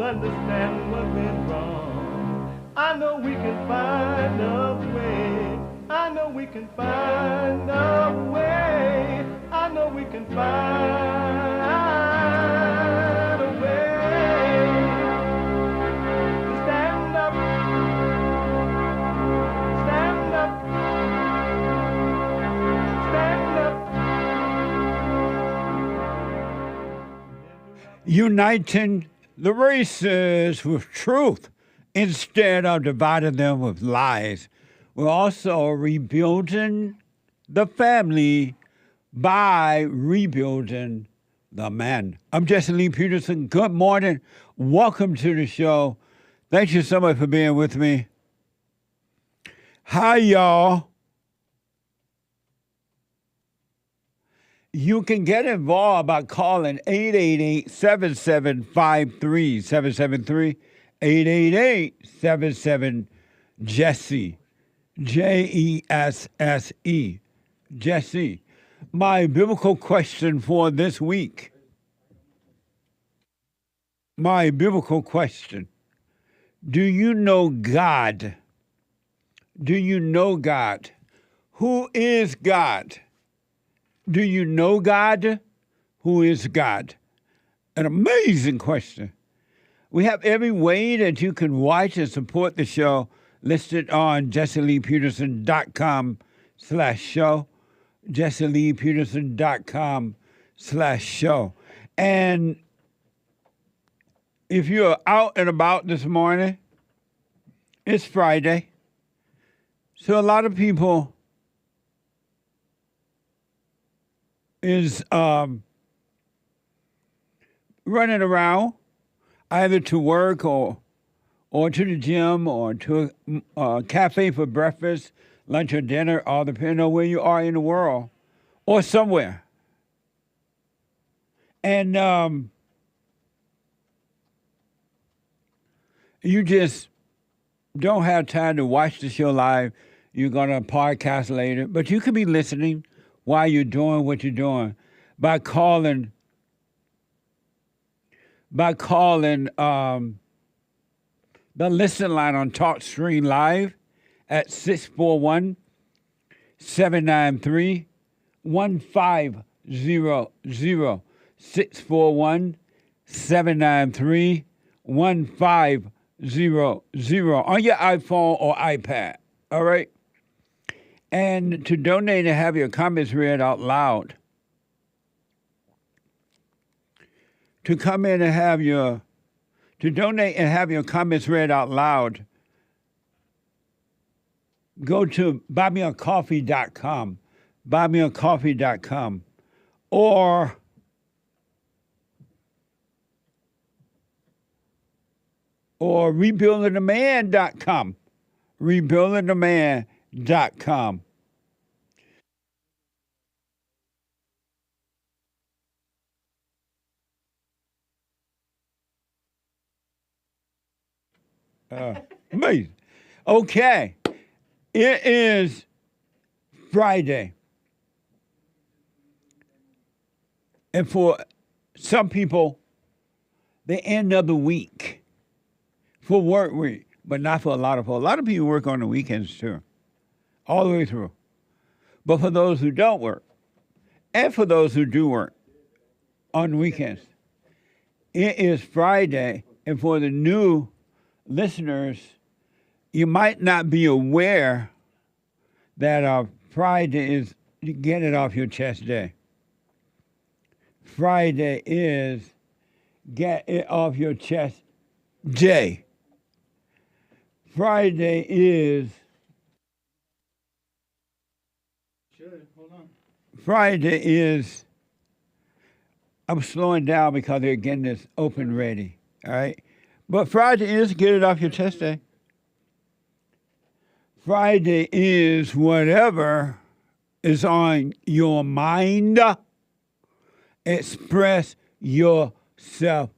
understand what went wrong. I know we can find a way. I know we can find a way. I know we can find a way to stand up, stand up, stand up. Uniting the races with truth instead of dividing them with lies. We're also rebuilding the family by rebuilding the man. I'm Jesse Lee Peterson. Good morning. Welcome to the show. Thank you so much for being with me. Hi, y'all. You can get involved by calling 888-7753-773, 888-77-JESSE, Jesse, Jesse. My biblical question for this week. My biblical question. Do you know God Do you know God? Who is God? Do you know God? Who is God? An amazing question. We have every way that you can watch and support the show listed on JesseLeePeterson.com/show. JesseLeePeterson.com/show. And if you're out and about this morning, it's Friday. So a lot of people is running around either to work or to the gym or to a cafe for breakfast, lunch, or dinner, all depending on where you are in the world or somewhere. And you just don't have time to watch the show live. You're going to podcast later, but you could be listening while you're doing what you're doing by calling the listen line on TalkStream Live at 641-793-1500. 641-793-1500 on your iPhone or iPad. All right? And to donate and have your comments read out loud. To donate and have your comments read out loud, go to buymeacoffee.com, buymeacoffee.com, or rebuildingtheman.com, rebuildingtheman.com. Amazing. Okay. It is Friday. And for some people, the end of the week. For work week, but not for a lot of people. A lot of people work on the weekends too, all the way through. But for those who don't work, and for those who do work on the weekends, it is Friday. And for the new listeners, you might not be aware that Friday is Get It Off Your Chest Day. Friday is Get It Off Your Chest Day. Friday is... Hold on. Friday is... I'm slowing down because they're getting this open ready, all right? But Friday is Get It Off Your Chest Day. Friday is whatever is on your mind. Express yourself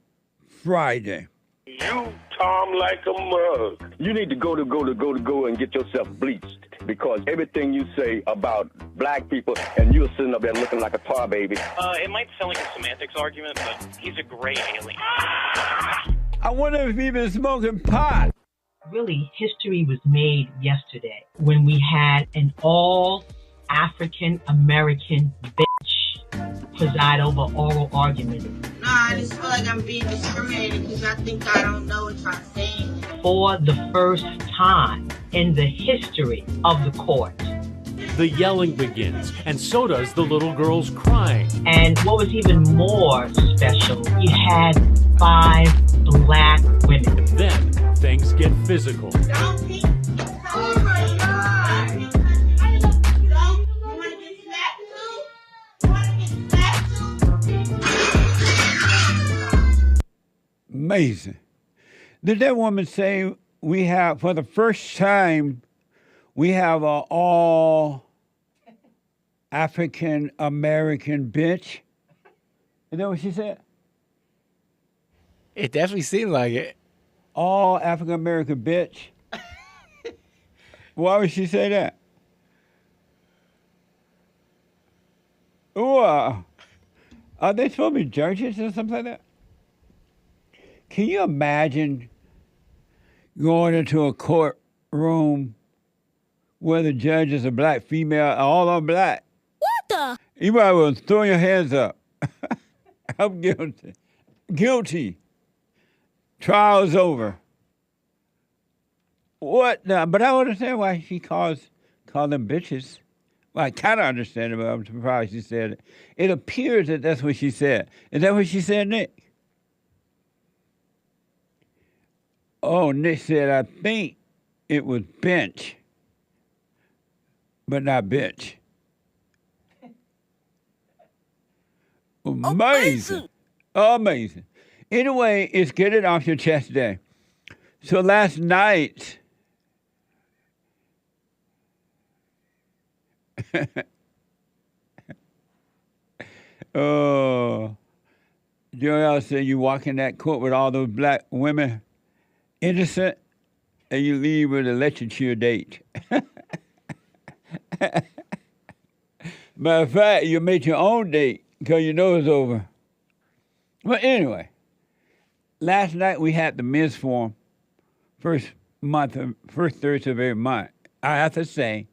Friday. You Tom like a mug. You need to go and get yourself bleached, because everything you say about black people, and you're sitting up there looking like a tar baby. It might sound like a semantics argument, but he's a gray alien. I wonder if he's been smoking pot. Really, history was made yesterday when we had an all-African American bitch preside over oral arguments. I just feel like I'm being discriminated because I think I don't know what I'm saying. For the first time in the history of the court. The yelling begins, and so does the little girl's crying. And what was even more special, you had 5 black women. Then things get physical. Don't think, oh my God. You want to get slapped too? You want to get slapped too? Amazing. Did that woman say we have, for the first time, we have a all African American bitch? Is that what she said? It definitely seemed like it. All African American bitch? Why would she say that? Ooh, are they supposed to be judges or something like that? Can you imagine going into a courtroom where the judge is a black female, all are black. What the? You might well throw your hands up. I'm guilty. Guilty. Trial's over. What? Now, but I don't understand why she called them bitches. Well, I kind of understand it, but I'm surprised she said it. It appears that that's what she said. Is that what she said, Nick? Oh, Nick said, I think it was bench, but not bitch. Amazing. Amazing. Anyway, it's Get It Off Your Chest Day. So last night, oh, Joel said you walk in that court with all those black women, innocent, and you leave with a literature date. Matter of fact, you make your own date because you know it's over. But anyway, last night we had the men's forum, first Thursday of every month. I have to say,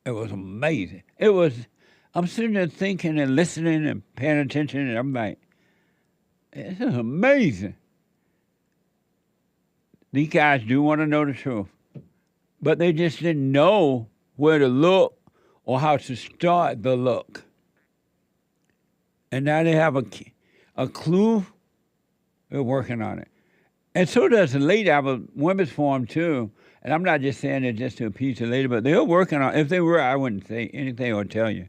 it was amazing. I'm sitting there thinking and listening and paying attention, and I'm like, this is amazing. These guys do want to know the truth, but they just didn't know where to look or how to start the look. And now they have a clue. They're working on it. And so does the lady. I have a women's forum too. And I'm not just saying it just to appease the lady, but they're working on it. If they were, I wouldn't say anything or tell you.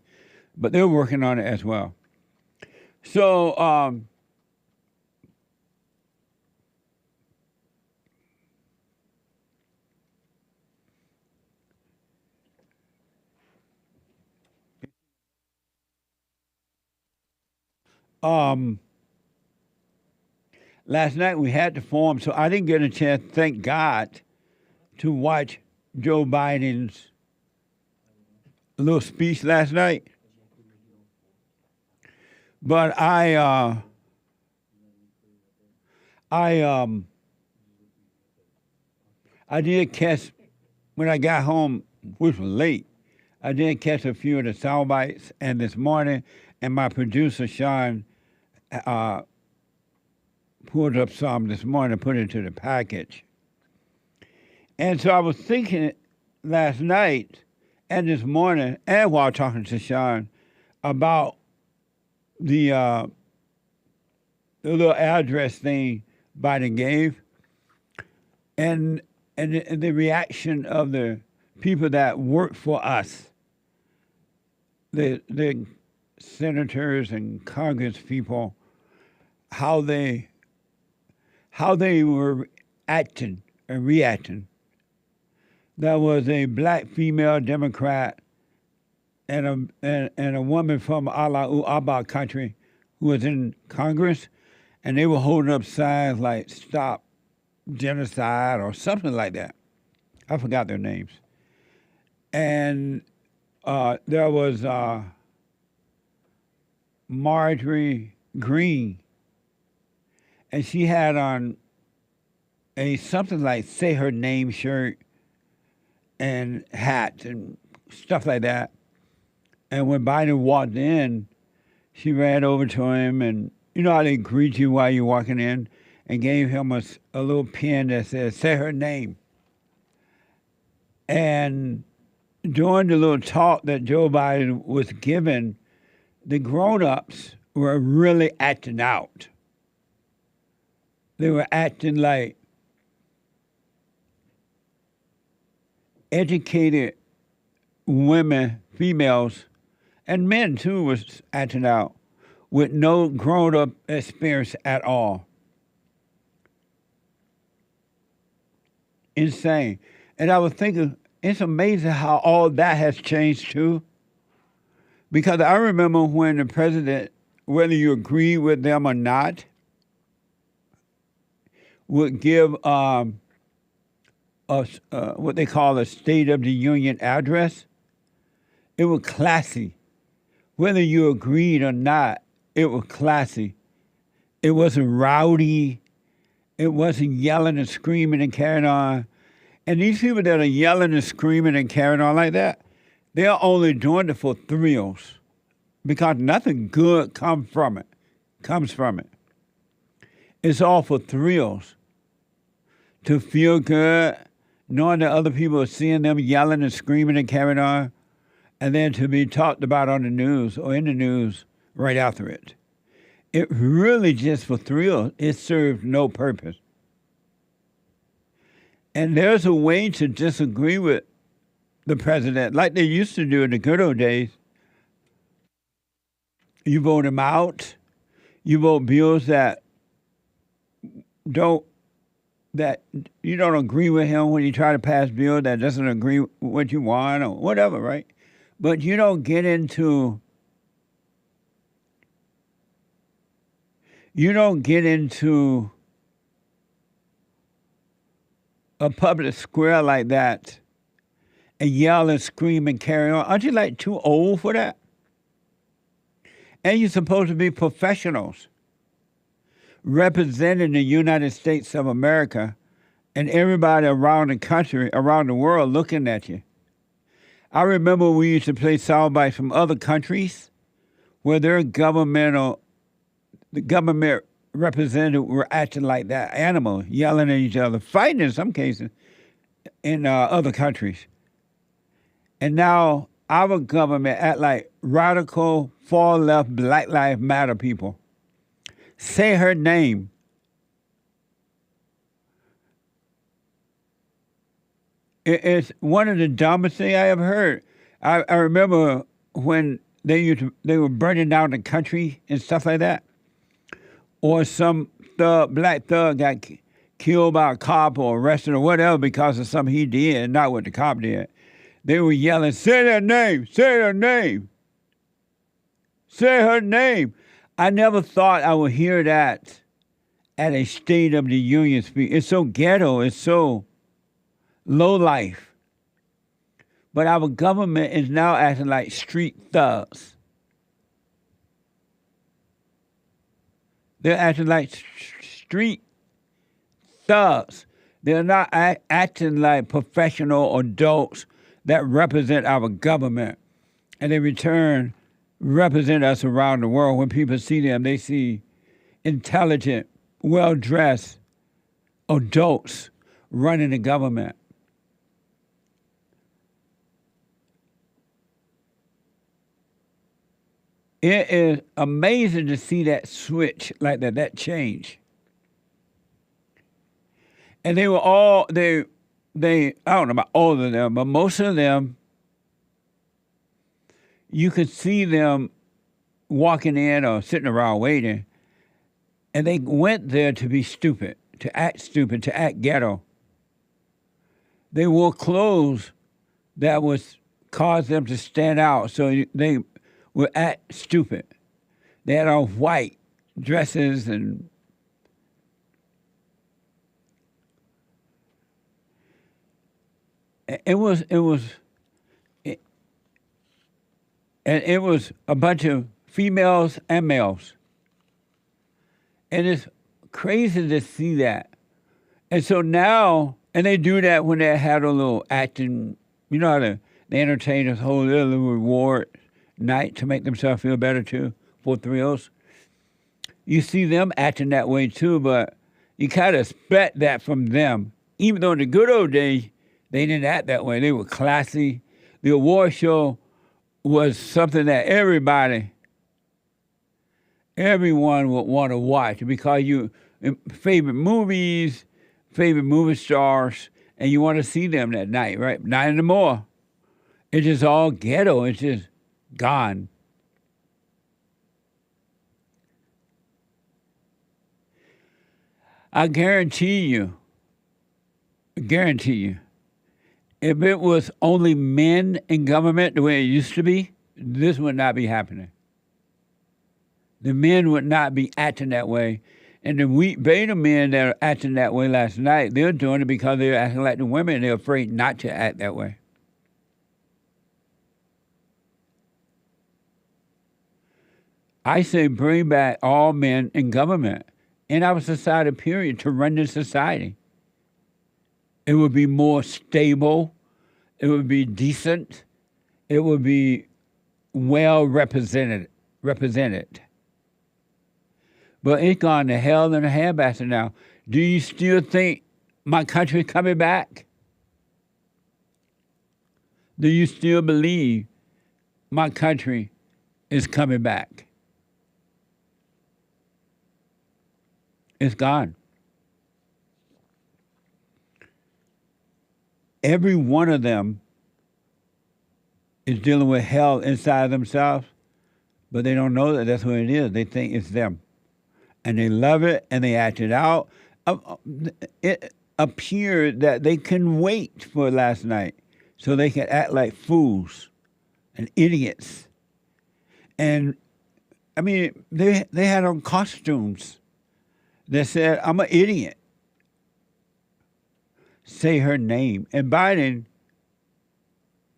But they're working on it as well. So, last night we had the forum, so I didn't get a chance, thank God, to watch Joe Biden's little speech last night. But I did catch, when I got home, which was late, I did catch a few of the sound bites, and this morning, and my producer, Sean, pulled up some this morning and put it into the package. And so I was thinking last night and this morning, and while talking to Sean, about the little address thing Biden gave, and the reaction of the people that work for us, the senators and Congress people, how they were acting and reacting. There was a black female Democrat and a woman from Allahu Abba country who was in Congress, and they were holding up signs like "Stop Genocide" or something like that. I forgot their names. And there was Marjorie Greene, and she had on a something like "Say Her Name" shirt and hat and stuff like that. And when Biden walked in, she ran over to him, and you know how they greet you while you're walking in, and gave him a little pen that says "Say Her Name." And during the little talk that Joe Biden was giving, the grown-ups were really acting out. They were acting like educated women, females, and men too was acting out with no grown-up experience at all. Insane. And I was thinking, it's amazing how all that has changed too. Because I remember when the president, whether you agree with them or not, would give what they call a State of the Union address. It was classy. Whether you agreed or not, it was classy. It wasn't rowdy. It wasn't yelling and screaming and carrying on. And these people that are yelling and screaming and carrying on like that, they're only doing it for thrills because nothing good comes from it. It's all for thrills. To feel good, knowing that other people are seeing them yelling and screaming and carrying on, and then to be talked about on the news or in the news right after it. It really just for thrill. It serves no purpose. And there's a way to disagree with the president, like they used to do in the good old days. You vote him out. You vote bills that you don't agree with him when you try to pass a bill that doesn't agree with what you want or whatever, right? But you don't get into a public square like that and yell and scream and carry on. Aren't you like too old for that? And you're supposed to be professionals representing the United States of America and everybody around the country, around the world looking at you. I remember we used to play soundbites from other countries where their the government representatives were acting like that, animals, yelling at each other, fighting in some cases in other countries. And now our government act like radical, far left, Black Lives Matter people. Say her name. It's one of the dumbest things I ever heard. I remember when they were burning down the country and stuff like that, or some black thug got killed by a cop or arrested or whatever because of something he did and not what the cop did. They were yelling, "Say their name! Say their name! Say her name!" I never thought I would hear that at a State of the Union speech. It's so ghetto. It's so low life. But our government is now acting like street thugs. They're acting like street thugs. They're not acting like professional adults that represent our government. And in return, represent us around the world. When people see them, they see intelligent, well-dressed adults running the government. It is amazing to see that switch like that change. And they were all, I don't know about all of them, but most of them, you could see them walking in or sitting around waiting, and they went there to be stupid, to act ghetto. They wore clothes that was cause them to stand out, so they would act stupid. They had on white dresses and it was a bunch of females and males. And it's crazy to see that. And so now, and they do that when they had a little acting, you know how the entertainers hold their little reward night to make themselves feel better too, for thrills. You see them acting that way too, but you kind of expect that from them. Even though in the good old days, they didn't act that way. They were classy. The award show was something that everyone would want to watch because favorite movies, favorite movie stars, and you want to see them that night, right? Not anymore. It's just all ghetto. It's just gone. I guarantee you, if it was only men in government the way it used to be, this would not be happening. The men would not be acting that way. And the weak beta men that are acting that way last night, they're doing it because they're acting like the women and they're afraid not to act that way. I say bring back all men in government, in our society, period, to run this society. It would be more stable. It would be decent. It would be well represented. But it's gone to hell in a handbasket now. Do you still think my country's coming back? Do you still believe my country is coming back? It's gone. Every one of them is dealing with hell inside themselves, but they don't know that that's what it is. They think it's them. And they love it, and they act it out. It appeared that they couldn't wait for last night so they could act like fools and idiots. And, I mean, they had on costumes that said, I'm an idiot. Say her name. And Biden,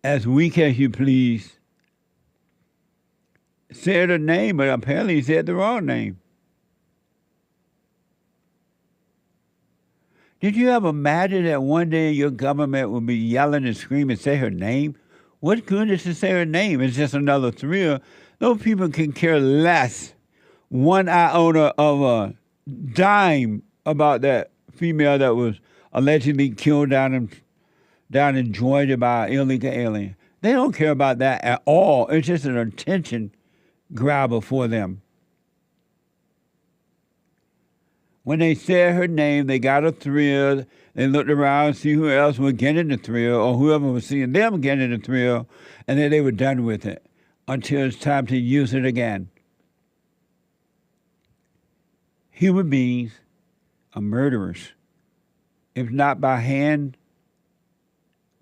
as weak as you please, said her name, but apparently he said the wrong name. Did you ever imagine that one day your government would be yelling and screaming, say her name? What good is to say her name? It's just another thrill. Those people can care less one iota of a dime about that female that was allegedly killed down in Georgia by an illegal alien. They don't care about that at all. It's just an attention grabber for them. When they said her name, they got a thrill. They looked around to see who else was getting the thrill or whoever was seeing them getting the thrill, and then they were done with it until it's time to use it again. Human beings are murderers. If not by hand,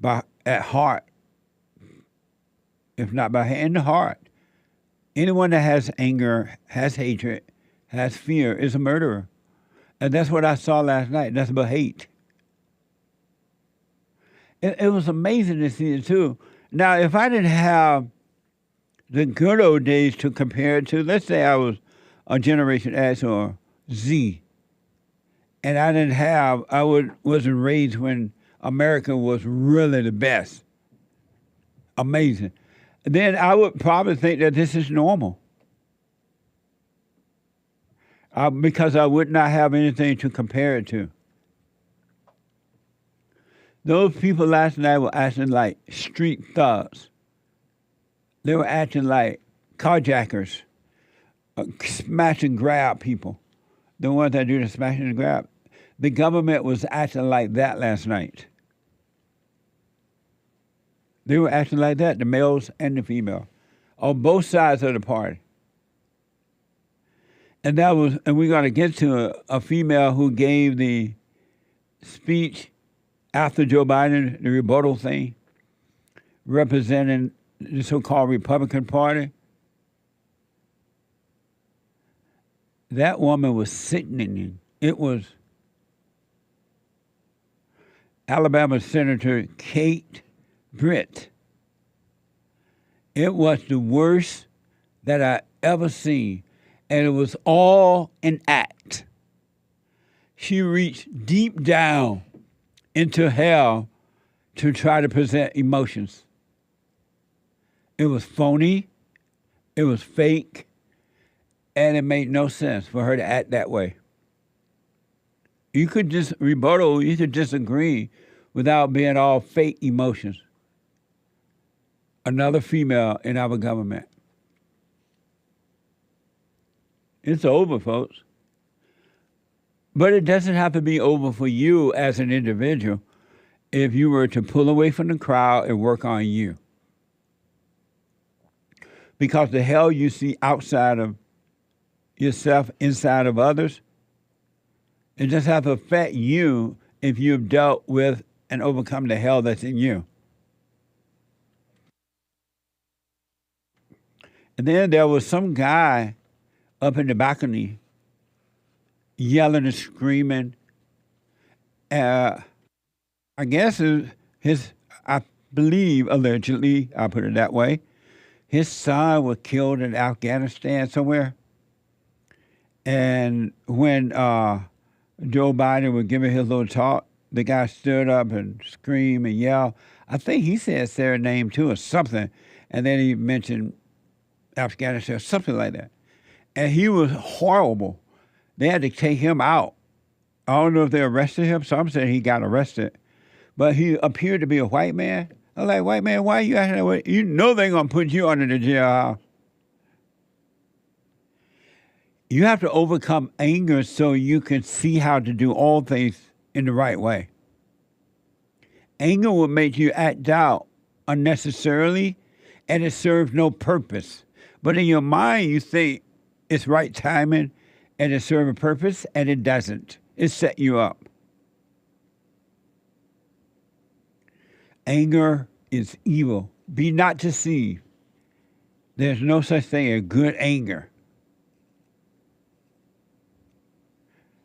at heart. If not by hand, to heart. Anyone that has anger, has hatred, has fear is a murderer. And that's what I saw last night. That's about hate. It was amazing to see it too. Now, if I didn't have the good old days to compare it to, let's say I was a Generation X or Z, and wasn't raised when America was really the best. Amazing. Then I would probably think that this is normal. Because I would not have anything to compare it to. Those people last night were acting like street thugs. They were acting like carjackers, smash and grab people. The ones that do the smash and grab. The government was acting like that last night. They were acting like that, the males and the female, on both sides of the party. And we're going to get to a female who gave the speech after Joe Biden, the rebuttal thing, representing the so-called Republican Party. That woman was sickening. It was Alabama Senator Britt. It was the worst that I ever seen. And it was all an act. She reached deep down into hell to try to present emotions. It was phony, it was fake, and it made no sense for her to act that way. You could just rebuttal, you could disagree without being all fake emotions. Another female in our government. It's over, folks. But it doesn't have to be over for you as an individual if you were to pull away from the crowd and work on you. Because the hell you see outside of yourself, inside of others, it just has to affect you if you've dealt with and overcome the hell that's in you. And then there was some guy up in the balcony, yelling and screaming. I guess I believe, allegedly, I'll put it that way, his son was killed in Afghanistan somewhere. And when Joe Biden was giving his little talk, the guy stood up and screamed and yelled. I think he said Sarah's name too or something. And then he mentioned Afghanistan or something like that. And he was horrible. They had to take him out. I don't know if they arrested him. Some said he got arrested. But he appeared to be a white man. I'm like, white man, why are you acting that way? You know they're going to put you under the jailhouse. You have to overcome anger so you can see how to do all things in the right way. Anger will make you act out unnecessarily, and it serves no purpose. But in your mind, you think it's right timing, and it serves a purpose, and it doesn't. It set you up. Anger is evil. Be not deceived. There's no such thing as good anger.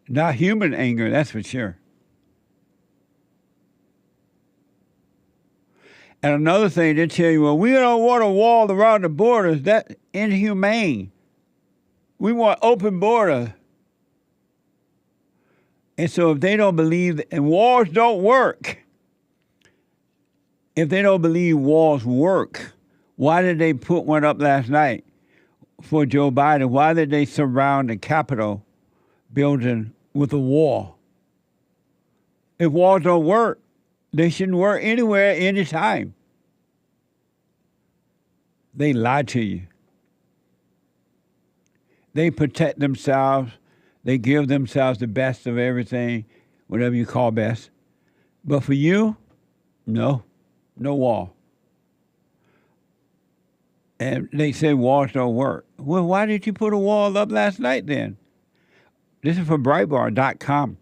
Not human anger, that's for sure. And another thing, they tell you, well, we don't want a wall around the borders. That's inhumane. We want open borders. And so if they don't believe, and walls don't work. If they don't believe walls work, why did they put one up last night for Joe Biden? Why did they surround the Capitol building with a wall? If walls don't work, they shouldn't work anywhere, anytime. They lie to you. They protect themselves. They give themselves the best of everything, whatever you call best. But for you, no wall. And they say walls don't work. Well, why did you put a wall up last night then? This is from Breitbart.com.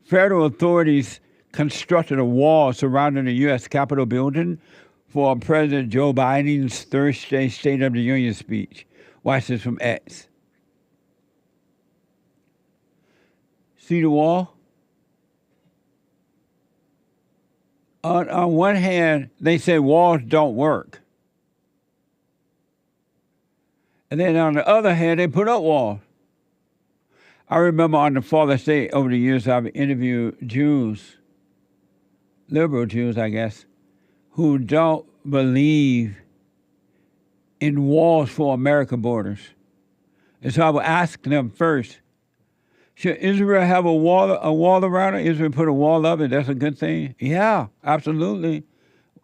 Federal authorities constructed a wall surrounding the U.S. Capitol building for President Joe Biden's Thursday State of the Union speech. Watch this from X. See the wall? On one hand, they say walls don't work. And then on the other hand, they put up walls. I remember on the Father's Day over the years, I've interviewed Jews, liberal Jews, I guess, who don't believe in walls for American borders. And so I would ask them first, should Israel have a wall around it? Israel put a wall up and that's a good thing? Yeah, absolutely.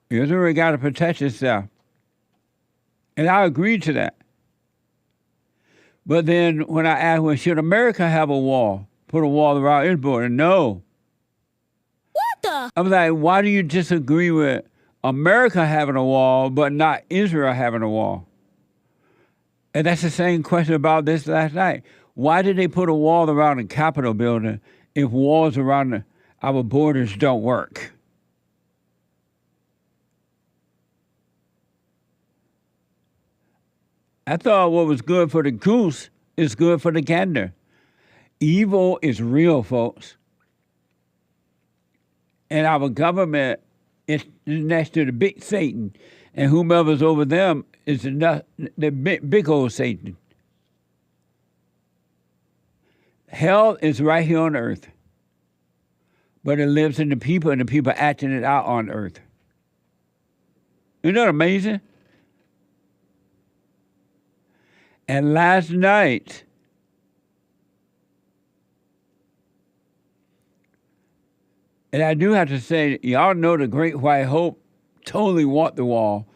Israel got to protect itself. And I agree to that. But then when I asked, well, should America have a wall? Put a wall around its border? No. What the? I'm like, why do you disagree with America having a wall, but not Israel having a wall? And that's the same question about this last night. Why did they put a wall around the Capitol building if walls around our borders don't work? I thought what was good for the goose is good for the gander. Evil is real, folks. And our government is next to the big Satan, and whomever's over them is the big old Satan. Hell is right here on earth, but it lives in the people, and the people acting it out on earth. Isn't that amazing? And last night, and I do have to say, y'all know the Great White Hope totally want the wall.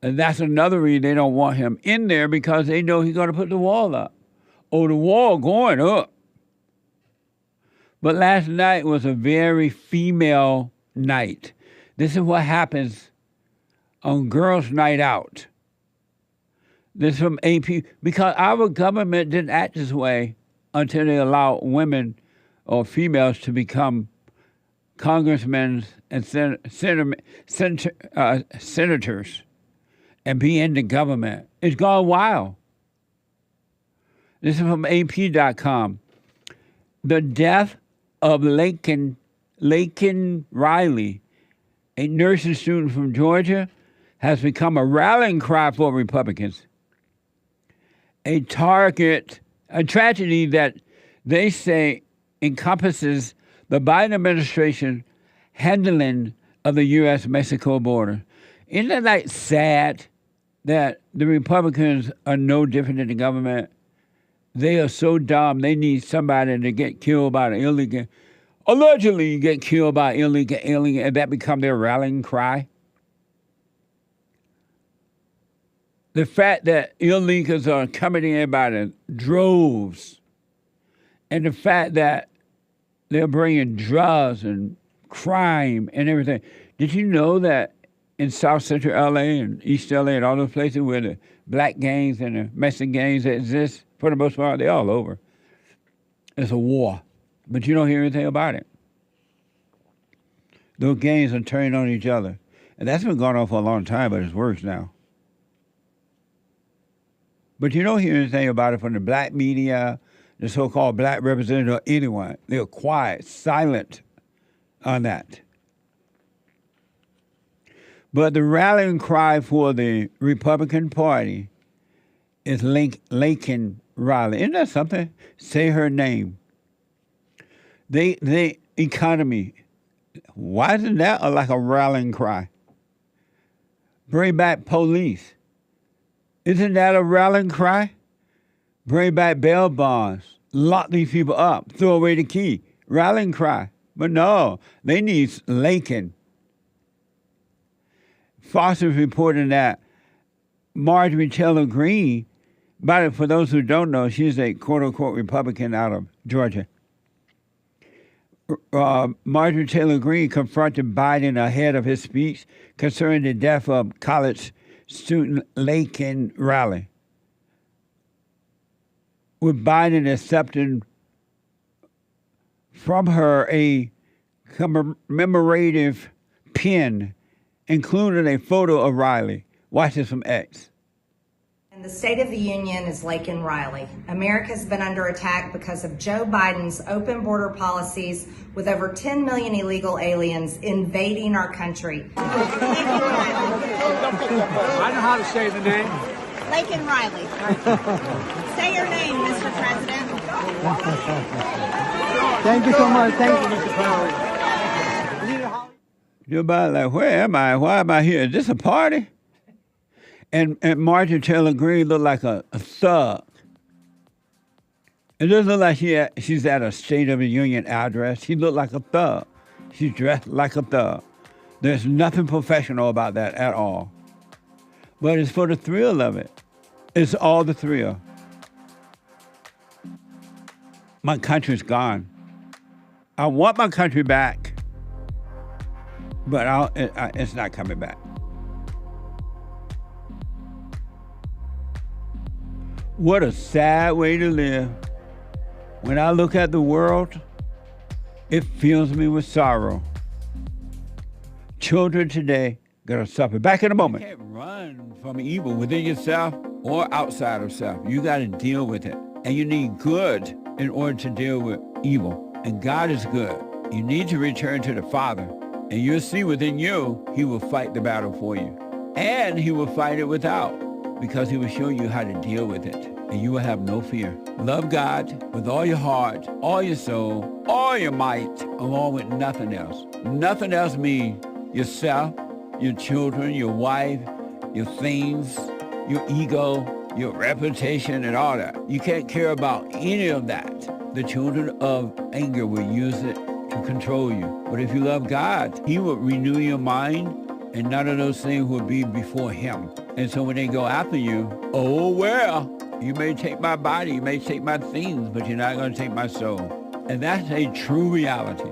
And that's another reason they don't want him in there, because they know he's going to put the wall up. Oh, the wall going up. But last night was a very female night. This is what happens on Girls' Night Out. This is from AP, because our government didn't act this way until they allowed women or females to become congressmen and senators and be in the government. It's gone wild. This is from AP.com. The death of Laken Riley, a nursing student from Georgia, has become a rallying cry for Republicans. A tragedy that they say encompasses the Biden administration handling of the U.S.-Mexico border. Isn't it like sad that the Republicans are no different than the government? They are so dumb. They need somebody to get killed by the illegal, allegedly get killed by illegal alien, and that become their rallying cry. The fact that illegals are coming in by the droves, and the fact that they're bringing drugs and crime and everything. Did you know that in South Central LA and East LA and all those places where the black gangs and the Mexican gangs that exist, for the most part, they're all over. It's a war, but you don't hear anything about it. Those gangs are turning on each other. And that's been going on for a long time, but it's worse now. But you don't hear anything about it from the black media, the so-called black representative, or anyone. They're quiet, silent on that. But the rallying cry for the Republican Party is Laken Riley. Isn't that something? Say her name. The economy. Why isn't that like a rallying cry? Bring back police. Isn't that a rallying cry? Bring back bail bonds. Lock these people up. Throw away the key. Rallying cry. But no, they need Laken. Fox is reporting that Marjorie Taylor Greene, but for those who don't know, she's a quote-unquote Republican out of Georgia. Marjorie Taylor Greene confronted Biden ahead of his speech concerning the death of college student Laken Riley, with Biden accepting from her a commemorative pin, including a photo of Riley. Watch this from X. And the State of the Union is Laken Riley. America has been under attack because of Joe Biden's open border policies, with over 10 million illegal aliens invading our country. I know how to say the name. Laken Riley. Say your name, Mr. President. Thank you so much. Thank you, Mr. President. You're about like, where am I? Why am I here? Is this a party? And Marjorie Taylor Greene looked like a thug. It doesn't look like she's at a State of the Union address. She looked like a thug. She's dressed like a thug. There's nothing professional about that at all. But it's for the thrill of it. It's all the thrill. My country's gone. I want my country back, but it's not coming back. What a sad way to live. When I look at the world, it fills me with sorrow. Children today gonna suffer. Back in a moment. You can't run from evil within yourself or outside of self. You gotta deal with it. And you need good in order to deal with evil. And God is good. You need to return to the Father. And you'll see within you, he will fight the battle for you. And he will fight it without, because he will show you how to deal with it. And you will have no fear. Love God with all your heart, all your soul, all your might, along with nothing else. Nothing else means yourself, your children, your wife, your things, your ego, your reputation, and all that. You can't care about any of that. The children of anger will use it to control you. But if you love God, he will renew your mind, and none of those things will be before him. And so when they go after you, oh, well, you may take my body, you may take my things, but you're not going to take my soul. And that's a true reality.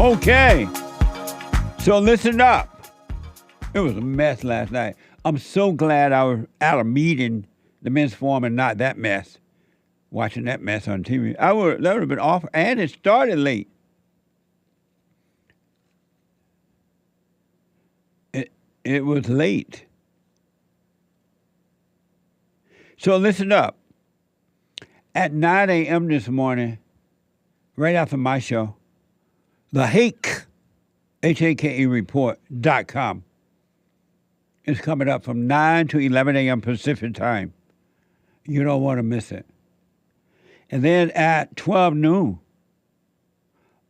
Okay. So listen up. It was a mess last night. I'm so glad I was at a meeting, the men's forum, and not that mess. Watching that mess on TV. That would have been awful. And it started late. It was late. So listen up. At 9 a.m. this morning, right after my show, the Hake, Hake report.com is coming up from 9 to 11 a.m. Pacific time. You don't want to miss it. And then at 12 noon,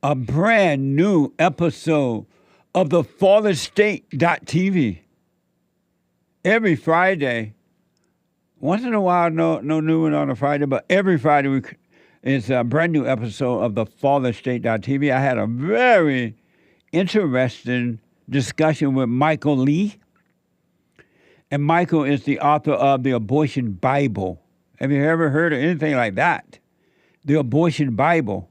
a brand new episode of the FallenState.tv. Every Friday, once in a while, no new one on a Friday, but every Friday is a brand new episode of the FallenState.tv. I had a very interesting discussion with Michael Lee. And Michael is the author of The Abortion Bible. Have you ever heard of anything like that? The Abortion Bible.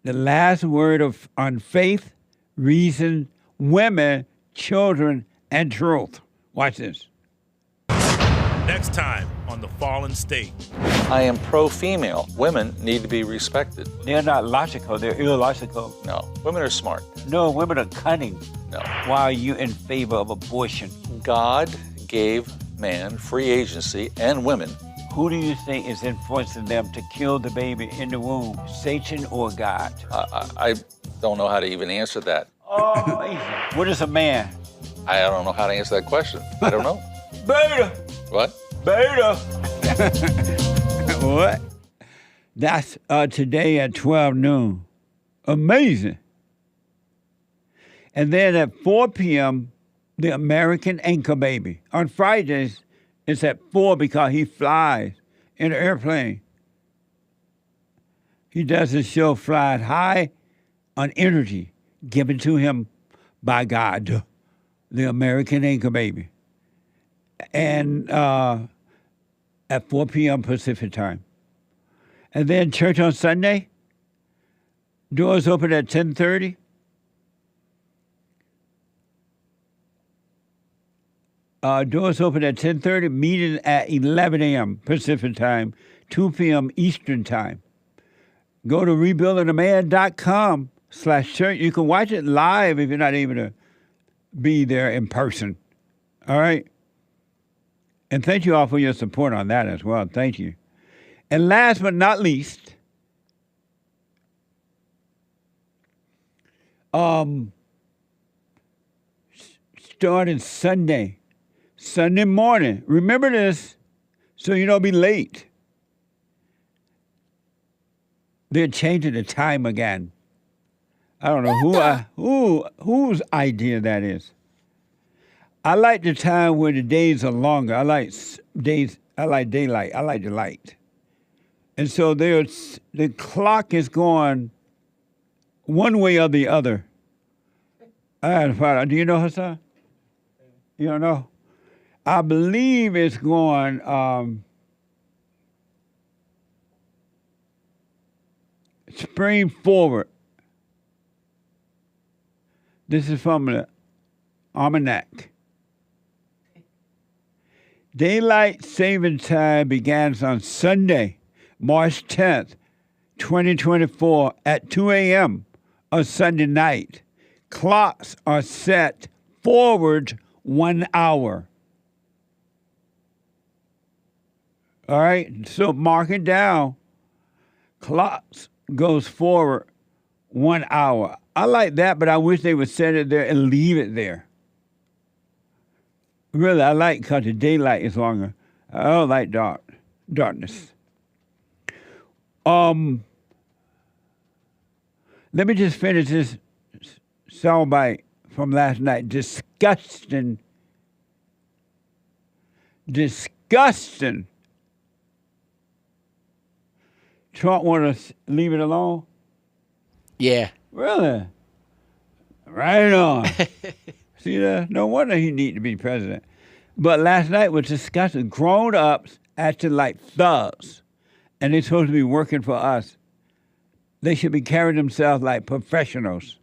The last word on faith, reason, women, children, and truth. Watch this. Next time on The Fallen State. I am pro-female. Women need to be respected. They're not logical. They're illogical. No. Women are smart. No, women are cunning. No. Why are you in favor of abortion? God gave man free agency and women. Who do you think is influencing them to kill the baby in the womb, Satan or God? I don't know how to even answer that. Oh, amazing. What is a man? I don't know how to answer that question. I don't know. Beta. What? Beta. What? That's today at 12 noon. Amazing. And then at 4 p.m., the American Anchor Baby. On Fridays, it's at 4 because he flies in an airplane. He does his show flying high on energy given to him by God, the American Anchor Baby. And at 4 p.m. Pacific time. And then church on Sunday, doors open at 10:30. Doors open at 10:30, meeting at 11 a.m. Pacific time, 2 p.m. Eastern time. Go to rebuildingaman.com/church. You can watch it live if you're not able to be there in person. All right? And thank you all for your support on that as well. Thank you. And last but not least, starting Sunday morning. Remember this so you don't be late. They're changing the time again. I don't know whose idea that is. I like the time where the days are longer. I like daylight. I like the light. And so the clock is going one way or the other. I had to find out. Do you know, Hassan? You don't know? I believe it's going spring forward. This is from the almanac. Daylight saving time begins on Sunday, March 10th, 2024 at 2 a.m. on Sunday night. Clocks are set forward 1 hour. All right, so mark it down. Clocks goes forward 1 hour. I like that, but I wish they would set it there and leave it there. Really, I like because the daylight is longer. I don't like darkness. Let me just finish this soundbite from last night. Disgusting. Trump want to leave it alone? Yeah. Really? Right on. See that? No wonder he need to be president. But last night was disgusting. Grown-ups acting like thugs, and they're supposed to be working for us. They should be carrying themselves like professionals.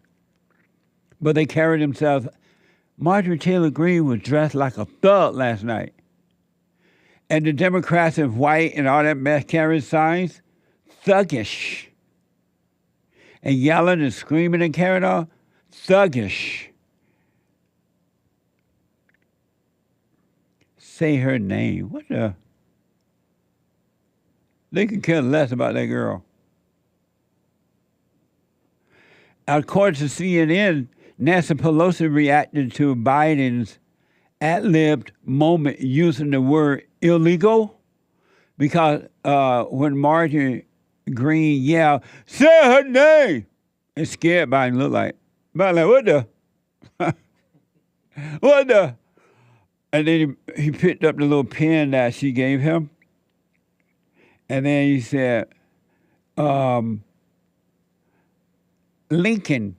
but they carry themselves. Marjorie Taylor Greene was dressed like a thug last night. And the Democrats in white and all that mess carrying signs, thuggish. And yelling and screaming and carrying on, thuggish. Say her name. What the? They could care less about that girl. According to CNN, Nancy Pelosi reacted to Biden's ad-libbed moment using the word illegal because when Marjorie Greene yelled, say her name, it scared Biden, looked like. Biden like, what the? What the? And then he picked up the little pen that she gave him. And then he said, Lincoln.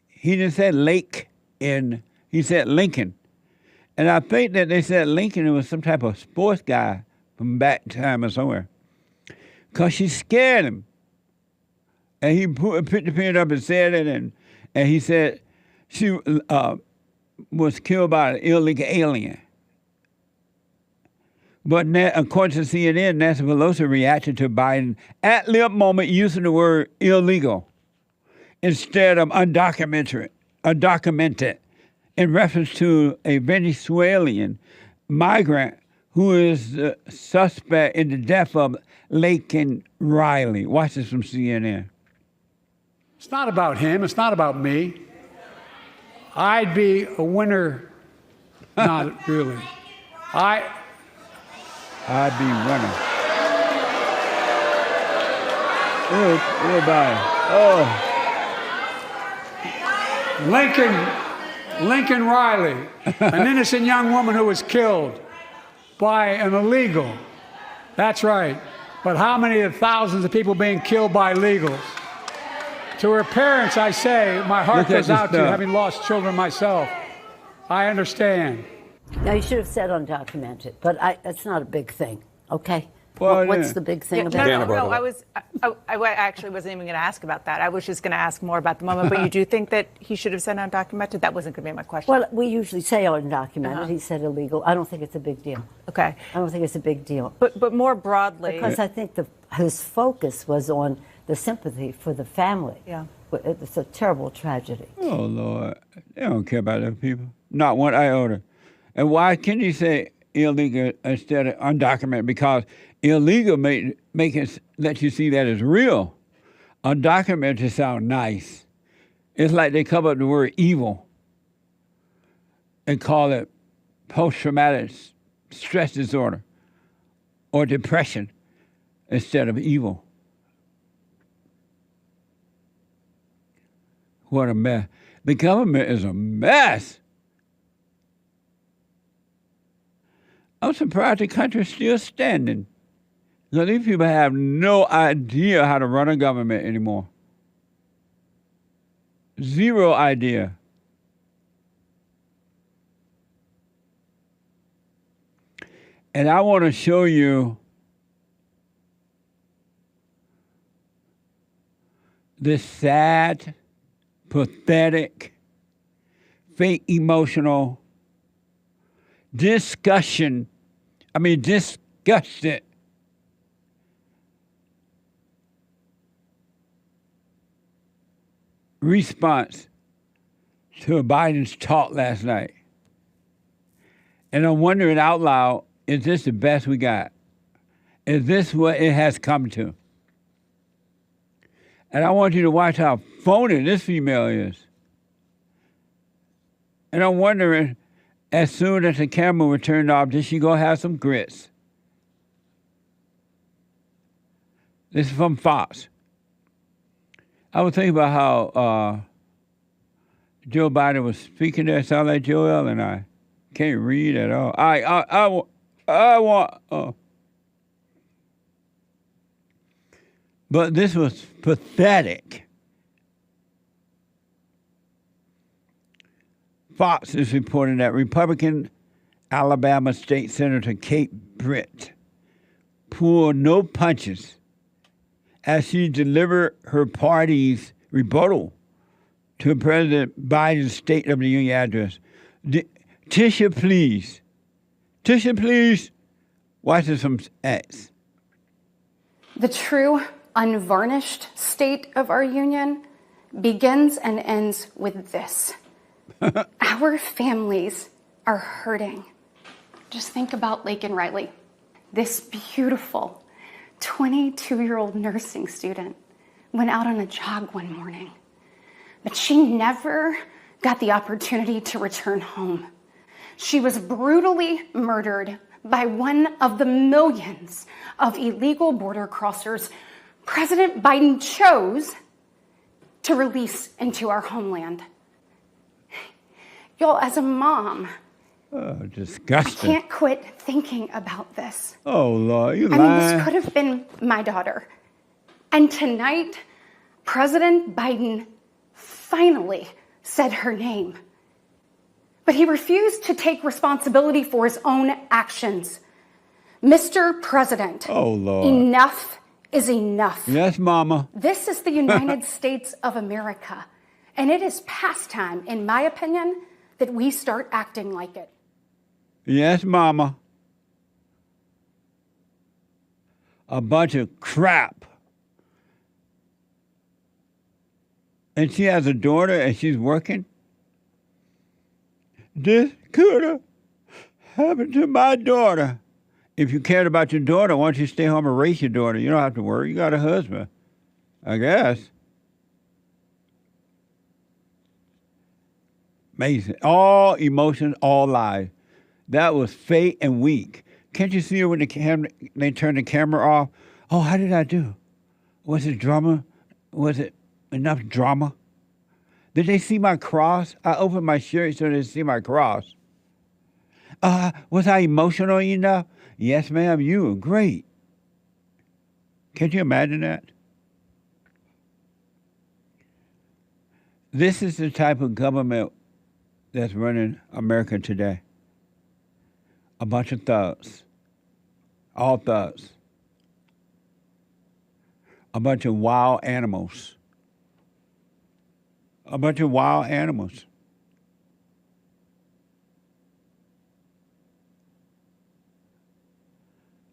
He didn't say Lake he said Lincoln. And I think that they said Lincoln was some type of sports guy from back time or somewhere. Because she scared him. And he picked the pen up and said it, and he said she was killed by an illegal alien. But according to CNN, Nancy Pelosi reacted to Biden ad-lib moment using the word illegal instead of undocumented, in reference to a Venezuelan migrant who is the suspect in the death of Laken Riley. Watch this from CNN. It's not about him. It's not about me. I'd be a winner. Not really. I'd be winner. Oh, everybody. Oh. Lincoln Riley, an innocent young woman who was killed by an illegal. That's right. But how many of the thousands of people being killed by illegals? To her parents, I say, my heart goes out to you, having lost children myself. I understand. Now, you should have said undocumented, but that's not a big thing, okay? Well, what's the big thing about it? No, I actually wasn't even going to ask about that. I was just going to ask more about the moment. But you do think that he should have said undocumented? That wasn't going to be my question. Well, we usually say undocumented. He said illegal. I don't think it's a big deal. Okay. I don't think it's a big deal. But more broadly. Because I think his focus was on the sympathy for the family. Yeah. It's a terrible tragedy. Oh, Lord. They don't care about those people. Not one iota. And why can you say illegal instead of undocumented? Because illegal let you see that as real. Undocumented sound nice. It's like they cover up the word evil and call it post-traumatic stress disorder or depression instead of evil. What a mess. The government is a mess. I'm surprised the country's still standing. Because these people have no idea how to run a government anymore. Zero idea. And I want to show you this sad, pathetic, fake emotional disgusted response to Biden's talk last night. And I'm wondering out loud, is this the best we got? Is this what it has come to? And I want you to watch how phony this female is. And I'm wondering, as soon as the camera was turned off, did she go have some grits? This is from Fox. I was thinking about how Joe Biden was speaking there. Sound like Joel, and I can't read at all. I want. But this was pathetic. Fox is reporting that Republican Alabama State Senator Britt pulled no punches as she delivered her party's rebuttal to President Biden's State of the Union address. Tisha, please. Tisha, please. Watch this from X. The true, unvarnished state of our union begins and ends with this. Our families are hurting. Just think about Lake and Riley, this beautiful 22-year-old nursing student went out on a jog one morning, but she never got the opportunity to return home. She was brutally murdered by one of the millions of illegal border crossers President Biden chose to release into our homeland. Y'all, as a mom, disgusting. I can't quit thinking about this. Oh, Lord, you I lying. mean, this could have been my daughter. And tonight, President Biden finally said her name. But he refused to take responsibility for his own actions. Mr. President, oh, Lord. Enough is enough. Yes, Mama. This is the United States of America. And it is past time, in my opinion, that we start acting like it. Yes, Mama. A bunch of crap. And she has a daughter and she's working? This could have happened to my daughter. If you cared about your daughter, why don't you stay home and raise your daughter? You don't have to worry. You got a husband, I guess. Amazing. All emotions, all lies. That was fake and weak. Can't you see her when they turned the camera off? Oh, how did I do? Was it drama? Was it enough drama? Did they see my cross? I opened my shirt so they see my cross. Was I emotional enough? Yes, ma'am, you were great. Can't you imagine that? This is the type of government that's running America today. A bunch of thugs. All thugs. A bunch of wild animals. A bunch of wild animals.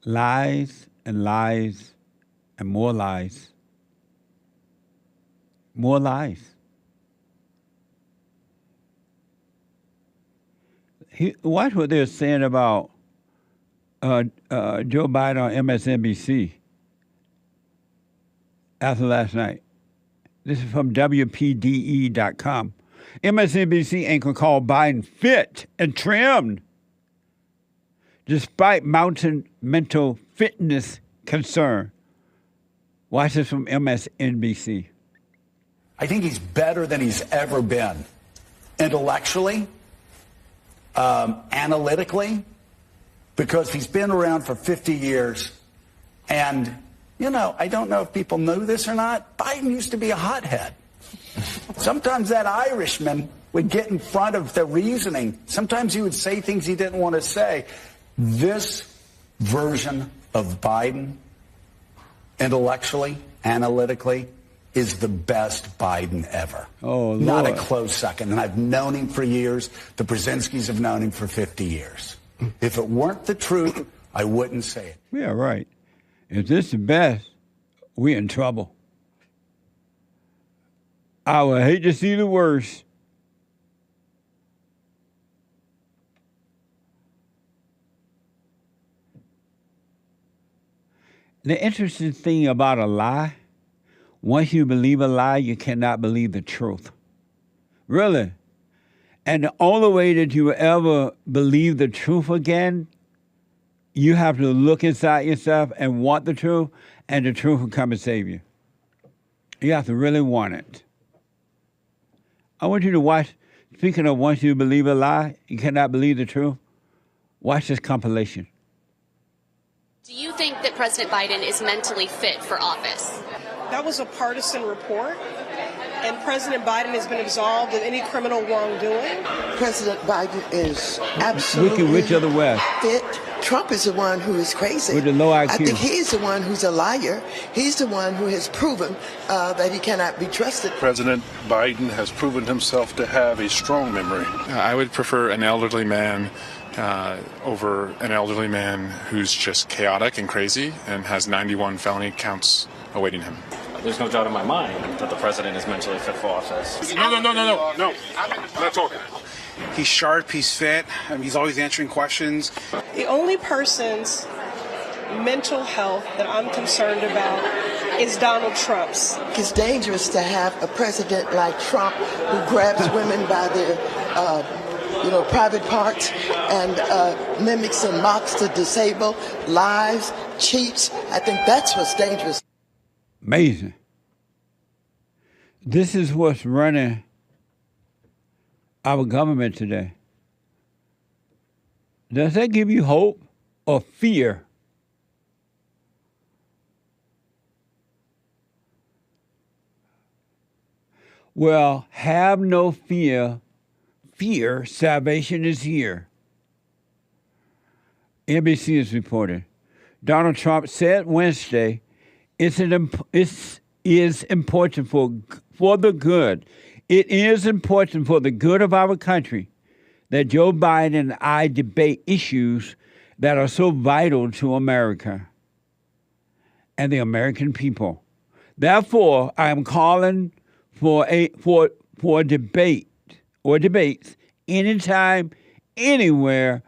Lies and lies and more lies. More lies. Watch what they're saying about Joe Biden on MSNBC after last night. This is from WPDE.com. MSNBC anchor called Biden fit and trimmed despite mounting mental fitness concern. Watch this from MSNBC. I think he's better than he's ever been. Intellectually, analytically, because he's been around for 50 years. And, you know, I don't know if people know this or not, Biden used to be a hothead. Sometimes that Irishman would get in front of the reasoning. Sometimes he would say things he didn't want to say. This version of Biden, intellectually, analytically, is the best Biden ever. Oh, not Lord. a close second. And I've known him for years. The Brzezinskis have known him for 50 years. If it weren't the truth, I wouldn't say it. Yeah, right. If this is the best, we're in trouble. I would hate to see the worst. The interesting thing about a lie, once you believe a lie, you cannot believe the truth. Really. And the only way that you will ever believe the truth again, you have to look inside yourself and want the truth, and the truth will come and save you. You have to really want it. I want you to watch, speaking of once you believe a lie, you cannot believe the truth, watch this compilation. Do you think that President Biden is mentally fit for office? That was a partisan report. and President Biden has been absolved of any criminal wrongdoing? President Biden is absolutely Wicked Witch of the West. fit. Trump is the one who is crazy. With the low IQ. I think he's the one who's a liar. He's the one who has proven that he cannot be trusted. President Biden has proven himself to have a strong memory. I would prefer an elderly man over an elderly man who's just chaotic and crazy and has 91 felony counts awaiting him. There's no doubt in my mind that the president is mentally fit for office. No. Not talking. He's sharp, he's fit, he's always answering questions. The only person's mental health that I'm concerned about is Donald Trump's. It's dangerous to have a president like Trump who grabs women by their private parts and mimics and mocks the disabled, lies, cheats. I think that's what's dangerous. Amazing. This is what's running our government today. Does that give you hope or fear? Well, have no fear. Fear, salvation is here. NBC is reporting. Donald Trump said Wednesday, it is important for the good. It is important for the good of our country that Joe Biden and I debate issues that are so vital to America and the American people. Therefore, I am calling for debate or debates anytime, anywhere,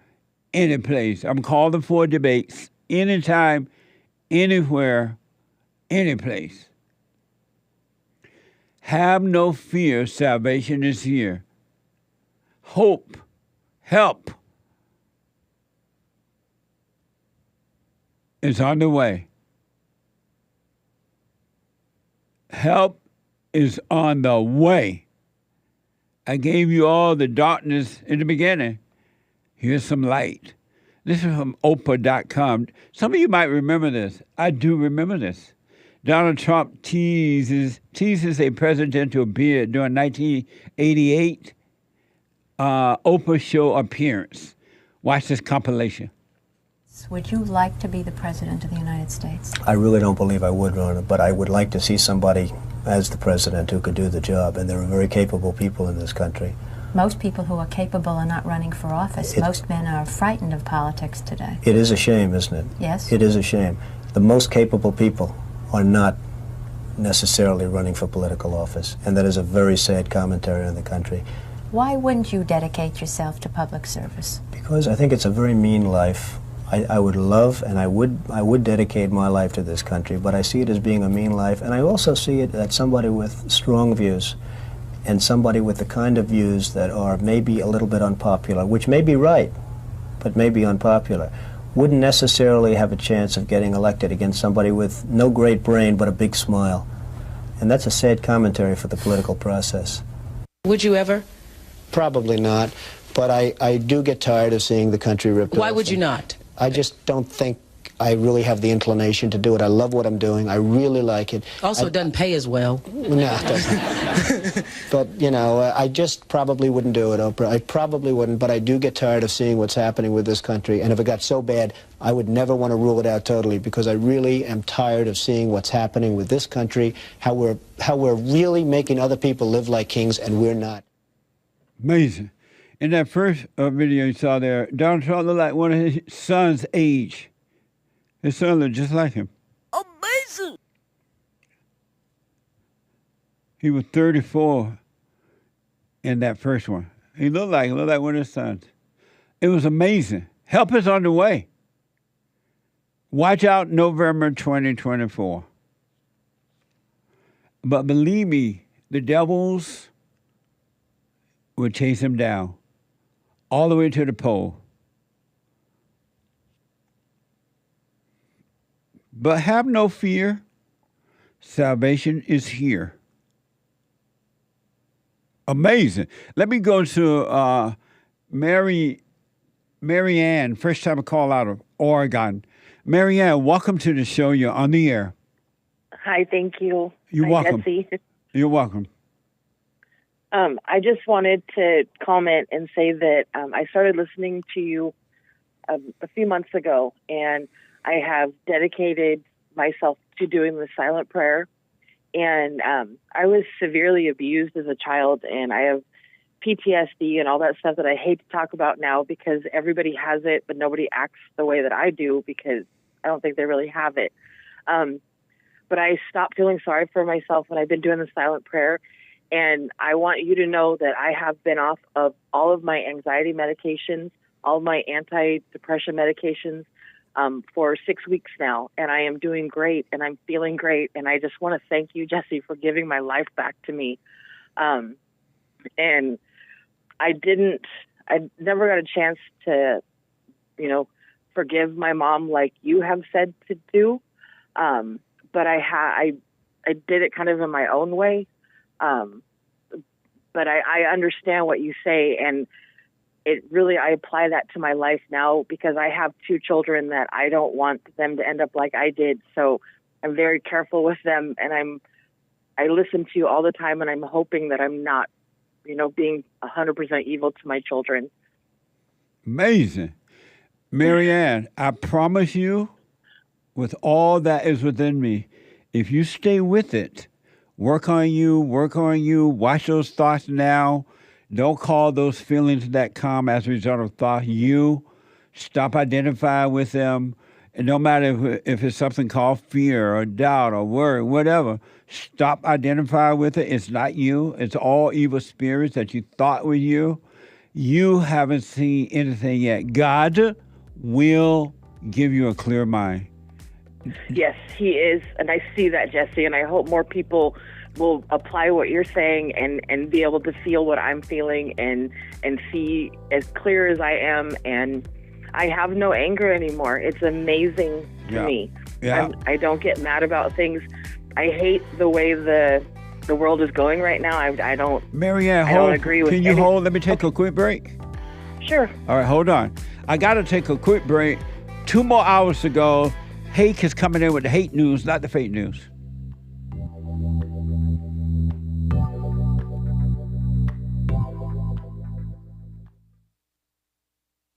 any place. I'm calling for debates anytime, anywhere, any place. Have no fear, salvation is here. Hope, help is on the way. Help is on the way. I gave you all the darkness in the beginning. Here's some light. This is from Oprah.com. Some of you might remember this. I do remember this. Donald Trump teases a presidential bid during 1988 Oprah show appearance. Watch this compilation. Would you like to be the president of the United States? I really don't believe I would run it, but I would like to see somebody as the president who could do the job, and there are very capable people in this country. Most people who are capable are not running for office. Most men are frightened of politics today. It is a shame, isn't it? Yes. It is a shame. The most capable people are not necessarily running for political office, and that is a very sad commentary on the country. Why wouldn't you dedicate yourself to public service? Because I think it's a very mean life. I would love and I would dedicate my life to this country, but I see it as being a mean life, and I also see it as somebody with strong views and somebody with the kind of views that are maybe a little bit unpopular, which may be right, but may be unpopular, wouldn't necessarily have a chance of getting elected against somebody with no great brain but a big smile. And that's a sad commentary for the political process. Would you ever? Probably not, but I do get tired of seeing the country ripped off. Why would you not? I just don't think I really have the inclination to do it. I love what I'm doing. I really like it. Also, it doesn't pay as well. No, it doesn't. But, you know, I just probably wouldn't do it, Oprah. I probably wouldn't, but I do get tired of seeing what's happening with this country. And if it got so bad, I would never want to rule it out totally, because I really am tired of seeing what's happening with this country, how we're really making other people live like kings, and we're not. Amazing. In that first video you saw there, Donald Trump looked like one of his son's age. His son looked just like him. Amazing. He was 34 in that first one. He looked like one of his sons. It was amazing. Help is on the way. Watch out November 2024. But believe me, the devils will chase him down all the way to the pole. But have no fear. Salvation is here. Amazing. Let me go to Marianne, first time I call out of Oregon. Marianne, welcome to the show. You're on the air. Hi, thank you. You're Hi, welcome. Jesse. You're welcome. I just wanted to comment and say that I started listening to you a few months ago, and I have dedicated myself to doing the silent prayer. And I was severely abused as a child, and I have PTSD and all that stuff that I hate to talk about now because everybody has it, but nobody acts the way that I do because I don't think they really have it. But I stopped feeling sorry for myself, and I've been doing the silent prayer. And I want you to know that I have been off of all of my anxiety medications, all of my antidepressant medications for 6 weeks now. And I am doing great, and I'm feeling great. And I just want to thank you, Jesse, for giving my life back to me. And I never got a chance to, forgive my mom like you have said to do. But I did it kind of in my own way. But I understand what you say, and I apply that to my life now because I have 2 children that I don't want them to end up like I did. So I'm very careful with them, and I listen to you all the time, and I'm hoping that I'm not, being 100% evil to my children. Amazing. Marianne, I promise you, with all that is within me, if you stay with it, work on you, watch those thoughts now. Don't call those feelings that come as a result of thought you. Stop identifying with them. And no matter if it's something called fear or doubt or worry, whatever, stop identifying with it. It's not you. It's all evil spirits that you thought were you. You haven't seen anything yet. God will give you a clear mind. Yes, he is. And I see that, Jesse, and I hope more people will apply what you're saying and be able to feel what I'm feeling and see as clear as I am. And I have no anger anymore. It's amazing to me. Yeah. I don't get mad about things. I hate the way the world is going right now. I don't. Marianne, I don't agree with. Can you hold? Let me take a quick break. Sure. All right, hold on. I got to take a quick break. 2 more hours to go. Hake is coming in with the hate news, not the fake news.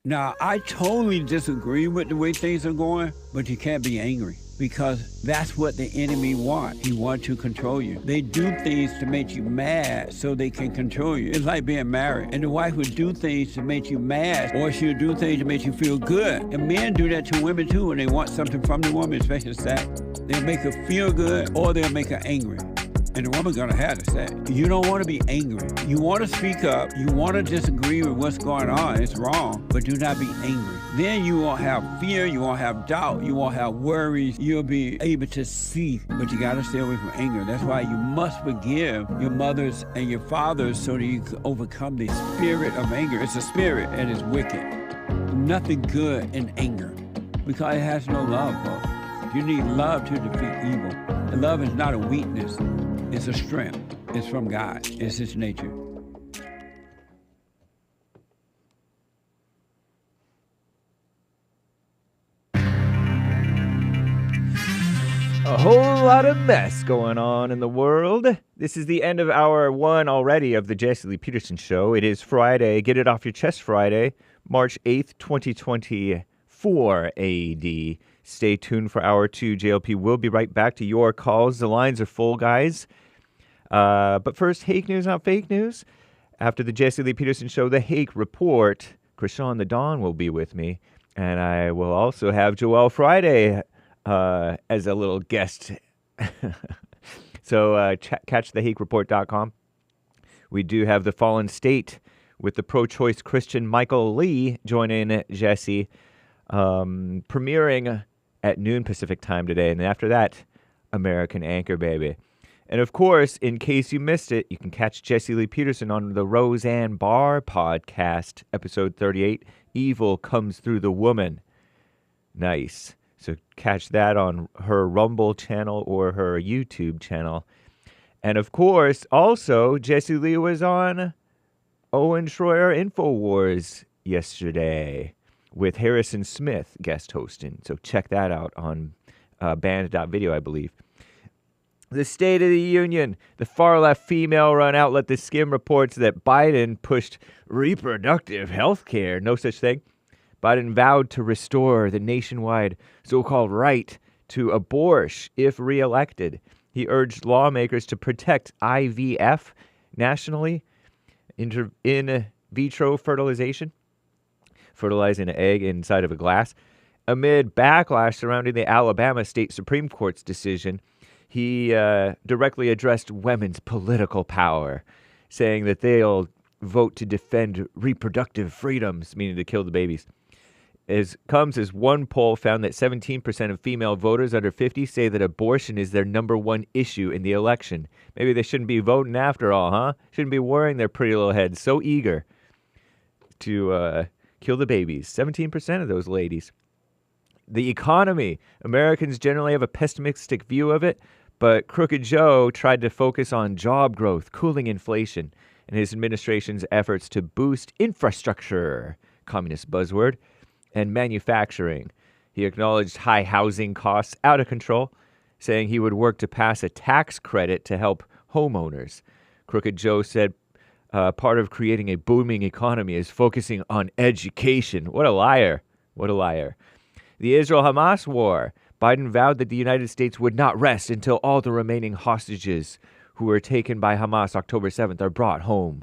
Now, I totally disagree with the way things are going, but you can't be angry because that's what the enemy wants. He wants to control you. They do things to make you mad so they can control you. It's like being married, and the wife would do things to make you mad, or she'll do things to make you feel good. And men do that to women too when they want something from the woman, especially sex. They'll make her feel good, or they'll make her angry. And the woman's gonna have to say, you don't want to be angry. You want to speak up. You want to disagree with what's going on. It's wrong, but do not be angry. Then you won't have fear. You won't have doubt. You won't have worries. You'll be able to see, but you got to stay away from anger. That's why you must forgive your mothers and your fathers so that you can overcome the spirit of anger. It's a spirit and it's wicked. Nothing good in anger because it has no love, folks. You need love to defeat evil. And love is not a weakness. It's a strength. It's from God. It's his nature. A whole lot of mess going on in the world. This is the end of hour 1 already of the Jesse Lee Peterson Show. It is Friday, Get It Off Your Chest Friday, March 8th, 2024 AD. Stay tuned for hour 2. JLP will be right back to your calls. The lines are full, guys. But first, Hake news, not fake news. After the Jesse Lee Peterson Show, the Hake Report, Krishan the Dawn will be with me. And I will also have Joelle Friday as a little guest. So catch thehakereport.com. We do have the Fallen State with the pro-choice Christian Michael Lee joining Jesse, premiering at noon Pacific time today. And after that, American Anchor, baby. And of course, in case you missed it, you can catch Jesse Lee Peterson on the Roseanne Barr podcast, episode 38, Evil Comes Through the Woman. Nice. So catch that on her Rumble channel or her YouTube channel. And of course, also, Jesse Lee was on Owen Schroyer InfoWars yesterday with Harrison Smith guest hosting. So check that out on band.video, I believe. The State of the Union. The far-left female-run outlet The Skim reports that Biden pushed reproductive health care. No such thing. Biden vowed to restore the nationwide so-called right to abortion if reelected. He urged lawmakers to protect IVF nationally, in vitro fertilization, fertilizing an egg inside of a glass. Amid backlash surrounding the Alabama State Supreme Court's decision, he directly addressed women's political power, saying that they'll vote to defend reproductive freedoms, meaning to kill the babies. Comes as one poll found that 17% of female voters under 50 say that abortion is their number one issue in the election. Maybe they shouldn't be voting after all, huh? Shouldn't be worrying their pretty little heads, so eager to kill the babies. 17% of those ladies. The economy. Americans generally have a pessimistic view of it, but Crooked Joe tried to focus on job growth, cooling inflation, and his administration's efforts to boost infrastructure, communist buzzword, and manufacturing. He acknowledged high housing costs out of control, saying he would work to pass a tax credit to help homeowners. Crooked Joe said part of creating a booming economy is focusing on education. What a liar. What a liar. The Israel-Hamas war. Biden vowed that the United States would not rest until all the remaining hostages who were taken by Hamas October 7th are brought home.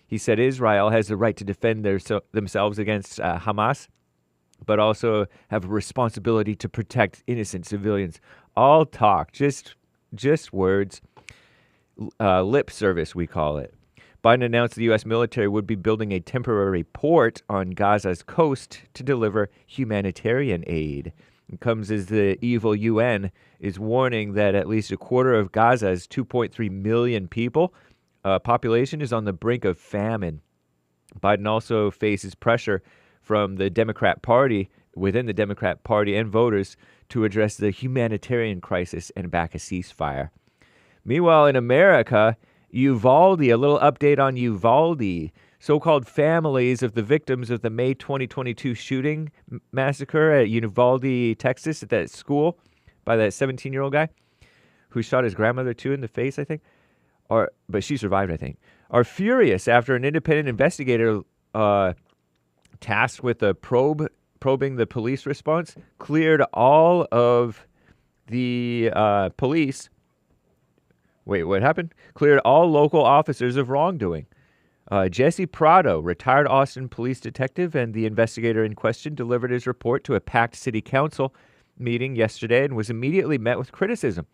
He said Israel has the right to defend themselves against Hamas, but also have a responsibility to protect innocent civilians. All talk, just words, lip service, we call it. Biden announced the U.S. military would be building a temporary port on Gaza's coast to deliver humanitarian aid. It comes as the evil UN is warning that at least a quarter of Gaza's 2.3 million people population is on the brink of famine. Biden also faces pressure from the Democrat Party, within the Democrat Party and voters, to address the humanitarian crisis and back a ceasefire. Meanwhile, in America, Uvalde, a little update on Uvalde. So-called families of the victims of the May 2022 shooting massacre at Uvalde, Texas, at that school by that 17-year-old guy who shot his grandmother, too, in the face, I think. But she survived, I think. Are furious after an independent investigator tasked with probing the police response cleared all of the police. Wait, what happened? Cleared all local officers of wrongdoing. Jesse Prado, retired Austin police detective and the investigator in question, delivered his report to a packed city council meeting yesterday and was immediately met with criticism.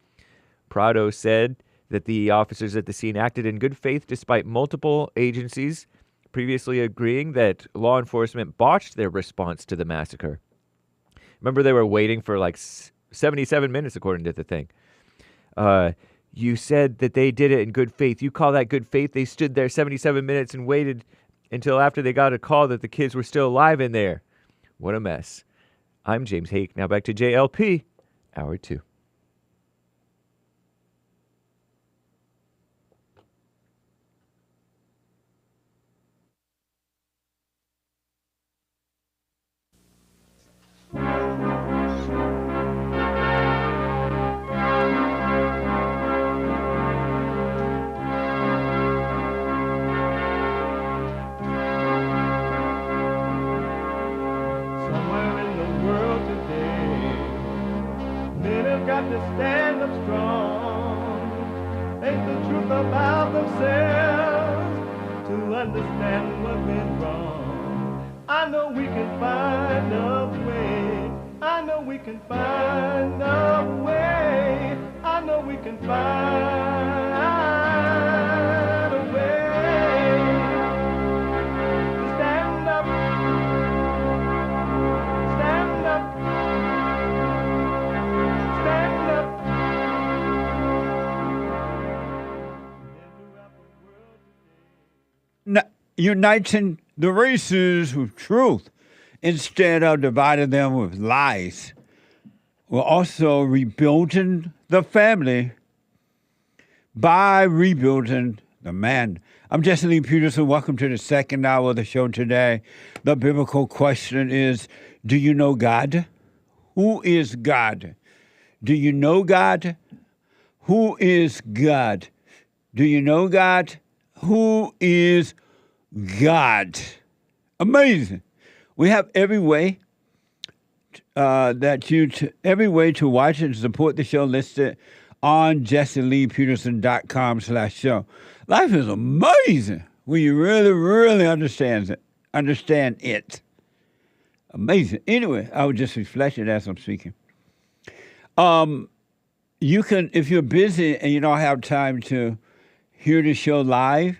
Prado said that the officers at the scene acted in good faith despite multiple agencies previously agreeing that law enforcement botched their response to the massacre. Remember, they were waiting for like 77 minutes, according to the thing. You said that they did it in good faith. You call that good faith? They stood there 77 minutes and waited until after they got a call that the kids were still alive in there. What a mess. I'm James Hake. Now back to JLP, Hour 2. To stand up strong, think the truth about themselves, to understand what went wrong. I know we can find a way. I know we can find a way. I know we can find a way to stand up, stand up. Uniting the races with truth instead of dividing them with lies. We're also rebuilding the family by rebuilding the man. I'm Jesse Lee Peterson. Welcome to the second hour of the show today. The biblical question is, do you know God? Who is God? Do you know God? Who is God? Do you know God? Who is God? Amazing. We have every way every way to watch and support the show listed on JesseLeePeterson.com/show. Life is amazing when you really, really understand it. Amazing. Anyway, I was just reflecting as I'm speaking. You can, if you're busy and you don't have time to hear the show live,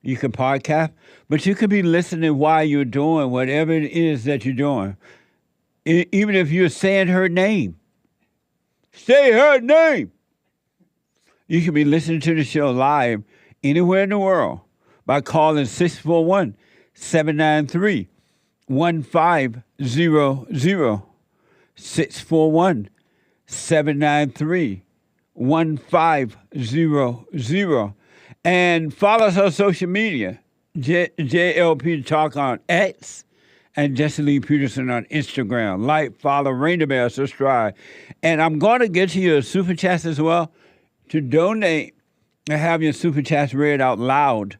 you can podcast, but you can be listening while you're doing whatever it is that you're doing. Even if you're saying her name. Say her name. You can be listening to the show live anywhere in the world by calling 641-793-1500. 641-793-1500. And follow us on social media. JLP Talk on X and Jesse Lee Peterson on Instagram. Like, follow, ring the bell, subscribe. And I'm going to get to your super chats as well. To donate and have your super chats read out loud,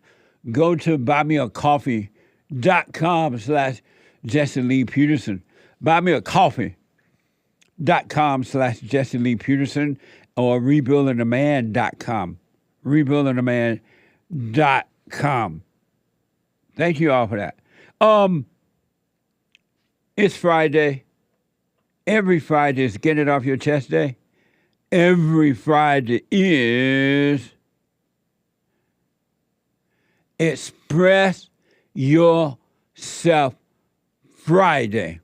go to buymeacoffee.com/Jesse Lee Peterson. Buymeacoffee.com/Jesse Lee Peterson or rebuildingtheman.com. Rebuildingtheman.com. Thank you all for that. It's Friday. Every Friday is Get It Off Your Chest Day. Every Friday is Express Yourself Friday.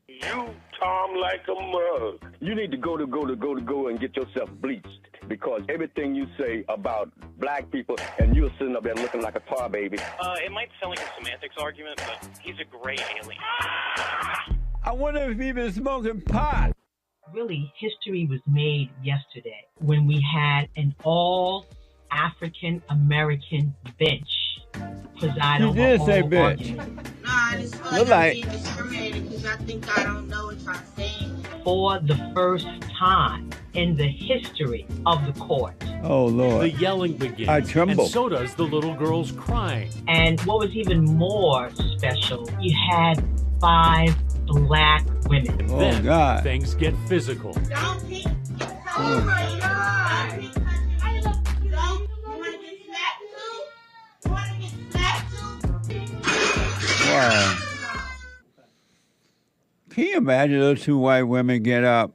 You, Tom, like a mug. You need to go and get yourself bleached, because everything you say about black people, and you're sitting up there looking like a tar baby. It might sound like a semantics argument, but he's a gray alien. I wonder if he's been smoking pot. Really, history was made yesterday when we had an all-African-American bench preside over did say all bench. arguments. Nah, I just feel like I'm being discriminated because I think I don't know what I'm saying. For the first time in the history of the court. Oh, Lord. The yelling begins. I tremble. And so does the little girl's crying. And what was even more special, you had 5 black women. And Oh, then God. things get physical. Don't think it's oh my God. You want to get slapped too? You want to get slapped too? Wow. Can you imagine those 2 white women get up?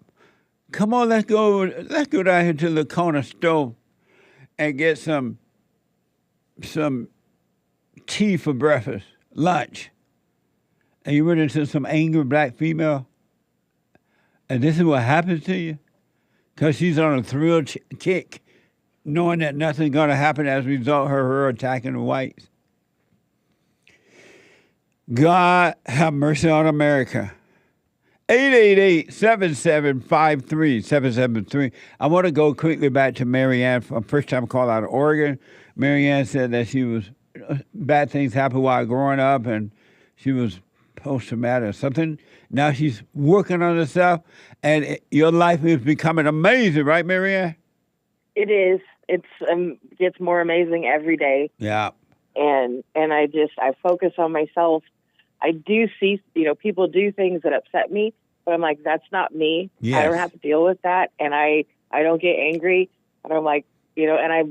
Come on, let's go down here to the corner store and get some tea for breakfast, lunch. And you run into some angry black female, and this is what happens to you? Because she's on a thrill kick, knowing that nothing's going to happen as a result of her attacking the whites. God have mercy on America. 888-7753-773. I want to go quickly back to Marianne, first time call out of Oregon. Marianne said that she was, bad things happened while growing up, and she was post-traumatic or something. Now she's working on herself, and your life is becoming amazing, right, Marianne? It is. It's gets more amazing every day. Yeah. And I focus on myself. I do see, people do things that upset me, but I'm like, that's not me. Yes. I don't have to deal with that. And I don't get angry. And I'm like, and I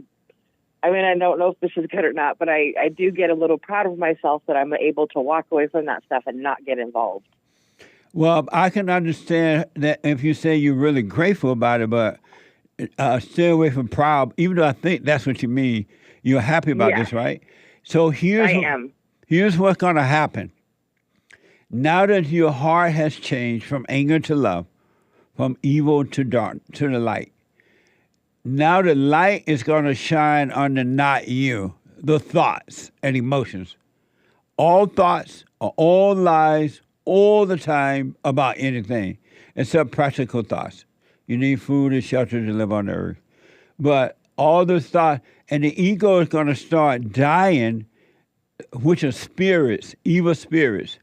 don't know if this is good or not, but I do get a little proud of myself that I'm able to walk away from that stuff and not get involved. Well, I can understand that if you say you're really grateful about it, but stay away from proud, even though I think that's what you mean. You're happy about this, right? So here's what's going to happen. Now that your heart has changed from anger to love, from evil to dark, to the light, now the light is going to shine on the not you, the thoughts and emotions. All thoughts are all lies all the time about anything, except practical thoughts. You need food and shelter to live on the earth. But all those thoughts, and the ego is going to start dying, which are spirits, evil spirits,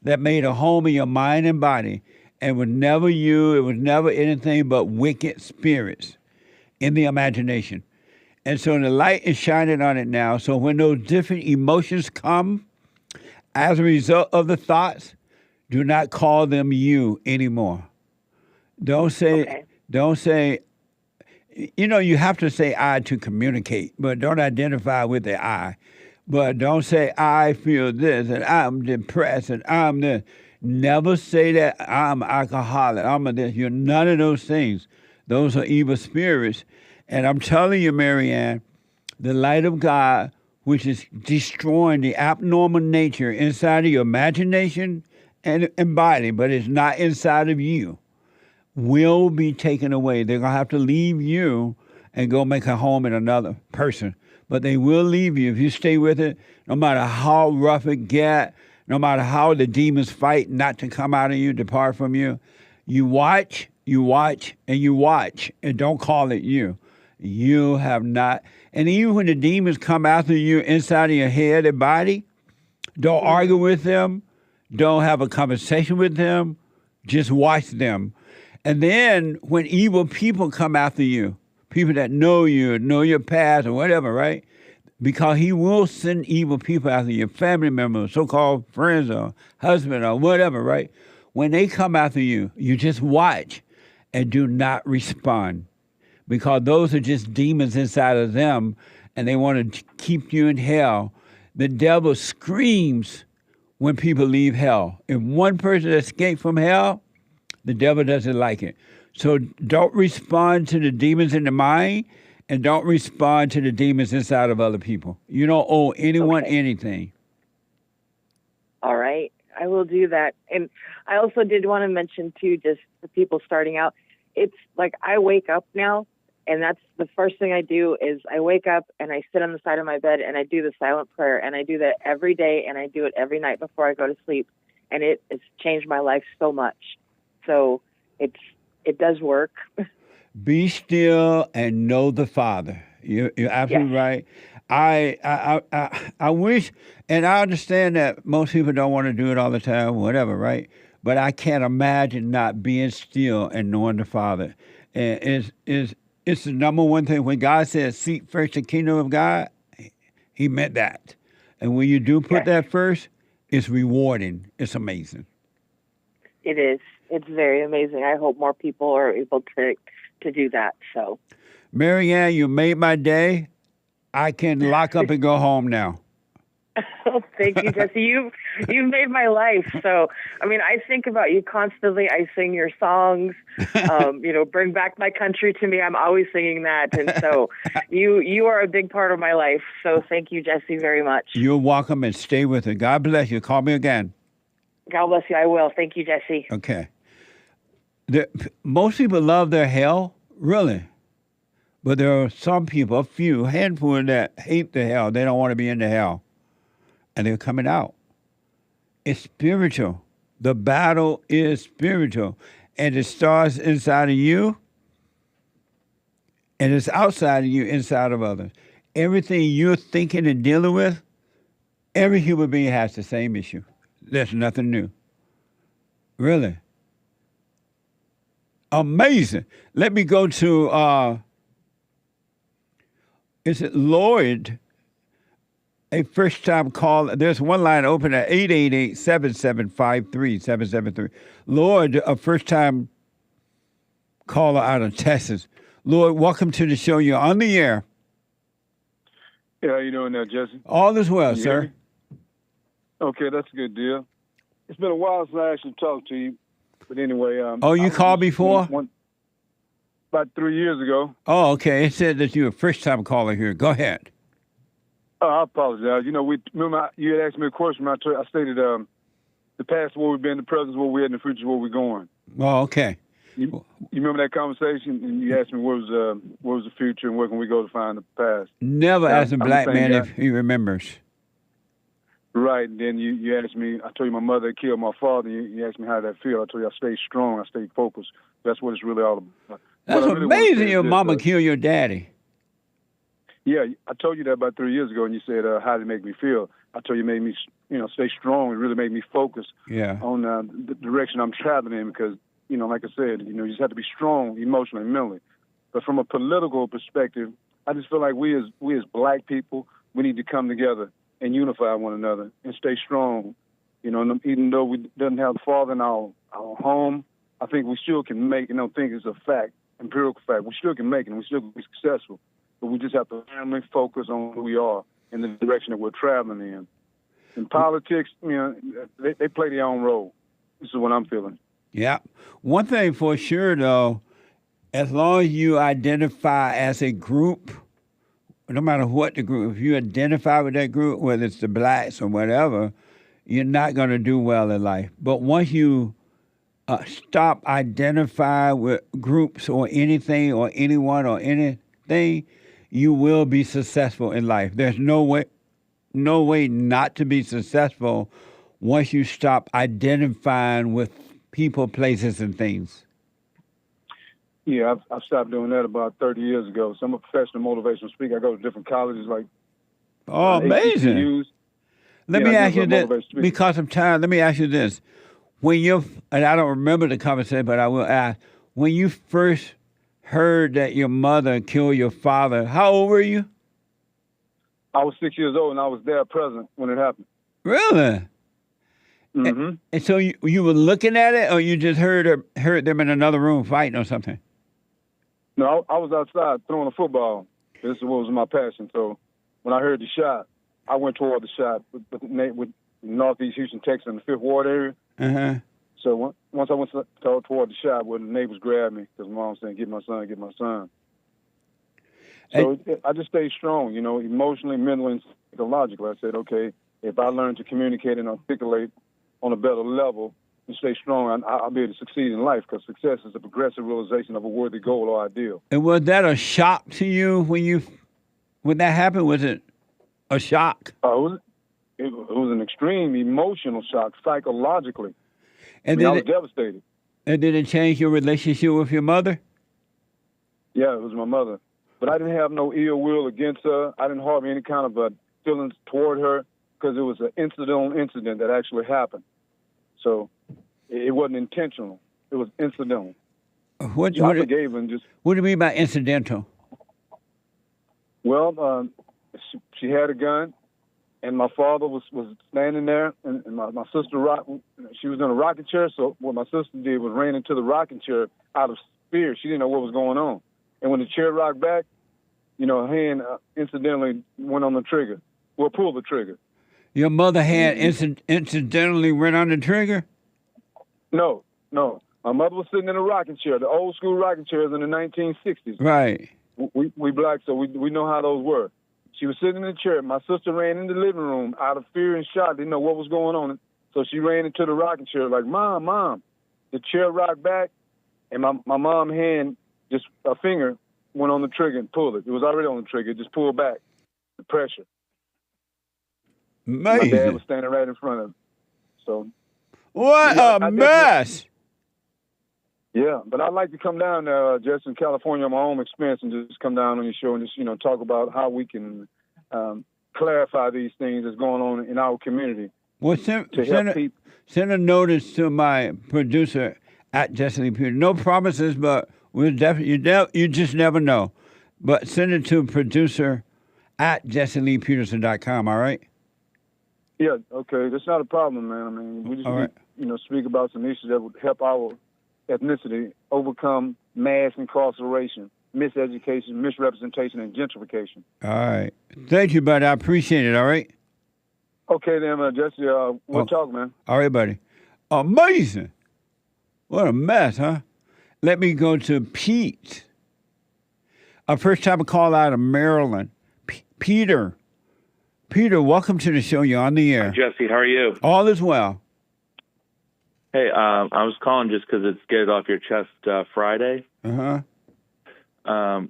that made a home in your mind and body, and was never you, it was never anything but wicked spirits. in the imagination. And so the light is shining on it now. So when those different emotions come as a result of the thoughts, do not call them you anymore. Don't say, you have to say I to communicate, but don't identify with the I. But don't say I feel this and I'm depressed and I'm this. Never say that I'm alcoholic, I'm a this. You're none of those things. Those are evil spirits. And I'm telling you, Marianne, the light of God, which is destroying the abnormal nature inside of your imagination and body, but it's not inside of you, will be taken away. They're going to have to leave you and go make a home in another person. But they will leave you if you stay with it, no matter how rough it gets, no matter how the demons fight not to come out of you, depart from you. You watch, and you watch, and don't call it you. You have not. And even when the demons come after you inside of your head and body, don't argue with them. Don't have a conversation with them. Just watch them. And then when evil people come after you, people that know you, know your past or whatever, right? Because he will send evil people after your family members, so-called friends or husband or whatever, right? When they come after you, you just watch and do not respond. Because those are just demons inside of them, and they want to keep you in hell. The devil screams when people leave hell. If one person escapes from hell, the devil doesn't like it. So don't respond to the demons in the mind, and don't respond to the demons inside of other people. You don't owe anyone anything. All right. I will do that. And I also did want to mention, too, just the people starting out, it's like I wake up now, and that's the first thing I do is I wake up and I sit on the side of my bed and I do the silent prayer, and I do that every day, and I do it every night before I go to sleep. And it has changed my life so much. So it does work. Be still and know the Father. You're absolutely right. I wish, and I understand that most people don't want to do it all the time, whatever, right? But I can't imagine not being still and knowing the Father. And it's the number one thing. When God says, seek first the kingdom of God, he meant that. And when you do put that first, it's rewarding. It's amazing. It is. It's very amazing. I hope more people are able to do that. So, Marianne, you made my day. I can lock up and go home now. Oh, thank you, Jesse. You've made my life. So, I mean, I think about you constantly. I sing your songs. Bring back my country to me. I'm always singing that, and so you are a big part of my life. So, thank you, Jesse, very much. You're welcome, and stay with it. God bless you. Call me again. God bless you. I will. Thank you, Jesse. Okay. Most people love their hell, really. But there are some people, a handful that hate the hell. They don't want to be in the hell. And they're coming out. It's spiritual. The battle is spiritual. And it starts inside of you, and it's outside of you, inside of others. Everything you're thinking and dealing with, every human being has the same issue. There's nothing new. Really. Amazing. Let me go to, is it Lloyd? A first-time caller. There's one line open at 888-7753-773. Lloyd, a first-time caller out of Texas. Lloyd, welcome to the show. You're on the air. Yeah, how you doing there, Jesse? All is well, sir. Okay, that's a good deal. It's been a while since I actually talked to you. But anyway... you called before? About 3 years ago. Oh, okay. It said that you're a first-time caller here. Go ahead. Oh, I apologize. Remember you had asked me a question. I stated the past where we've been, the present where we're at, and the future where we're going. Oh, okay. You remember that conversation? And you asked me where was the future and where can we go to find the past? Never ask a black man if he remembers. Right. And then you asked me, I told you my mother killed my father. You asked me how that feel. I told you I stayed strong. I stayed focused. That's what it's really all about. That's amazing your mama killed your daddy. Yeah, I told you that about 3 years ago, and you said, how did it make me feel? I told you it made me, stay strong. It really made me focus on the direction I'm traveling in because, like I said, you just have to be strong emotionally and mentally. But from a political perspective, I just feel like we as black people, we need to come together and unify one another and stay strong. You know, even though we doesn't have the father in our home, I think we still can make, think it's a fact, empirical fact. We still can make it and we still can be successful. But we just have to firmly focus on who we are and the direction that we're traveling in. In politics, they play their own role. This is what I'm feeling. Yeah. One thing for sure, though, as long as you identify as a group, no matter what the group, if you identify with that group, whether it's the blacks or whatever, you're not going to do well in life. But once you stop identifying with groups or anything or anyone or anything, you will be successful in life. There's no way not to be successful once you stop identifying with people, places, and things. Yeah, I've stopped doing that about 30 years ago. So I'm a professional motivational speaker. I go to different colleges like amazing. HBCUs. Let me ask you this, because of time, let me ask you this. And I don't remember the conversation, but I will ask, when you first heard that your mother killed your father, how old were you? I was 6 years old, and I was there present when it happened. Really? Mm-hmm. And so you were looking at it, or you just heard them in another room fighting or something? No, I was outside throwing a football. This was my passion. So when I heard the shot, I went toward the shot with Northeast Houston, Texas, in the 5th Ward area. Uh-huh. So once I went toward the shot, where the neighbors grabbed me, because Mom was saying, "Get my son, get my son." So I just stayed strong, emotionally, mentally, and psychologically. I said, okay, if I learn to communicate and articulate on a better level and stay strong, I'll be able to succeed in life, because success is a progressive realization of a worthy goal or ideal. And was that a shock to you when that happened? Was it a shock? It was an extreme emotional shock, psychologically. And I was devastated. And did it change your relationship with your mother? Yeah, it was my mother. But I didn't have no ill will against her. I didn't harbor any kind of feelings toward her, because it was an incidental incident that actually happened. So it wasn't intentional. It was incidental. What do you mean by incidental? Well, she had a gun, and my father was standing there, and my sister she was in a rocking chair. So what my sister did was ran into the rocking chair out of fear. She didn't know what was going on. And when the chair rocked back, her hand incidentally went on the trigger. Well, pulled the trigger. Your mother hand incidentally went on the trigger? No. My mother was sitting in a rocking chair, the old school rocking chairs in the 1960s. Right. We black, so we know how those were. She was sitting in the chair. My sister ran in the living room out of fear and shock. Didn't know what was going on. So she ran into the rocking chair like, Mom. The chair rocked back, and my mom's hand, just a finger, went on the trigger and pulled it. It was already on the trigger. It just pulled back. The pressure. Amazing. My dad was standing right in front of him. So. What a mess. Yeah, but I'd like to come down there, just in California on my own expense, and just come down on your show and just, talk about how we can clarify these things that's going on in our community. Well, send a notice to my producer at Jesse Lee Peters. No promises, but we'll definitely, you just never know. But send it to producer at JesseLeePeterson.com, all right? Yeah, okay. That's not a problem, man. I mean, we just need, speak about some issues that would help our ethnicity overcome mass incarceration, miseducation, misrepresentation, and gentrification. All right. Thank you, buddy. I appreciate it, all right? Okay, then, Jesse, we'll talk, man. All right, buddy. Amazing. What a mess, huh? Let me go to Pete. Our first time call out of Maryland. Peter. Peter, welcome to the show. You're on the air. Hi, Jesse, how are you? All is well. Hey, I was calling just because it's Get It Off Your Chest Friday. Uh-huh. I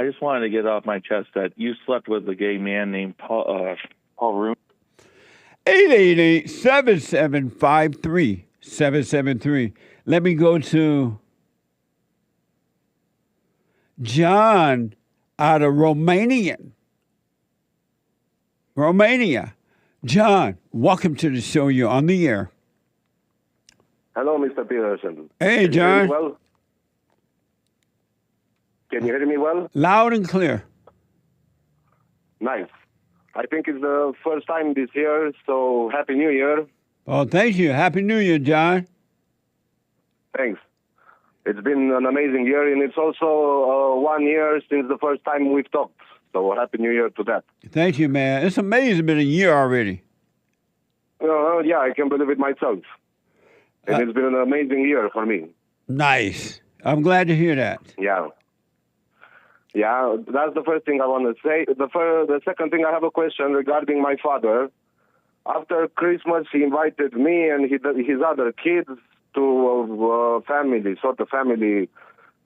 just wanted to get off my chest that you slept with a gay man named Paul Rooney. 888-7753-773. Let me go to John out of Romania. John, welcome to the show. You're on the air. Hello, Mr. Peterson. Hey, John. Well? Can you hear me well? Loud and clear. Nice. I think it's the first time this year, so Happy New Year. Oh, thank you. Happy New Year, John. Thanks. It's been an amazing year, and it's also 1 year since the first time we've talked. So Happy New Year to that. Thank you, man. It's amazing. It's been a year already. Yeah, I can believe it myself. And it's been an amazing year for me. Nice. I'm glad to hear that. Yeah. Yeah, that's the first thing I want to say. The second thing, I have a question regarding my father. After Christmas, he invited me and his other kids to a family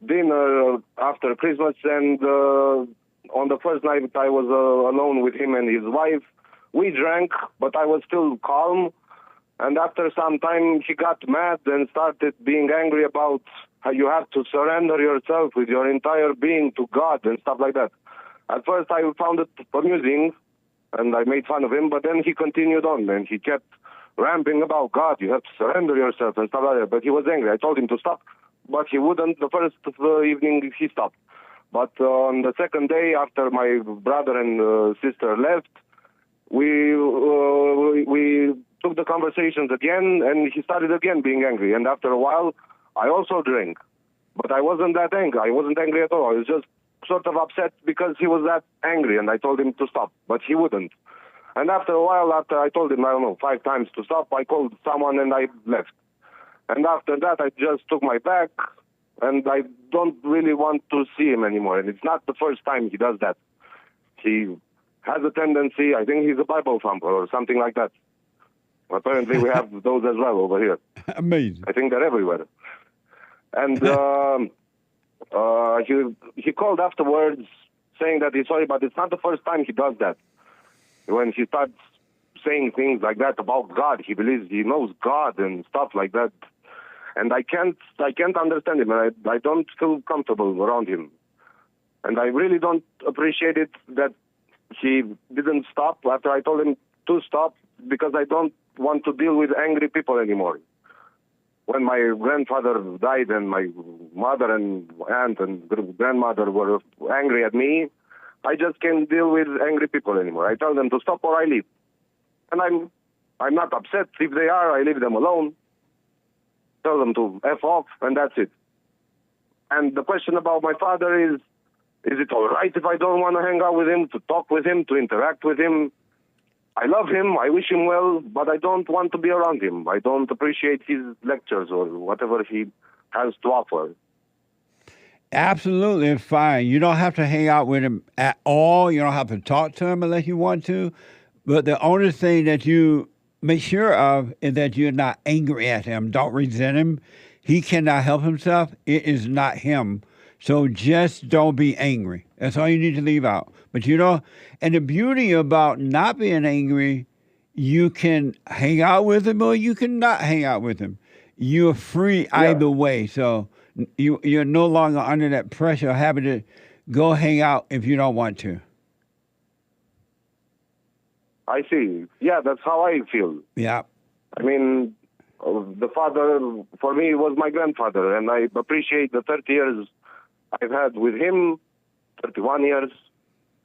dinner after Christmas. And on the first night, I was alone with him and his wife. We drank, but I was still calm. And after some time, he got mad and started being angry about how you have to surrender yourself with your entire being to God and stuff like that. At first, I found it amusing, and I made fun of him, but then he continued on, and he kept ramping about God. You have to surrender yourself and stuff like that. But he was angry. I told him to stop, but he wouldn't. The first evening, he stopped. But on the second day, after my brother and sister left, we took the conversations again, and he started again being angry. And after a while, I also drank. But I wasn't that angry. I wasn't angry at all. I was just sort of upset because he was that angry, and I told him to stop, but he wouldn't. And after a while, after I told him, 5 times to stop, I called someone and I left. And after that, I just took my bag, and I don't really want to see him anymore. And it's not the first time he does that. He has a tendency, I think he's a Bible thumper or something like that. Apparently, we have those as well over here. Amazing. I think they're everywhere. And he called afterwards saying that he's sorry, but it's not the first time he does that. When he starts saying things like that about God, he believes he knows God and stuff like that. And I can't understand him. And I don't feel comfortable around him. And I really don't appreciate it that he didn't stop after I told him to stop, because I don't want to deal with angry people anymore. When my grandfather died and my mother and aunt and grandmother were angry at me, I just can't deal with angry people anymore. I tell them to stop or I leave. And I'm not upset. If they are, I leave them alone. Tell them to F off, and that's it. And the question about my father is it all right if I don't want to hang out with him, to talk with him, to interact with him? I love him, I wish him well, but I don't want to be around him. I don't appreciate his lectures or whatever he has to offer. Absolutely fine. You don't have to hang out with him at all. You don't have to talk to him unless you want to. But the only thing that you make sure of is that you're not angry at him. Don't resent him. He cannot help himself. It is not him. So just don't be angry. That's all you need to leave out. But and the beauty about not being angry, you can hang out with him or you can not hang out with him. You're free either way. So you're no longer under that pressure of having to go hang out if you don't want to. I see. Yeah, that's how I feel. Yeah. I mean, the father, for me, was my grandfather, and I appreciate the 30 years I've had with him, 31 years,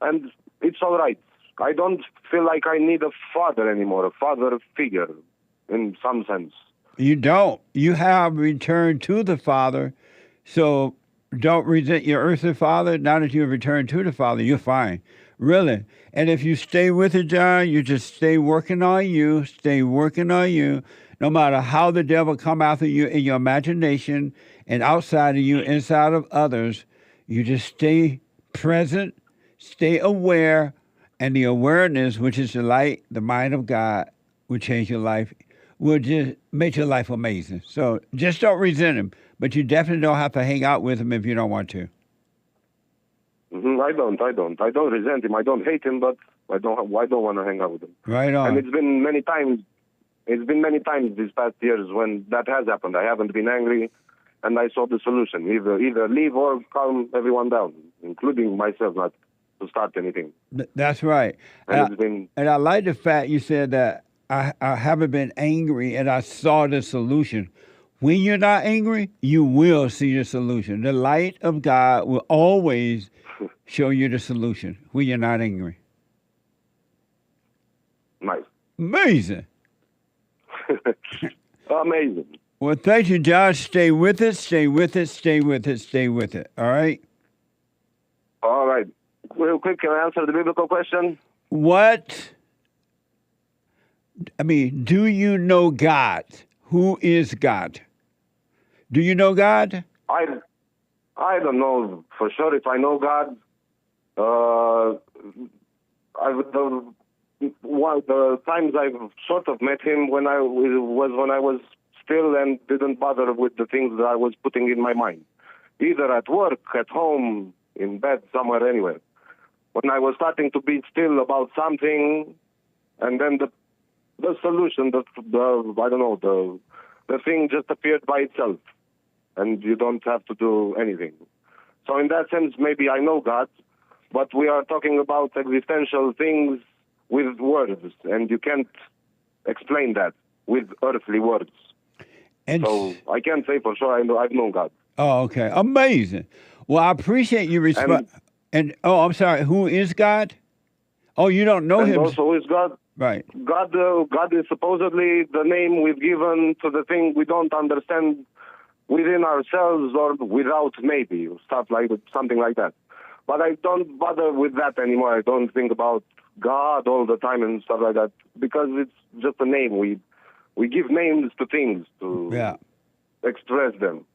and it's all right. I don't feel like I need a father anymore, a father figure, in some sense. You don't. You have returned to the Father, so don't resent your earthly father. Now that you've returned to the Father, you're fine. Really. And if you stay with it, John, you just stay working on you, no matter how the devil come after you in your imagination and outside of you, inside of others, you just stay present, stay aware, and the awareness, which is the light, the mind of God, will change your life, will just make your life amazing. So just don't resent him, but you definitely don't have to hang out with him if you don't want to. I don't resent him. I don't hate him, but I don't want to hang out with him. Right on. And it's been many times these past years when that has happened. I haven't been angry, and I saw the solution. Either leave or calm everyone down, including myself, not to start anything. That's right. And I like the fact you said that I haven't been angry and I saw the solution. When you're not angry, you will see the solution. The light of God will always show you the solution when you're not angry. Nice. Amazing. Amazing. Well, thank you, Josh. Stay with it, stay with it, stay with it, stay with it. All right? All right. Real quick, can I answer the biblical question? Do you know God? Who is God? Do you know God? I don't know for sure if I know God. The times I've sort of met him when I was still and didn't bother with the things that I was putting in my mind, either at work, at home, in bed, somewhere, anywhere. When I was starting to be still about something, and then the solution, the thing just appeared by itself, and you don't have to do anything. So in that sense, maybe I know God, but we are talking about existential things with words, and you can't explain that with earthly words. So I can't say for sure I've known God. Oh, okay. Amazing. Well, I appreciate you respond. I'm sorry, who is God? Oh, you don't know him. And also, who is God? Right. God is supposedly the name we've given to the thing we don't understand within ourselves or without maybe, something like that. But I don't bother with that anymore. I don't think about God all the time and stuff like that because it's just a name. We give names to things to express them.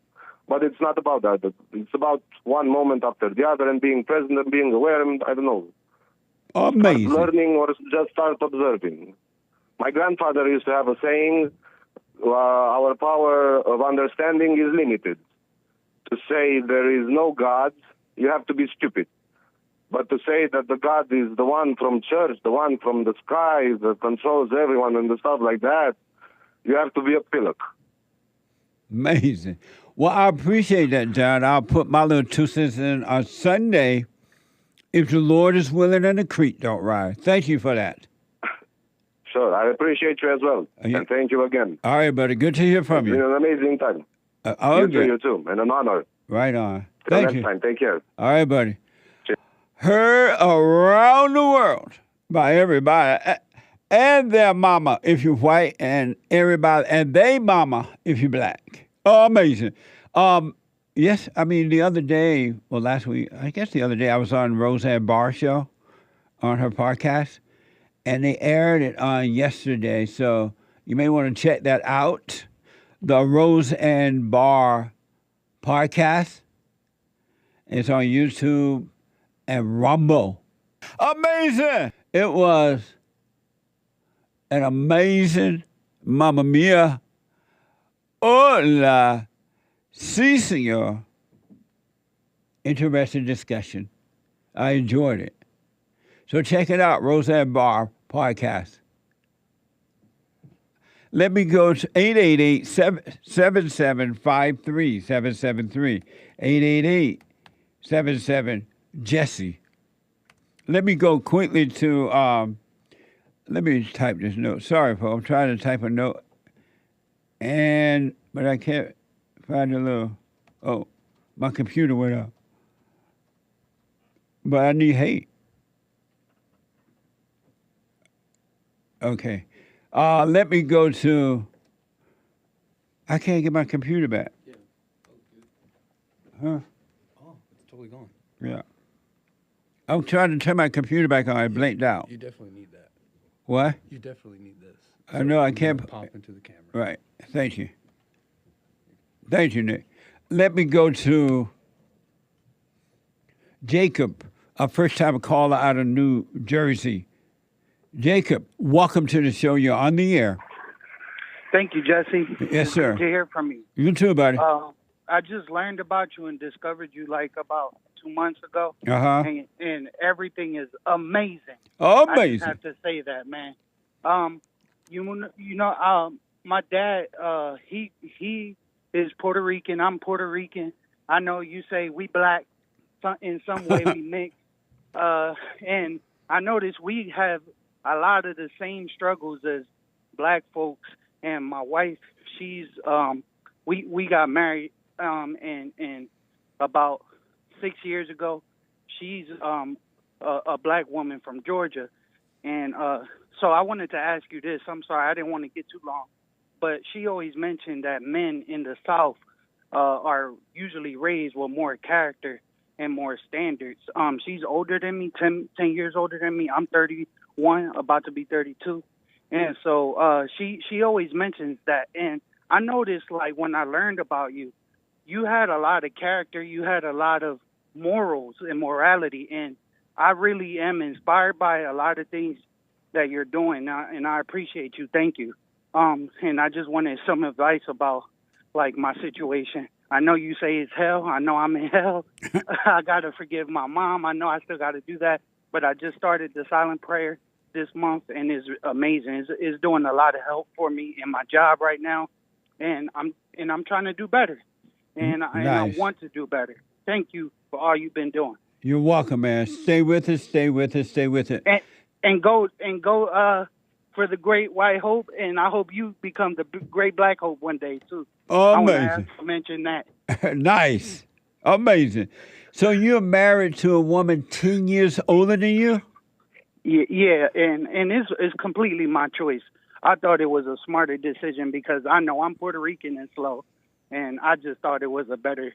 But it's not about that. It's about one moment after the other and being present and being aware and, I don't know, amazing. Start learning or just start observing. My grandfather used to have a saying, our power of understanding is limited. To say there is no God, you have to be stupid. But to say that the God is the one from church, the one from the sky that controls everyone and the stuff like that, you have to be a pillock. Amazing. Well, I appreciate that, John. I'll put my little 2 cents in on Sunday if the Lord is willing and the creek don't rise. Thank you for that. Sure. I appreciate you as well. And thank you again. All right, buddy. Good to hear from you. It's been an amazing time. You too, and an honor. Right on. Till Thank next you. time. Take care. All right, buddy. Heard around the world by everybody and their mama if you're white and everybody and they mama if you're black. Oh, amazing. Yes, I mean, last week, I guess the other day I was on Roseanne Barr show on her podcast and they aired it on yesterday. So you may want to check that out. The Roseanne Barr podcast. It's on YouTube and Rumble. Amazing! It was an amazing, Mamma Mia, hola, si, senor, interesting discussion. I enjoyed it. So check it out, Roseanne Barr podcast. Let me go to 888-773-773. 888-77-JESSE. Let me go quickly to, let me type this note. Sorry, folks, I'm trying to type a note. But I can't find my computer went out. But I need Hake. Okay. Let me go to, I can't get my computer back. Yeah. Huh? Oh, it's totally gone. Yeah. I'm trying to turn my computer back on. I blinked out. You definitely need that. What? You definitely need this. I know I can't. Pop into the camera. Right. Thank you. Thank you, Nick. Let me go to Jacob, a first-time caller out of New Jersey. Jacob, welcome to the show. You're on the air. Thank you, Jesse. Yes, sir. Good to hear from you. You too, buddy. I just learned about you and discovered you about 2 months ago. Uh-huh. And everything is amazing. Amazing. I just have to say that, man. My dad, he is Puerto Rican. I'm Puerto Rican. I know you say we black. In some way we mix. And I noticed we have a lot of the same struggles as black folks. And my wife, she's we got married and about 6 years ago. She's a black woman from Georgia, and so I wanted to ask you this. I'm sorry, I didn't want to get too long, but she always mentioned that men in the South are usually raised with more character and more standards. She's older than me, 10 years older than me. I'm 31, about to be 32. And so she always mentions that. And I noticed, like, when I learned about you, you had a lot of character. You had a lot of morals and morality. And I really am inspired by a lot of things that you're doing. And I appreciate you. Thank you. And I just wanted some advice about, like, my situation. I know you say it's hell. I know I'm in hell. I got to forgive my mom. I know I still got to do that. But I just started the silent prayer this month, and it's amazing. It's doing a lot of help for me in my job right now. And I'm trying to do better. And I want to do better. Thank you for all you've been doing. You're welcome, man. Stay with us, stay with us, stay with it. And go for the great white hope, and I hope you become the great black hope one day too. Amazing. I want to mention that. Nice. Amazing. So you're married to a woman 10 years older than you? Yeah, and it's completely my choice. I thought it was a smarter decision because I know I'm Puerto Rican and slow, and I just thought it was a better.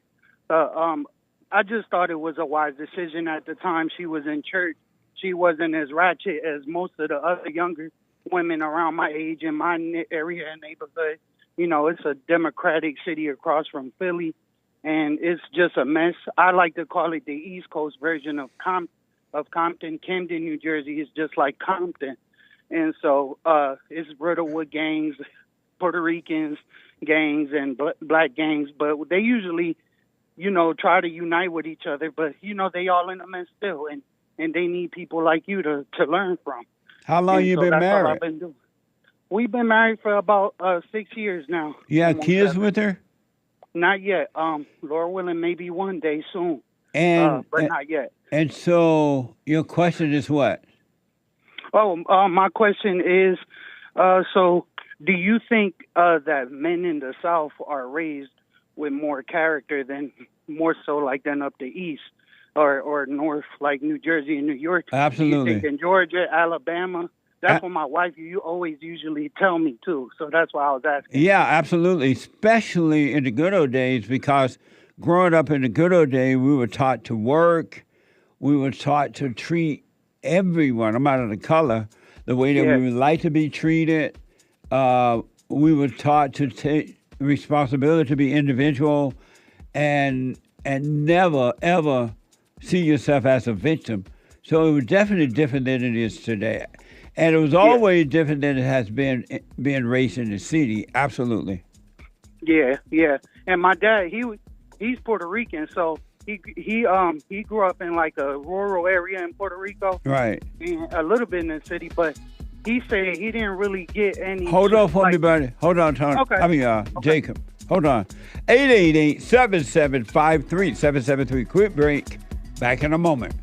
I just thought it was a wise decision at the time. She was in church. She wasn't as ratchet as most of the other younger women around my age in my area and neighborhood. You know, it's a democratic city across from Philly, and it's just a mess. I like to call it the East Coast version of Compton. Camden, New Jersey is just like Compton. And so it's riddled with gangs, Puerto Ricans gangs and black gangs, but they usually, you know, try to unite with each other, but, you know, they all in a mess still, and they need people like you to learn from. How long you been that's married? All I've been doing. We've been married for about 6 years now. You have kids 7. with her? Not yet. Lord willing, maybe one day soon. And but not yet. And so your question is what? Oh, my question is, so do you think that men in the South are raised with more character than more so like than up the East or North, like New Jersey and New York? Absolutely. Do you think in Georgia, Alabama? That's what my wife, you always usually tell me too. So that's why I was asking. Yeah, absolutely. Especially in the good old days, because growing up in the good old days, we were taught to work. We were taught to treat everyone, no matter the color, the way that we would like to be treated. We were taught to take responsibility to be individual and never, ever see yourself as a victim. So it was definitely different than it is today. And it was always different than it has been being raised in the city. Absolutely. Yeah. And my dad, he's Puerto Rican, so he grew up in like a rural area in Puerto Rico. Right. And a little bit in the city, but he said he didn't really get any. Hold on for me, buddy. Hold on, Tony. Okay. Jacob. Hold on. 888-7753-773. Quick break. Back in a moment.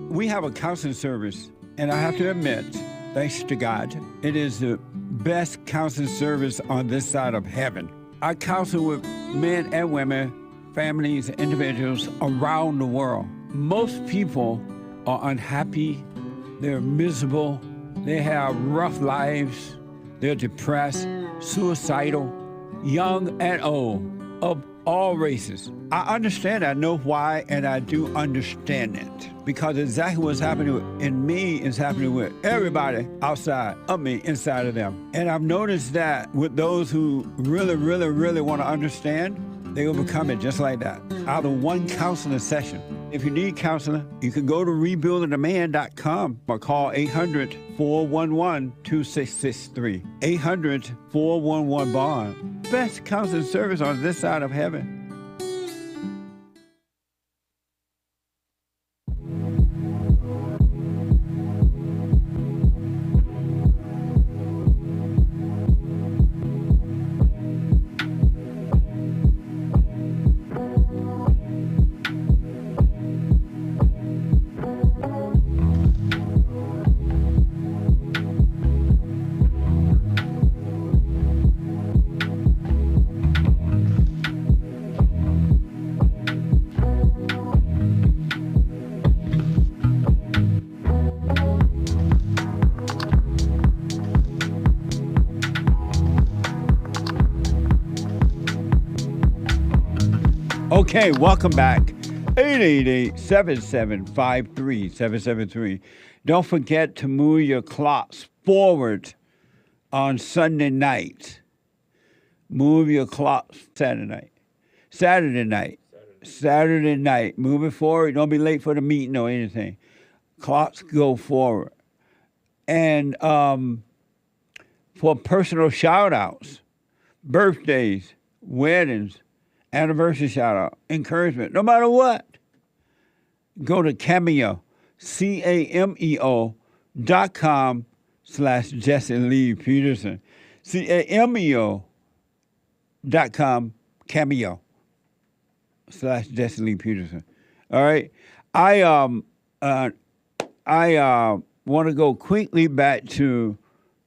We have a counseling service, and I have to admit, thanks to God, it is the best counseling service on this side of heaven. I counsel with men and women, families, individuals around the world. Most people are unhappy, they're miserable, they have rough lives, they're depressed, suicidal, young and old, of all races. I understand, I know why, and I do understand it. Because exactly what's happening in me is happening with everybody outside of me, inside of them. And I've noticed that with those who really, really, really want to understand, they will become it just like that, out of one counseling session. If you need counseling, you can go to rebuildingaman.com or call 800-411-2663. 800-411-BOND. Best counseling service on this side of heaven. Okay, welcome back. 888-775-3773. Don't forget to move your clocks forward on Sunday night. Move your clocks Saturday night. Move it forward. Don't be late for the meeting or anything. Clocks go forward. And for personal shout-outs, birthdays, weddings, anniversary shout-out, encouragement, no matter what, go to Cameo, cameo.com/Jesse Lee Peterson. cameo.com, Cameo/Jesse Lee Peterson. All right. I want to go quickly back to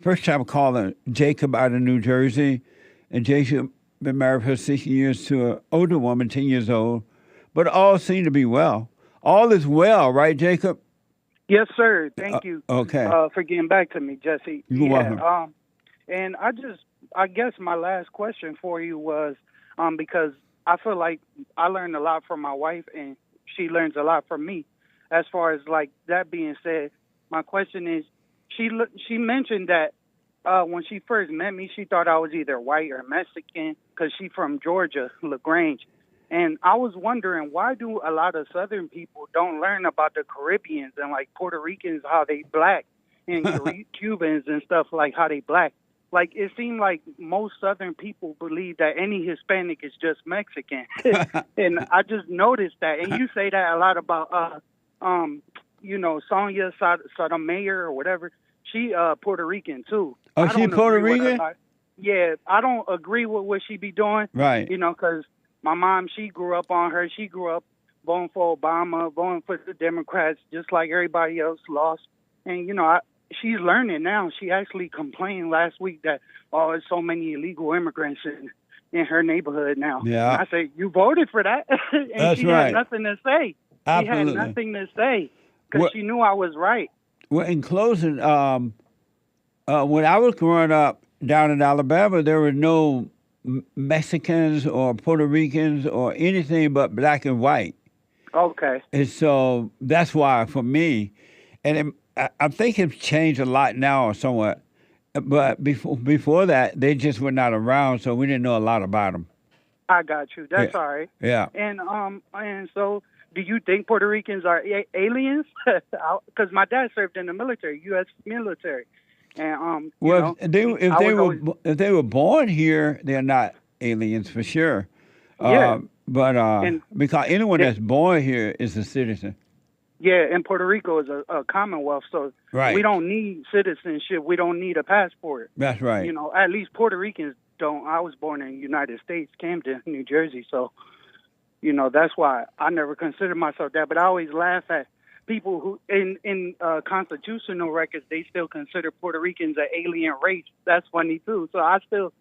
first time calling Jacob out of New Jersey. And Jacob been married for 6 years to an older woman, 10 years old. But all seem to be well. All is well, right, Jacob? Yes, sir. Thank you. Okay. For getting back to me, Jesse. You're welcome. And I guess my last question for you was, because I feel like I learned a lot from my wife and she learns a lot from me. As far as like that being said, my question is, she mentioned that when she first met me, she thought I was either white or Mexican because she's from Georgia, LaGrange. And I was wondering, why do a lot of Southern people don't learn about the Caribbeans and like Puerto Ricans, how they black, and Cubans and stuff like how they black? Like, it seemed like most Southern people believe that any Hispanic is just Mexican. And I just noticed that. And you say that a lot about, Sonia Sotomayor or whatever. She Puerto Rican, too. Oh, she Puerto Rican? Yeah, I don't agree with what she be doing. Right. Because my mom, she grew up on her. She grew up voting for Obama, voting for the Democrats, just like everybody else lost. And, she's learning now. She actually complained last week that, there's so many illegal immigrants in her neighborhood now. Yeah. And I said, you voted for that? And That's she right. had nothing to say. Absolutely. She had nothing to say because she knew I was right. Well, in closing, when I was growing up down in Alabama, there were no Mexicans or Puerto Ricans or anything but black and white. Okay. And so that's why, for me, and I think it's changed a lot now or somewhat, but before that, they just were not around, so we didn't know a lot about them. I got you. That's all right. Yeah. And so, do you think Puerto Ricans are aliens? Because my dad served in the military, U.S. military, and if they were born here, they're not aliens for sure. Yeah. Because anyone that's born here is a citizen. Yeah, and Puerto Rico is a commonwealth, so right. We don't need citizenship. We don't need a passport. That's right. At least Puerto Ricans don't. I was born in the United States, Camden, New Jersey, so, that's why I never considered myself that. But I always laugh at people who, in constitutional records, they still consider Puerto Ricans an alien race. That's funny, too. So I still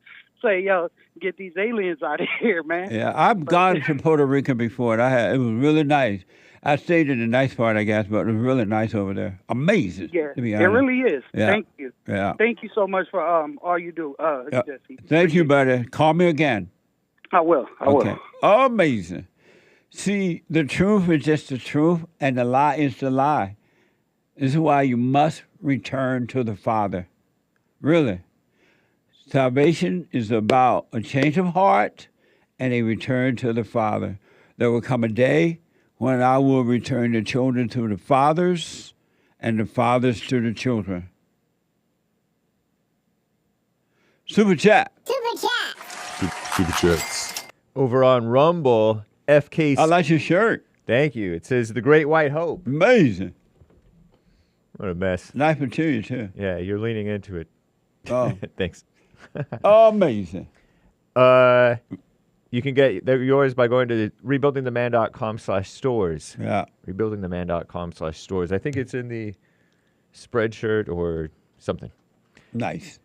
say, yo, get these aliens out of here, man. Yeah, I've gone to Puerto Rico before. It was really nice. I stayed in the nice part, I guess, but it was really nice over there. Amazing. Yeah, to be it honest. really is. Yeah. Thank you. Yeah. Thank you so much for all you do, Jesse. Thank you, buddy. Call me again. I will. I will. Amazing. See, the truth is just the truth, and the lie is the lie. This is why you must return to the Father. Really. Salvation is about a change of heart and a return to the Father. There will come a day when I will return the children to the fathers and the fathers to the children. Super chat. Super chats. Over on Rumble, FK. I like your shirt. Thank you. It says The Great White Hope. Amazing. What a mess. Nice material, too. Yeah, you're leaning into it. Oh. Thanks. Amazing. You can get yours by going to rebuildingtheman.com/stores. Yeah. Rebuildingtheman.com/stores. I think it's in the Spreadshirt or something. Nice.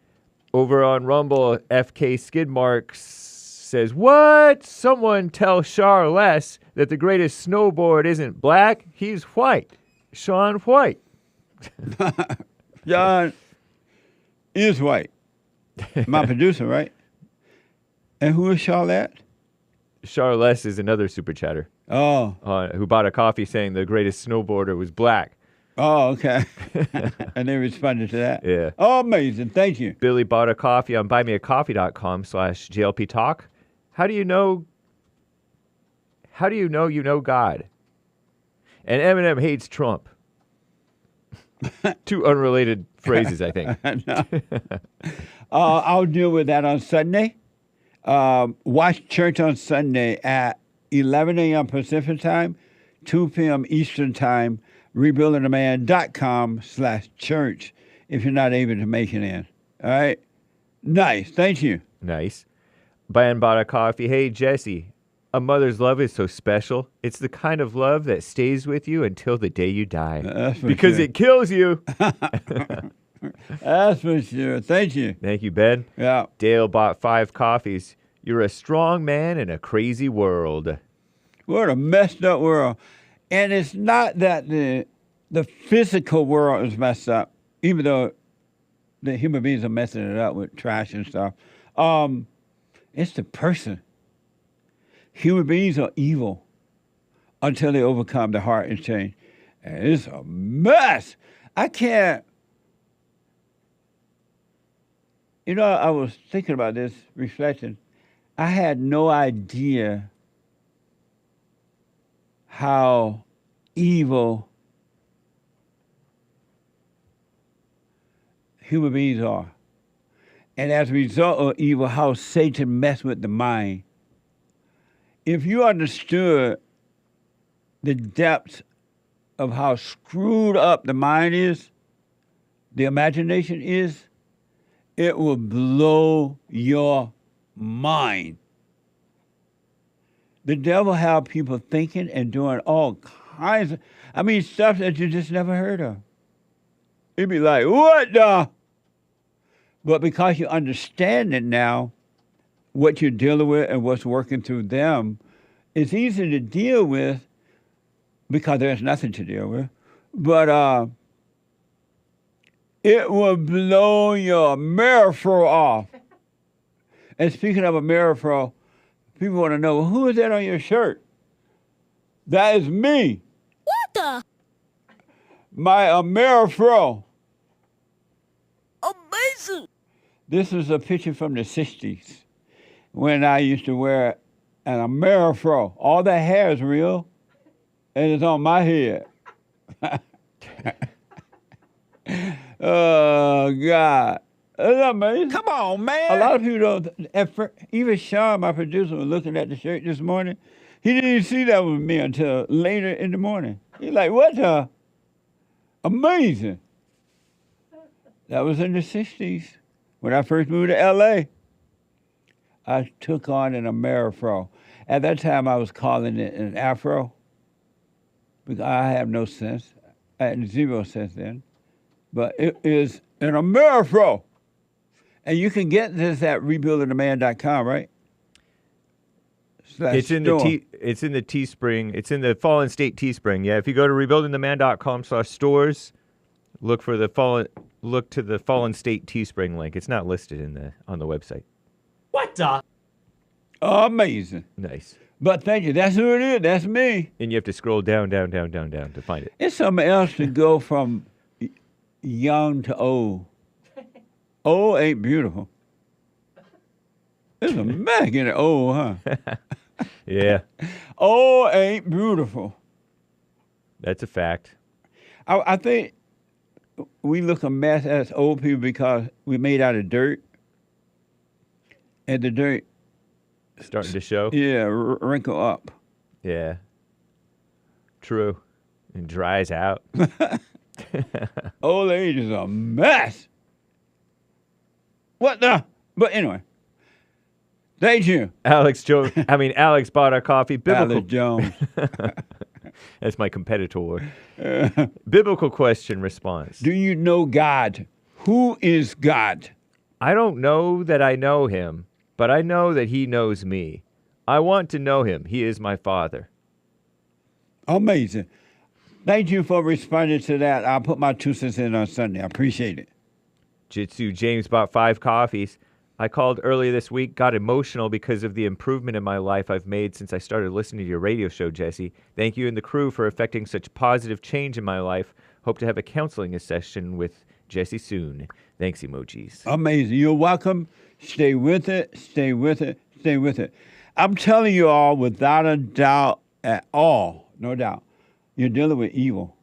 Over on Rumble, FK Skidmarks says, what? Someone tell Charles that the greatest snowboard isn't black, he's white. Sean White. John is white. My producer, right? And who is Charlotte? Charles is another super chatter. Oh. Who bought a coffee saying the greatest snowboarder was black. Oh, okay. And they responded to that. Yeah. Oh, amazing. Thank you. Billy bought a coffee on buymeacoffee.com/JLP Talk. How do you know you know God? And Eminem hates Trump. Two unrelated phrases, I think. I'll deal with that on Sunday. Watch church on Sunday at 11 a.m. Pacific time, 2 p.m. Eastern time, rebuildingtheman.com/church if you're not able to make it in. All right? Nice. Thank you. Nice. Brian bought a coffee. Hey, Jesse, a mother's love is so special. It's the kind of love that stays with you until the day you die. Because sure. it kills you. That's for sure. Thank you. Thank you, Ben. Yeah. Dale bought 5 coffees. You're a strong man in a crazy world. What a messed up world. And it's not that the physical world is messed up, even though the human beings are messing it up with trash and stuff. It's the person. Human beings are evil until they overcome the heart and change. And it's a mess. I can't. You know, I was thinking about this, reflecting. I had no idea how evil human beings are. And as a result of evil, how Satan messed with the mind. If you understood the depths of how screwed up the mind is, the imagination is, it will blow your mind. The devil have people thinking and doing all kinds of, stuff that you just never heard of. You'd be like, what the? But because you understand it now, what you're dealing with and what's working through them, it's easy to deal with because there's nothing to deal with. But it will blow your mirror fro off. And speaking of a mirror fro, people want to know, well, who is that on your shirt? That is me. What the? My mirror fro. Amazing. This is a picture from the 60s when I used to wear an Amerifro. All that hair is real, and it's on my head. Oh, God. Isn't that amazing? Come on, man. A lot of people don't. Even Sean, my producer, was looking at the shirt this morning. He didn't even see that was me until later in the morning. He's like, what the? Amazing. That was in the 60s. When I first moved to L.A., I took on an Amerifro. At that time, I was calling it an Afro because I have no sense. I had 0 sense then. But it is an Amerifro. And you can get this at rebuildingtheman.com, right? It's in the Teespring. It's in the Fallen State Teespring. Yeah, if you go to rebuildingtheman.com/stores, look to the Fallen State Teespring link. It's not listed on the website. What the? Amazing. Nice. But thank you. That's who it is. That's me. And you have to scroll down to find it. It's something else to go from young to old. Old ain't beautiful. It's a mess getting old, huh? Yeah. Old ain't beautiful. That's a fact. I think we look a mess as old people because we're made out of dirt. And the dirt starting to show? Yeah, wrinkle up. Yeah. True. And dries out. Old age is a mess. What the? But anyway. Thank you. Alex bought our coffee. Alex Jones. That's my competitor. Biblical question response. Do you know God? Who is God? I don't know that I know him, but I know that he knows me. I want to know him. He is my Father. Amazing. Thank you for responding to that. I'll put my 2 cents in on Sunday. I appreciate it. Jitsu James bought 5 coffees. I called earlier this week, got emotional because of the improvement in my life I've made since I started listening to your radio show, Jesse. Thank you and the crew for effecting such positive change in my life. Hope to have a counseling session with Jesse soon. Thanks, emojis. Amazing. You're welcome. Stay with it. Stay with it. Stay with it. I'm telling you all, without a doubt at all, no doubt, you're dealing with evil.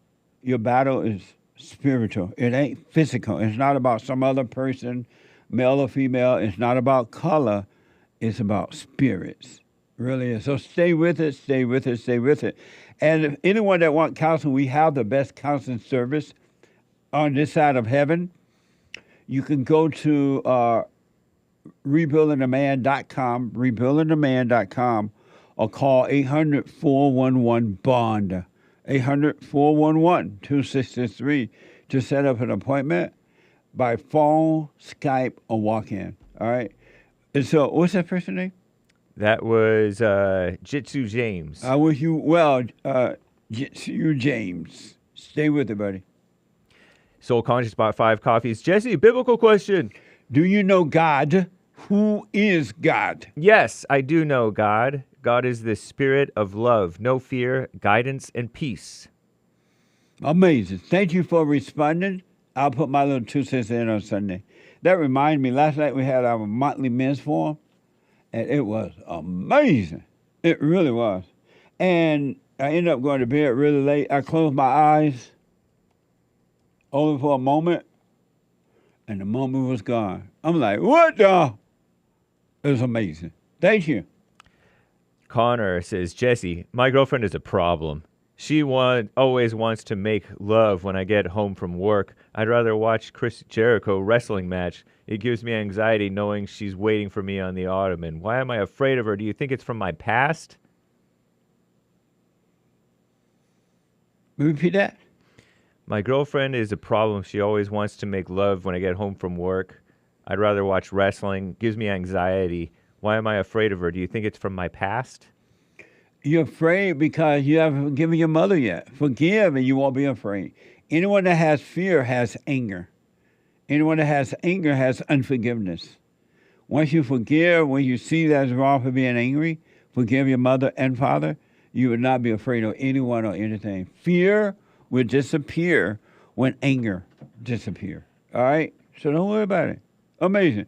Your battle is spiritual. It ain't physical. It's not about some other person, male or female. It's not about color. It's about spirits. Really is. So stay with it, stay with it, stay with it. And if anyone that wants counseling, we have the best counseling service on this side of heaven. You can go to rebuildingtheman.com, rebuildingtheman.com, or call 800-411-BOND, 800-411-2663 to set up an appointment by phone, Skype, or walk-in. All right? And so, what's that person's name? That was Jitsu James. I wish you well, Jitsu James. Stay with it, buddy. Soul Conscious bought 5 coffees. Jesse, biblical question. Do you know God? Who is God? Yes, I do know God. God is the spirit of love, no fear, guidance, and peace. Amazing. Thank you for responding. I'll put my little 2 cents in on Sunday. That reminded me, last night we had our monthly men's forum, and it was amazing. It really was. And I ended up going to bed really late. I closed my eyes only for a moment, and the moment was gone. I'm like, what the? It was amazing. Thank you. Connor says, Jesse, my girlfriend is a problem. She always wants to make love when I get home from work. I'd rather watch Chris Jericho wrestling match. It gives me anxiety knowing she's waiting for me on the ottoman. Why am I afraid of her? Do you think it's from my past? Repeat that. My girlfriend is a problem. She always wants to make love when I get home from work. I'd rather watch wrestling. Gives me anxiety. Why am I afraid of her? Do you think it's from my past? You're afraid because you haven't forgiven your mother yet. Forgive and you won't be afraid. Anyone that has fear has anger. Anyone that has anger has unforgiveness. Once you forgive, when you see that's wrong for being angry, forgive your mother and father, you will not be afraid of anyone or anything. Fear will disappear when anger disappears. All right? So don't worry about it. Amazing.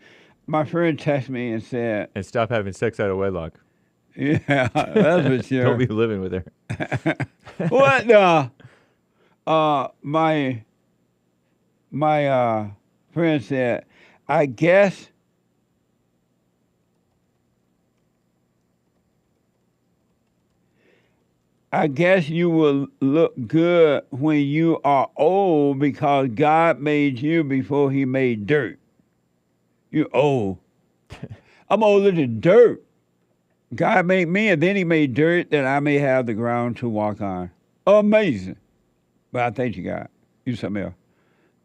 My friend texted me and said... And stop having sex out of wedlock. Yeah, that's for sure. Don't be living with her. What the? My friend said, I guess you will look good when you are old because God made you before he made dirt. You're old. I'm older than dirt. God made me, and then he made dirt that I may have the ground to walk on. Amazing. But I thank you, God. You something else.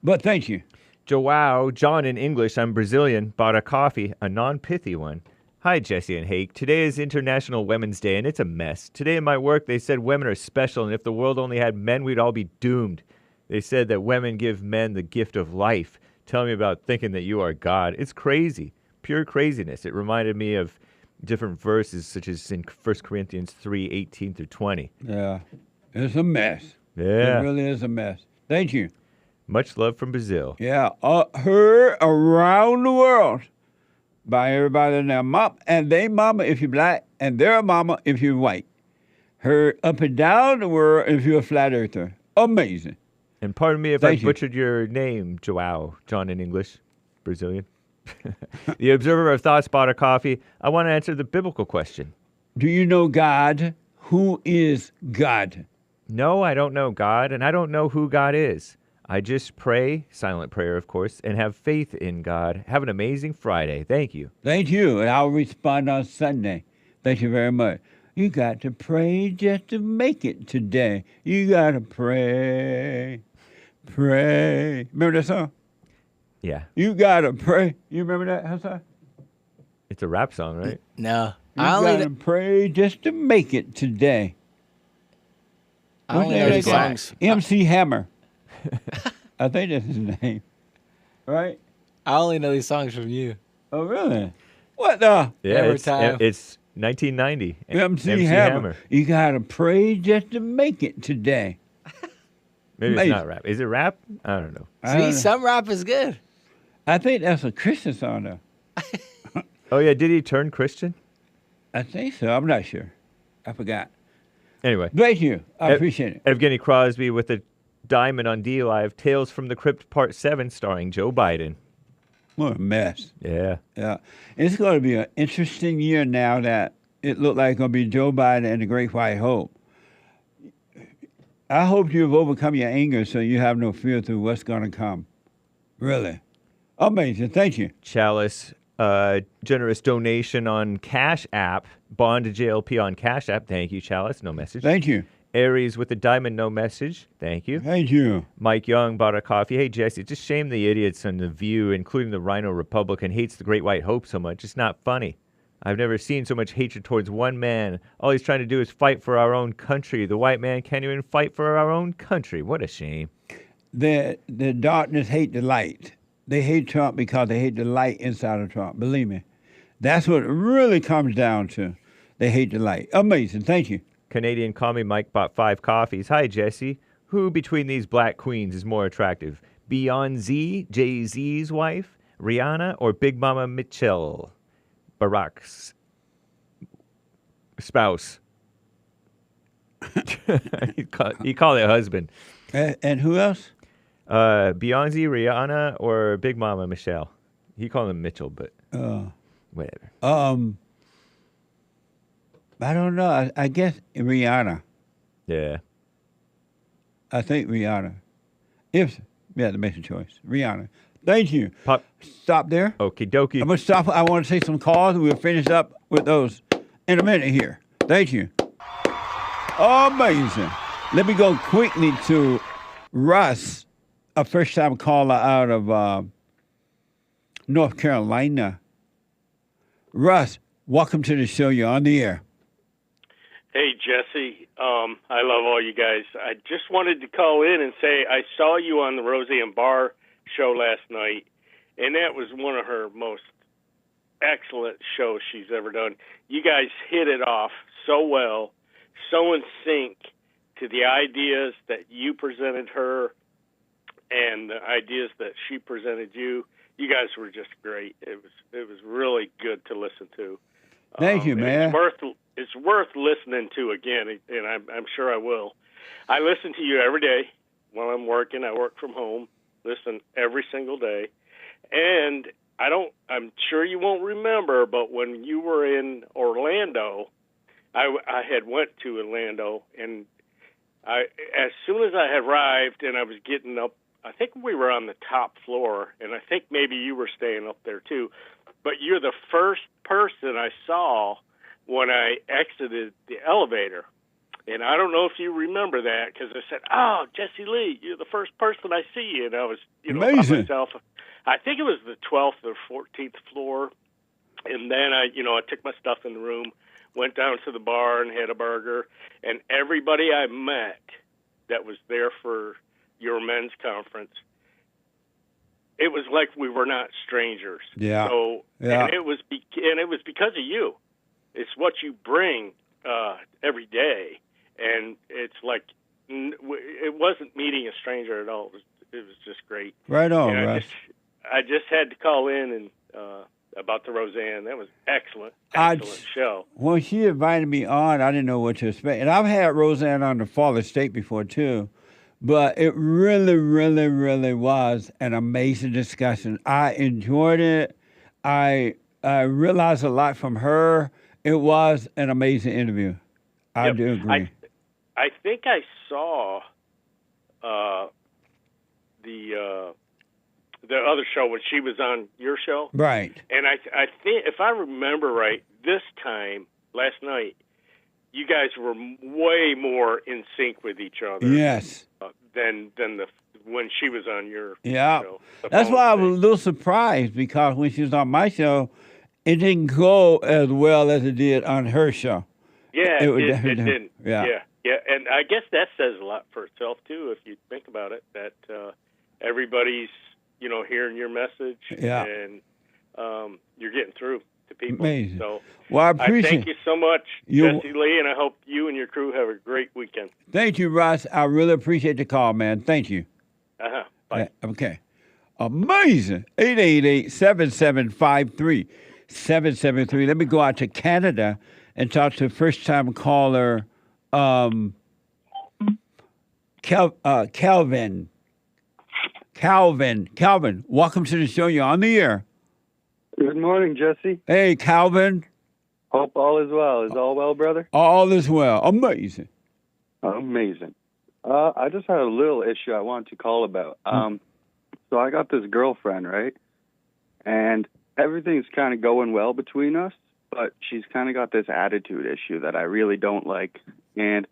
But thank you. Joao, John in English, I'm Brazilian, bought a coffee, a non-pithy one. Hi, Jesse and Hake. Today is International Women's Day, and it's a mess. Today in my work, they said women are special, and if the world only had men, we'd all be doomed. They said that women give men the gift of life. Tell me about thinking that you are God. It's crazy. Pure craziness. It reminded me of different verses, such as in 1 Corinthians 3:18-20. Yeah. It's a mess. Yeah. It really is a mess. Thank you. Much love from Brazil. Yeah. Heard around the world by everybody and their mom, and they mama if you're black, and their mama if you're white. Heard up and down the world if you're a flat earther. Amazing. And pardon me if I butchered your name, Joao, John in English, Brazilian. The Observer of Thoughts bought a coffee. I want to answer the biblical question. Do you know God? Who is God? No, I don't know God, and I don't know who God is. I just pray, silent prayer, of course, and have faith in God. Have an amazing Friday. Thank you. Thank you, and I'll respond on Sunday. Thank you very much. You got to pray just to make it today. You got to pray, pray. Remember that song? Yeah. You got to pray. You remember that, Hassan? It's a rap song, right? No. You got to pray just to make it today. I only know these songs. MC Hammer. I think that's his name. Right? I only know these songs from you. Oh, really? What the? Yeah, it's 1990. MC Hammer. You got to pray just to make it today. Maybe it's not rap. Is it rap? I don't know. See, some rap is good. I think that's a Christian song, though. Oh, yeah. Did he turn Christian? I think so. I'm not sure. I forgot. Anyway. Thank you. I appreciate it. Evgeny Crosby with a diamond on D Live. Tales from the Crypt Part 7 starring Joe Biden. What a mess. Yeah. Yeah. It's going to be an interesting year now that it looked like it's going to be Joe Biden and the Great White Hope. I hope you've overcome your anger so you have no fear through what's going to come. Really. Amazing. Thank you. Chalice, generous donation on Cash App. Bond to JLP on Cash App. Thank you, Chalice. No message. Thank you. Aries with the diamond, no message. Thank you. Thank you. Mike Young bought a coffee. Hey, Jesse, just shame the idiots on The View, including the Rhino Republican, hates the Great White Hope so much. It's not funny. I've never seen so much hatred towards one man. All he's trying to do is fight for our own country. The white man can't even fight for our own country. What a shame. The darkness hate the light. They hate Trump because they hate the light inside of Trump. Believe me. That's what it really comes down to. They hate the light. Amazing. Thank you. Canadian Commie Mike bought 5 coffees. Hi, Jesse. Who between these black queens is more attractive? Beyonce, Jay-Z's wife, Rihanna, or Big Mama Mitchell, Barack's spouse? he called it husband. And who else? Beyonce, Rihanna, or Big Mama Michelle. He called him Mitchell, but whatever. I don't know. I guess Rihanna. Yeah. I think Rihanna. If we had to make a choice. Rihanna. Thank you. Stop there. Okie dokie. I'm going to stop. I want to say some calls, and we'll finish up with those in a minute here. Thank you. Amazing. Let me go quickly to Russ, a first-time caller out of North Carolina. Russ, welcome to the show. You're on the air. Hey, Jesse. I love all you guys. I just wanted to call in and say I saw you on the Roseanne Barr show last night, and that was one of her most excellent shows she's ever done. You guys hit it off so well, so in sync to the ideas that you presented her and the ideas that she presented you. You guys were just great. It was really good to listen to. Thank you, man. It's worth listening to again, and I'm sure I will. I listen to you every day while I'm working. I work from home. Listen every single day, and I'm sure you won't remember, but when you were in Orlando, I had went to Orlando, and as soon as I had arrived and I was getting up, I think we were on the top floor, and I think maybe you were staying up there too. But you're the first person I saw when I exited the elevator. And I don't know if you remember that, because I said, "Oh, Jesse Lee, you're the first person I see." And I was, by myself. I think it was the 12th or 14th floor. And then I took my stuff in the room, went down to the bar and had a burger. And everybody I met that was there for your men's conference, it was like we were not strangers. Yeah. So, yeah. And it was because of you. It's what you bring every day, and it's like it wasn't meeting a stranger at all. It was just great. Right on, and Russ. I just had to call in and about the Roseanne. That was excellent show. When she invited me on, I didn't know what to expect, and I've had Roseanne on the Father State before too. But it really, really, really was an amazing discussion. I enjoyed it. I realized a lot from her. It was an amazing interview. I do agree. I think I saw the other show when she was on your show. Right. And I think, if I remember right, this time, last night, you guys were way more in sync with each other. Yes. Than when she was on your show. That's why I was a little surprised, because when she was on my show, it didn't go as well as it did on her show. Yeah, it didn't. Yeah. Yeah, and I guess that says a lot for itself too, if you think about it. That everybody's hearing your message, yeah. and you're getting through to people. Amazing. So Well, I I appreciate thank you so much, You- Jesse Lee, and I hope you and your crew have a great weekend. Thank you, Ross. I really appreciate the call, man. Thank you. Bye. Okay. Amazing. 888-7753-773. Let me go out to Canada and talk to first-time caller Calvin. Calvin, welcome to the show. You're on the air. Good morning, Jesse. Hey, Calvin. Hope all is well. Is all well, brother? All is well. Amazing. Amazing. I just had a little issue I wanted to call about. So I got this girlfriend, right? And everything's kind of going well between us, but she's kind of got this attitude issue that I really don't like. And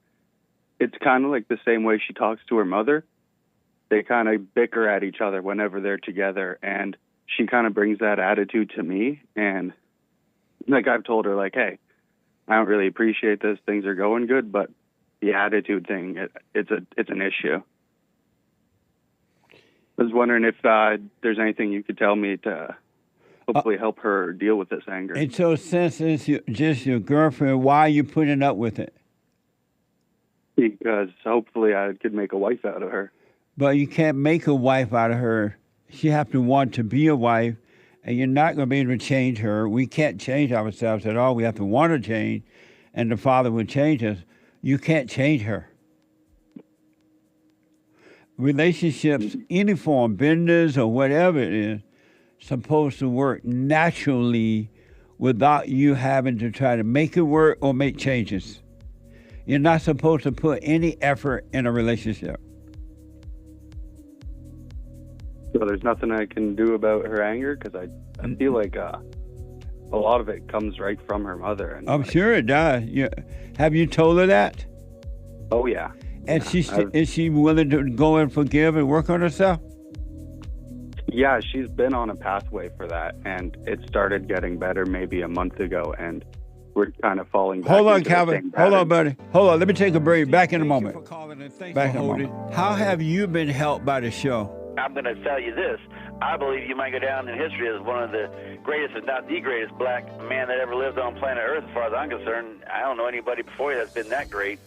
it's kind of like the same way she talks to her mother. They kind of bicker at each other whenever they're together, and she kind of brings that attitude to me. And like I've told her, like, hey, I don't really appreciate this. Things are going good, but the attitude thing, it's an issue. I was wondering if there's anything you could tell me to hopefully help her deal with this anger. And so since it's just your girlfriend, why are you putting up with it? Because hopefully I could make a wife out of her. But you can't make a wife out of her. She has to want to be a wife, and you're not going to be able to change her. We can't change ourselves at all. We have to want to change, and the Father will change us. You can't change her. Relationships, any form, business or whatever it is, supposed to work naturally without you having to try to make it work or make changes. You're not supposed to put any effort in a relationship. So there's nothing I can do about her anger? Because I feel like a lot of it comes right from her mother. And I'm sure it does. Have you told her that? Oh, yeah. And is she willing to go and forgive and work on herself? Yeah, she's been on a pathway for that, and it started getting better maybe a month ago, and we're kind of falling back. Hold on, into the Calvin. same Hold on, pattern. buddy. Hold on. Let me take a break. Back in a moment. Back in a holding. moment. How have you been helped by the show? I'm going to tell you this. I believe you might go down in history as one of the greatest, if not the greatest, black man that ever lived on planet Earth, as far as I'm concerned. I don't know anybody before you that's been that great.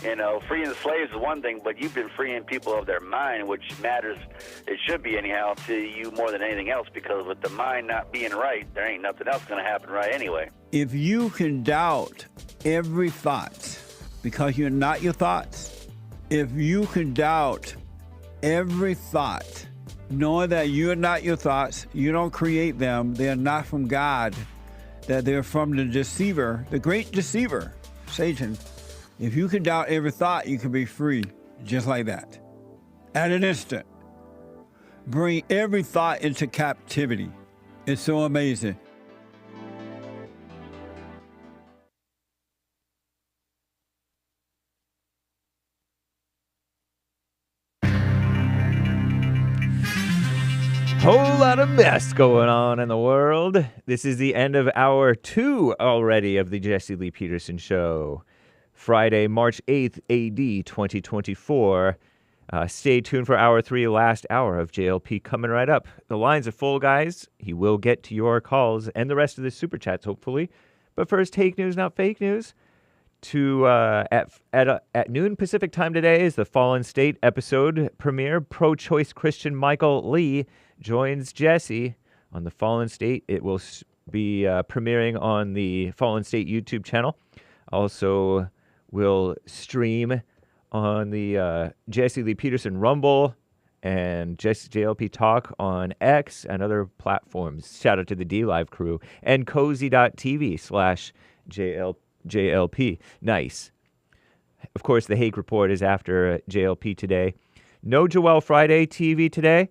You know, freeing the slaves is one thing, but you've been freeing people of their mind, which matters, it should be anyhow, to you more than anything else, because with the mind not being right, there ain't nothing else going to happen right anyway. If you can doubt every thought because you're not your thoughts, if you can doubt every thought, knowing that you're not your thoughts, you don't create them, they're not from God, that they're from the deceiver, the great deceiver, Satan. If you can doubt every thought, you can be free, just like that. At an instant. Bring every thought into captivity. It's so amazing. Whole lot of mess going on in the world. This is the end of hour 2 already of the Jesse Lee Peterson Show. Friday, March 8th, AD 2024. Stay tuned for hour 3, last hour of JLP coming right up. The lines are full, guys. He will get to your calls and the rest of the super chats, hopefully. But first, Hake news, not fake news. At noon Pacific time today is the Fallen State episode premiere. Pro-choice Christian Michael Lee joins Jesse on the Fallen State. It will be premiering on the Fallen State YouTube channel. Also will stream on the Jesse Lee Peterson Rumble and JLP Talk on X and other platforms. Shout out to the DLive crew and cozy.tv/JLP. Nice. Of course, the Hake Report is after JLP today. No Joel Friday TV today,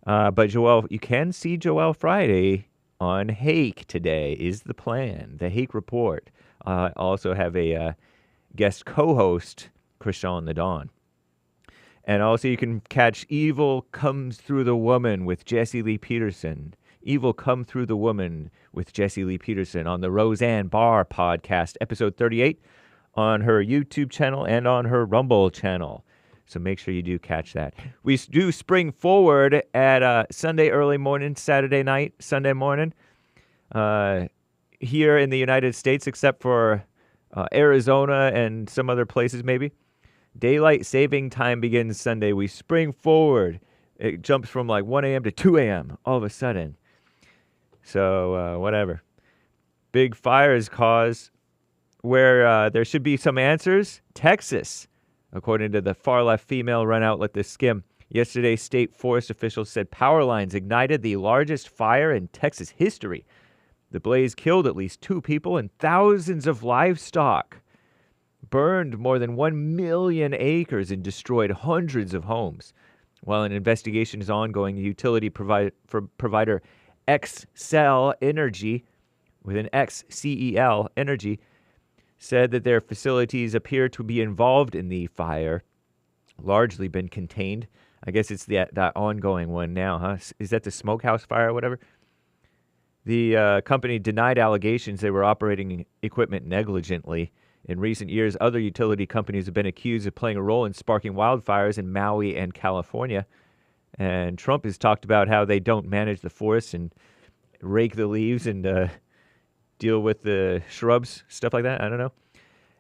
but Joel, you can see Joel Friday on Hake today is the plan. The Hake Report. I also have a guest co-host, Krishan the Dawn. And also you can catch Evil Comes Through the Woman with Jesse Lee Peterson. Evil Come Through the Woman with Jesse Lee Peterson on the Roseanne Barr podcast, episode 38, on her YouTube channel and on her Rumble channel. So make sure you do catch that. We do spring forward at Sunday early morning, Saturday night, Sunday morning. here in the United States, except for Arizona and some other places maybe. Daylight saving time begins Sunday. We spring forward. It jumps from like 1 a.m. to 2 a.m. all of a sudden. So, whatever. Big fires cause where there should be some answers. Texas, according to the far-left female-run outlet The Skim. Yesterday, state forest officials said power lines ignited the largest fire in Texas history. The blaze killed at least 2 people and thousands of livestock, burned more than 1 million acres, and destroyed hundreds of homes. While an investigation is ongoing, utility provider Xcel Energy, with an XCEL Energy, said that their facilities appear to be involved in the fire, largely been contained. I guess it's that ongoing one now, huh? Is that the smokehouse fire or whatever? The company denied allegations they were operating equipment negligently. In recent years, other utility companies have been accused of playing a role in sparking wildfires in Maui and California. And Trump has talked about how they don't manage the forests and rake the leaves and deal with the shrubs, stuff like that. I don't know.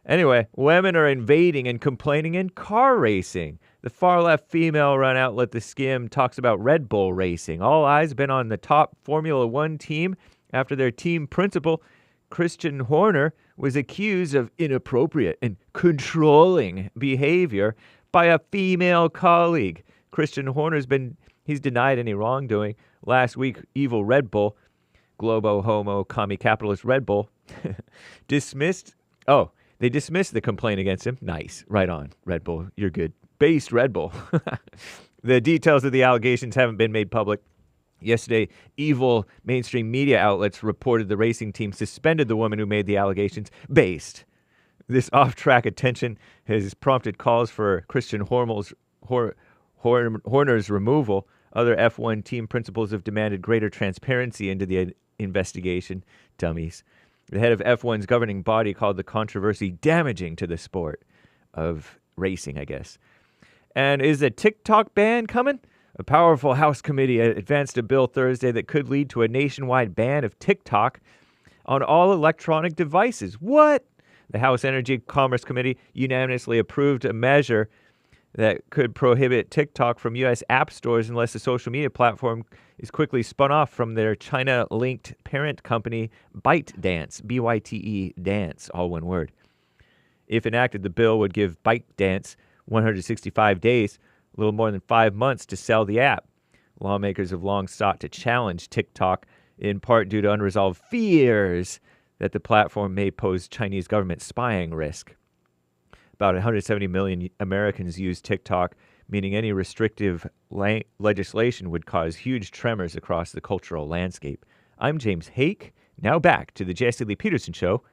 Anyway, women are invading and complaining in car racing. The far-left female-run outlet The Skim talks about Red Bull racing. All eyes have been on the top Formula One team after their team principal, Christian Horner, was accused of inappropriate and controlling behavior by a female colleague. Christian Horner's he's denied any wrongdoing. Last week, evil Red Bull, globo homo commie capitalist Red Bull, dismissed the complaint against him. Nice. Right on, Red Bull. You're good. Based Red Bull. The details of the allegations haven't been made public. Yesterday, evil mainstream media outlets reported the racing team suspended the woman who made the allegations based. This off-track attention has prompted calls for Christian Horner's removal. Other F1 team principals have demanded greater transparency into the investigation. Dummies. The head of F1's governing body called the controversy damaging to the sport of racing, I guess. And is a TikTok ban coming? A powerful House committee advanced a bill Thursday that could lead to a nationwide ban of TikTok on all electronic devices. What? The House Energy Commerce Committee unanimously approved a measure that could prohibit TikTok from U.S. app stores unless the social media platform is quickly spun off from their China-linked parent company, ByteDance, B-Y-T-E, Dance, all one word. If enacted, the bill would give ByteDance 165 days, a little more than 5 months, to sell the app. Lawmakers have long sought to challenge TikTok, in part due to unresolved fears that the platform may pose Chinese government spying risk. About 170 million Americans use TikTok, meaning any restrictive legislation would cause huge tremors across the cultural landscape. I'm James Hake. Now back to the Jesse Lee Peterson Show,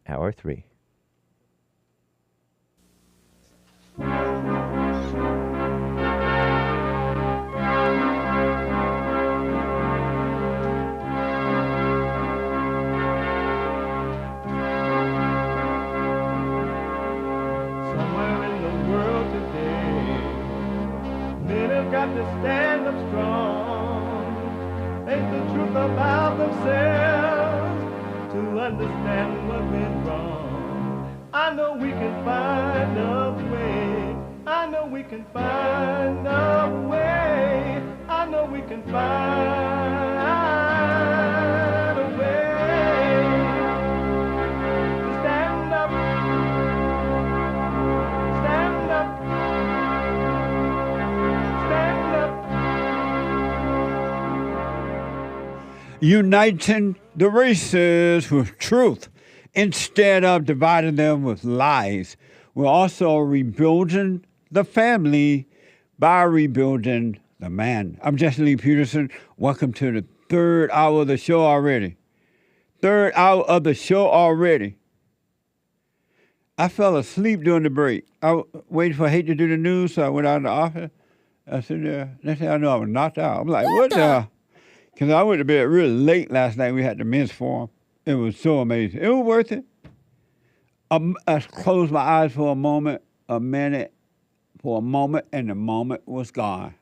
Hour 3. Got to stand up strong, think the truth about themselves, to understand what went wrong. I know we can find a way, I know we can find a way, I know we can find a way to stand up, stand up. Uniting the races with truth instead of dividing them with lies. We're also rebuilding the family by rebuilding the man. I'm Jesse Lee Peterson. Welcome to the third hour of the show already. Third hour of the show already. I fell asleep during the break. I was waiting for Hake to do the news, so I went out of the office. I said, next thing I know, I was knocked out. I'm like, what the? Because I went to bed really late last night. We had the men's forum. It was so amazing. It was worth it. I closed my eyes for a moment, a minute, for a moment, and the moment was gone.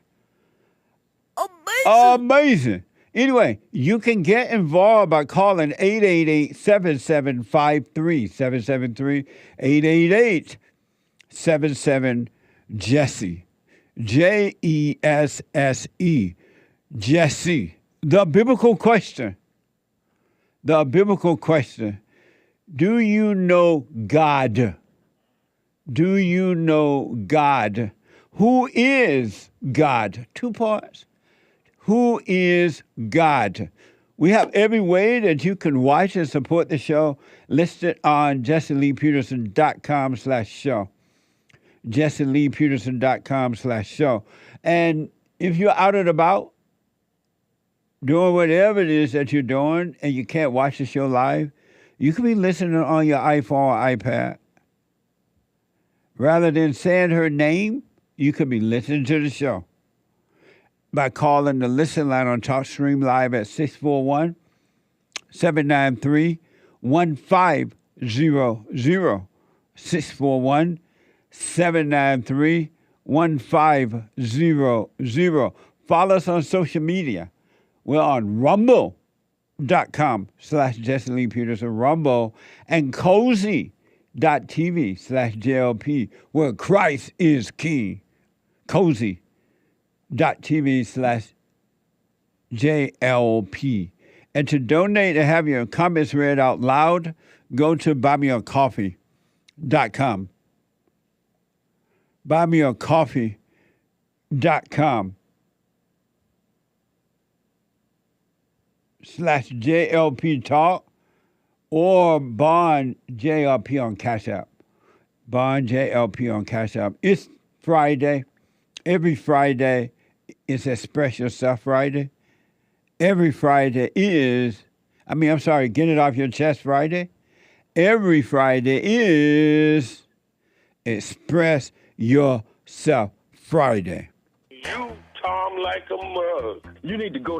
Amazing. Anyway, you can get involved by calling 888-7753, 773-888-77-JESSE, Jesse, Jesse. The biblical question. Do you know God? Do you know God? Who is God? 2 parts. Who is God? We have every way that you can watch and support the show listed on JesseLeePeterson.com/show. JesseLeePeterson.com/show. And if you're out and about doing whatever it is that you're doing and you can't watch the show live, you can be listening on your iPhone or iPad. Rather than saying her name, you could be listening to the show by calling the listen line on TalkStream Live at 641-793-1500. 641-793-1500. Follow us on social media. We're on rumble.com/Jesse Lee Peterson, Rumble, and cozy.tv/JLP, where Christ is King. Cozy.tv/JLP. And to donate and have your comments read out loud, go to buymeacoffee.com. buymeacoffee.com/JLP Talk or Bond JLP on Cash App. Bond JLP on Cash App. It's Friday. Every Friday is Express Yourself Friday. Every Friday is, Get It Off Your Chest Friday. Every Friday is Express Yourself Friday. You, Tom, like a mug. You need to go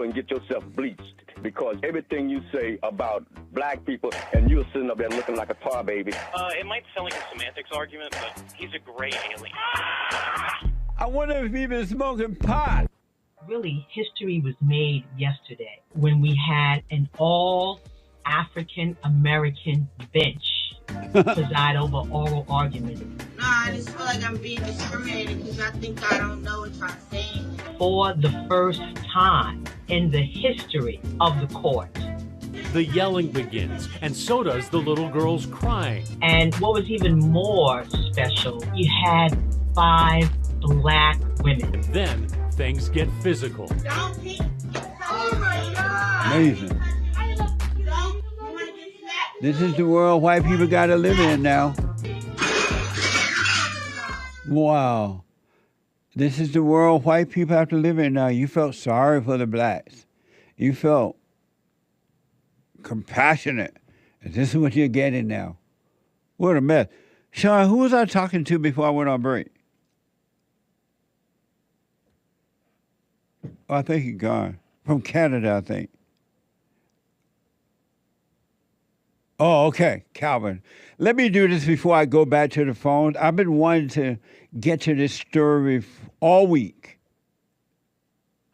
and get yourself bleached, because everything you say about black people, and you're sitting up there looking like a tar baby. It might sound like a semantics argument, but he's a great alien. I wonder if he's been smoking pot. Really, history was made yesterday when we had an all-African-American bench preside over oral arguments. Nah, I just feel like I'm being discriminated because I think I don't know what I'm saying. For the first time in the history of the court. The yelling begins, and so does the little girl's crying. And what was even more special, you had 5 black women. And then things get physical. Amazing. This is the world white people got to live in now. Wow. This is the world white people have to live in now. You felt sorry for the blacks. You felt compassionate. And this is what you're getting now. What a mess. Sean, who was I talking to before I went on break? Oh, I think he's gone. From Canada, I think. Oh, okay, Calvin. Let me do this before I go back to the phone. I've been wanting to get to this story all week.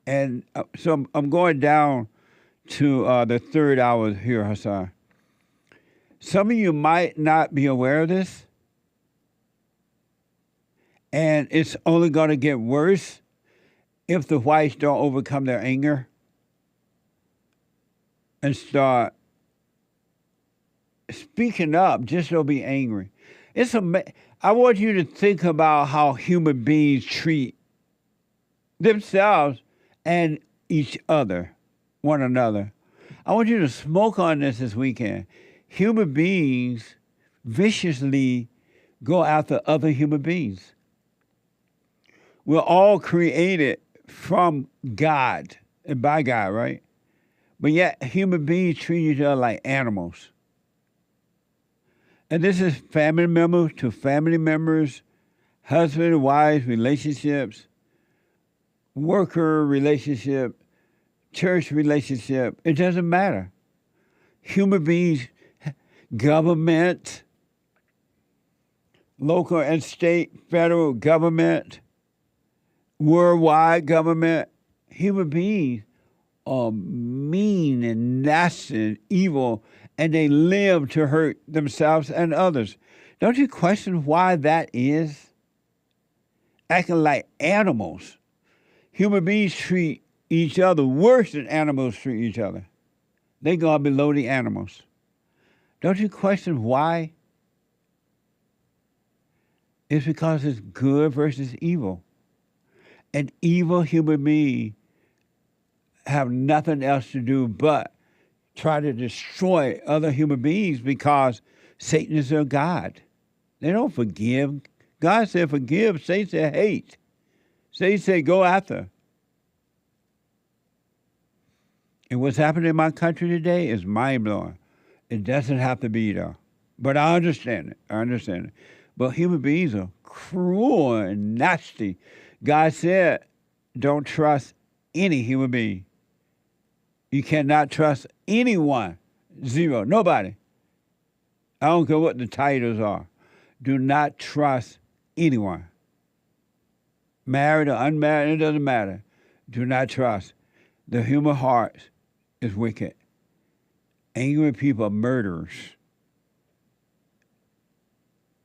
And so I'm going down to the third hour here, Hassan. Some of you might not be aware of this. And it's only going to get worse if the whites don't overcome their anger and start speaking up, just don't be angry. I want you to think about how human beings treat themselves and each other, one another. I want you to smoke on this weekend. Human beings viciously go after other human beings. We're all created from God and by God, right? But yet human beings treat each other like animals. And this is family members to family members, husband and wife relationships, worker relationship, church relationship. It doesn't matter. Human beings, government, local and state, federal government, worldwide government, human beings are mean and nasty and evil, and they live to hurt themselves and others. Don't you question why that is? Acting like animals. Human beings treat each other worse than animals treat each other. They go below the animals. Don't you question why? It's because it's good versus evil. And evil human beings have nothing else to do but try to destroy other human beings because Satan is their God. They don't forgive. God said forgive. Satan said hate. Satan said go after. And what's happening in my country today is mind-blowing. It doesn't have to be though. But I understand it. I understand it. But human beings are cruel and nasty. God said don't trust any human being. You cannot trust anyone. Zero. Nobody. I don't care what the titles are. Do not trust anyone. Married or unmarried, it doesn't matter. Do not trust. The human heart is wicked. Angry people are murderers.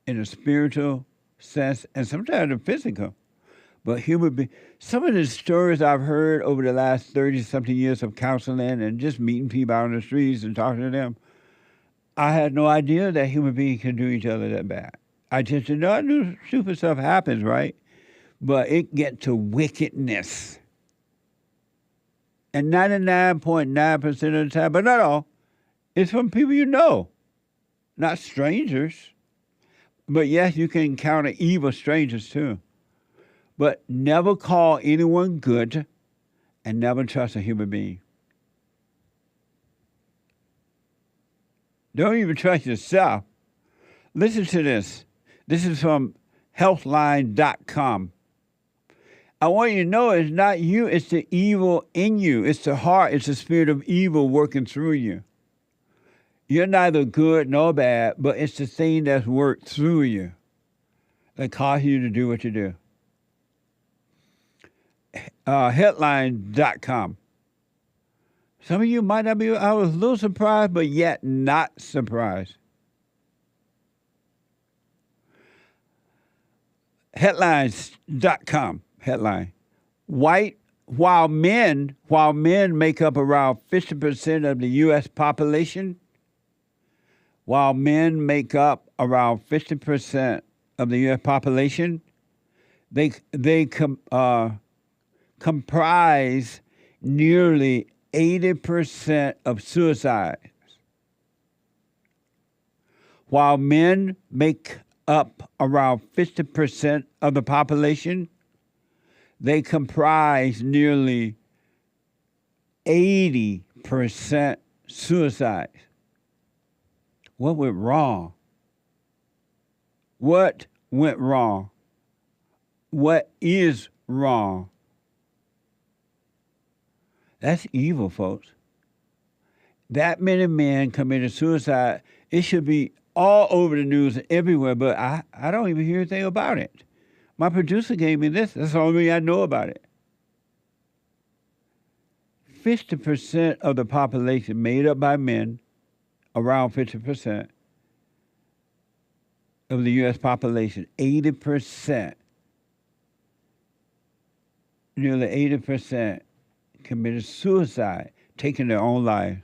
In a spiritual sense and sometimes a physical. But some of the stories I've heard over the last 30-something years of counseling and just meeting people out on the streets and talking to them, I had no idea that human beings can do each other that bad. I just didn't know. I knew stupid stuff happens, right? But it gets to wickedness. And 99.9% of the time, but not all, it's from people you know, not strangers. But yes, you can encounter evil strangers too. But never call anyone good and never trust a human being. Don't even trust yourself. Listen to this. This is from healthline.com. I want you to know it's not you, it's the evil in you. It's the heart, it's the spirit of evil working through you. You're neither good nor bad, but it's the thing that's worked through you that causes you to do what you do. Headline.com. Some of you might not be, I was a little surprised, but yet not surprised. Headlines.com. Headline. While men make up around 50% of the U.S. population, while men make up around 50% of the U.S. population, they comprise nearly 80% of suicides. While men make up around 50% of the population, they comprise nearly 80% suicides. What went wrong? What went wrong? What is wrong? That's evil, folks. That many men committed suicide. It should be all over the news and everywhere, but I don't even hear anything about it. My producer gave me this. That's the only way I know about it. 50% of the population made up by men, around 50% of the U.S. population, 80%, nearly 80% committed suicide, taking their own lives.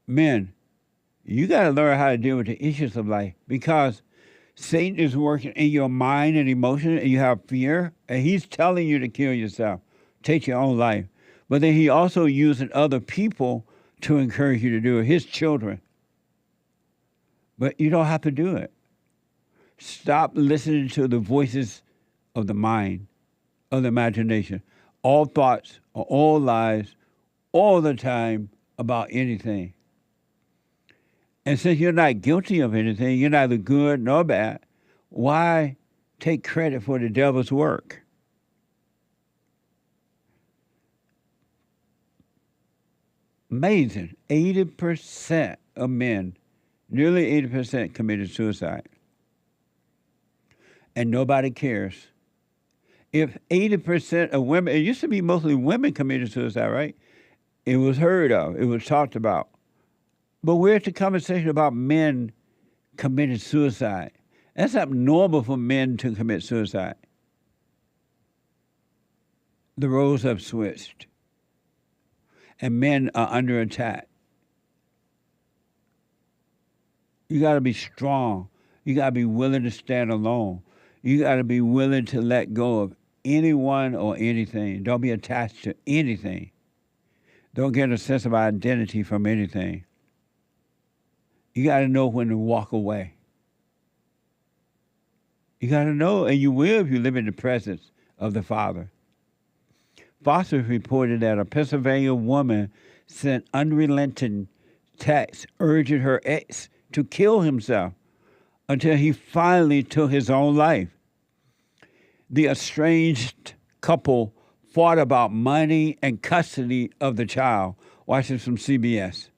Men, you got to learn how to deal with the issues of life because Satan is working in your mind and emotion and you have fear and he's telling you to kill yourself, take your own life. But then he also using other people to encourage you to do it, his children. But you don't have to do it. Stop listening to the voices of the mind, of the imagination. All thoughts are all lies all the time about anything. And since you're not guilty of anything, you're neither good nor bad, why take credit for the devil's work? Amazing. 80% of men, nearly 80% committed suicide. And nobody cares. If 80% of women, it used to be mostly women committed suicide, right? It was heard of, it was talked about. But where's the conversation about men committing suicide? That's not normal for men to commit suicide. The roles have switched. And men are under attack. You got to be strong. You got to be willing to stand alone. You got to be willing to let go of anyone or anything. Don't be attached to anything. Don't get a sense of identity from anything. You got to know when to walk away. You got to know, and you will if you live in the presence of the Father. Foster reported that a Pennsylvania woman sent unrelenting texts urging her ex to kill himself until he finally took his own life. The estranged couple fought about money and custody of the child. Watch this from CBS.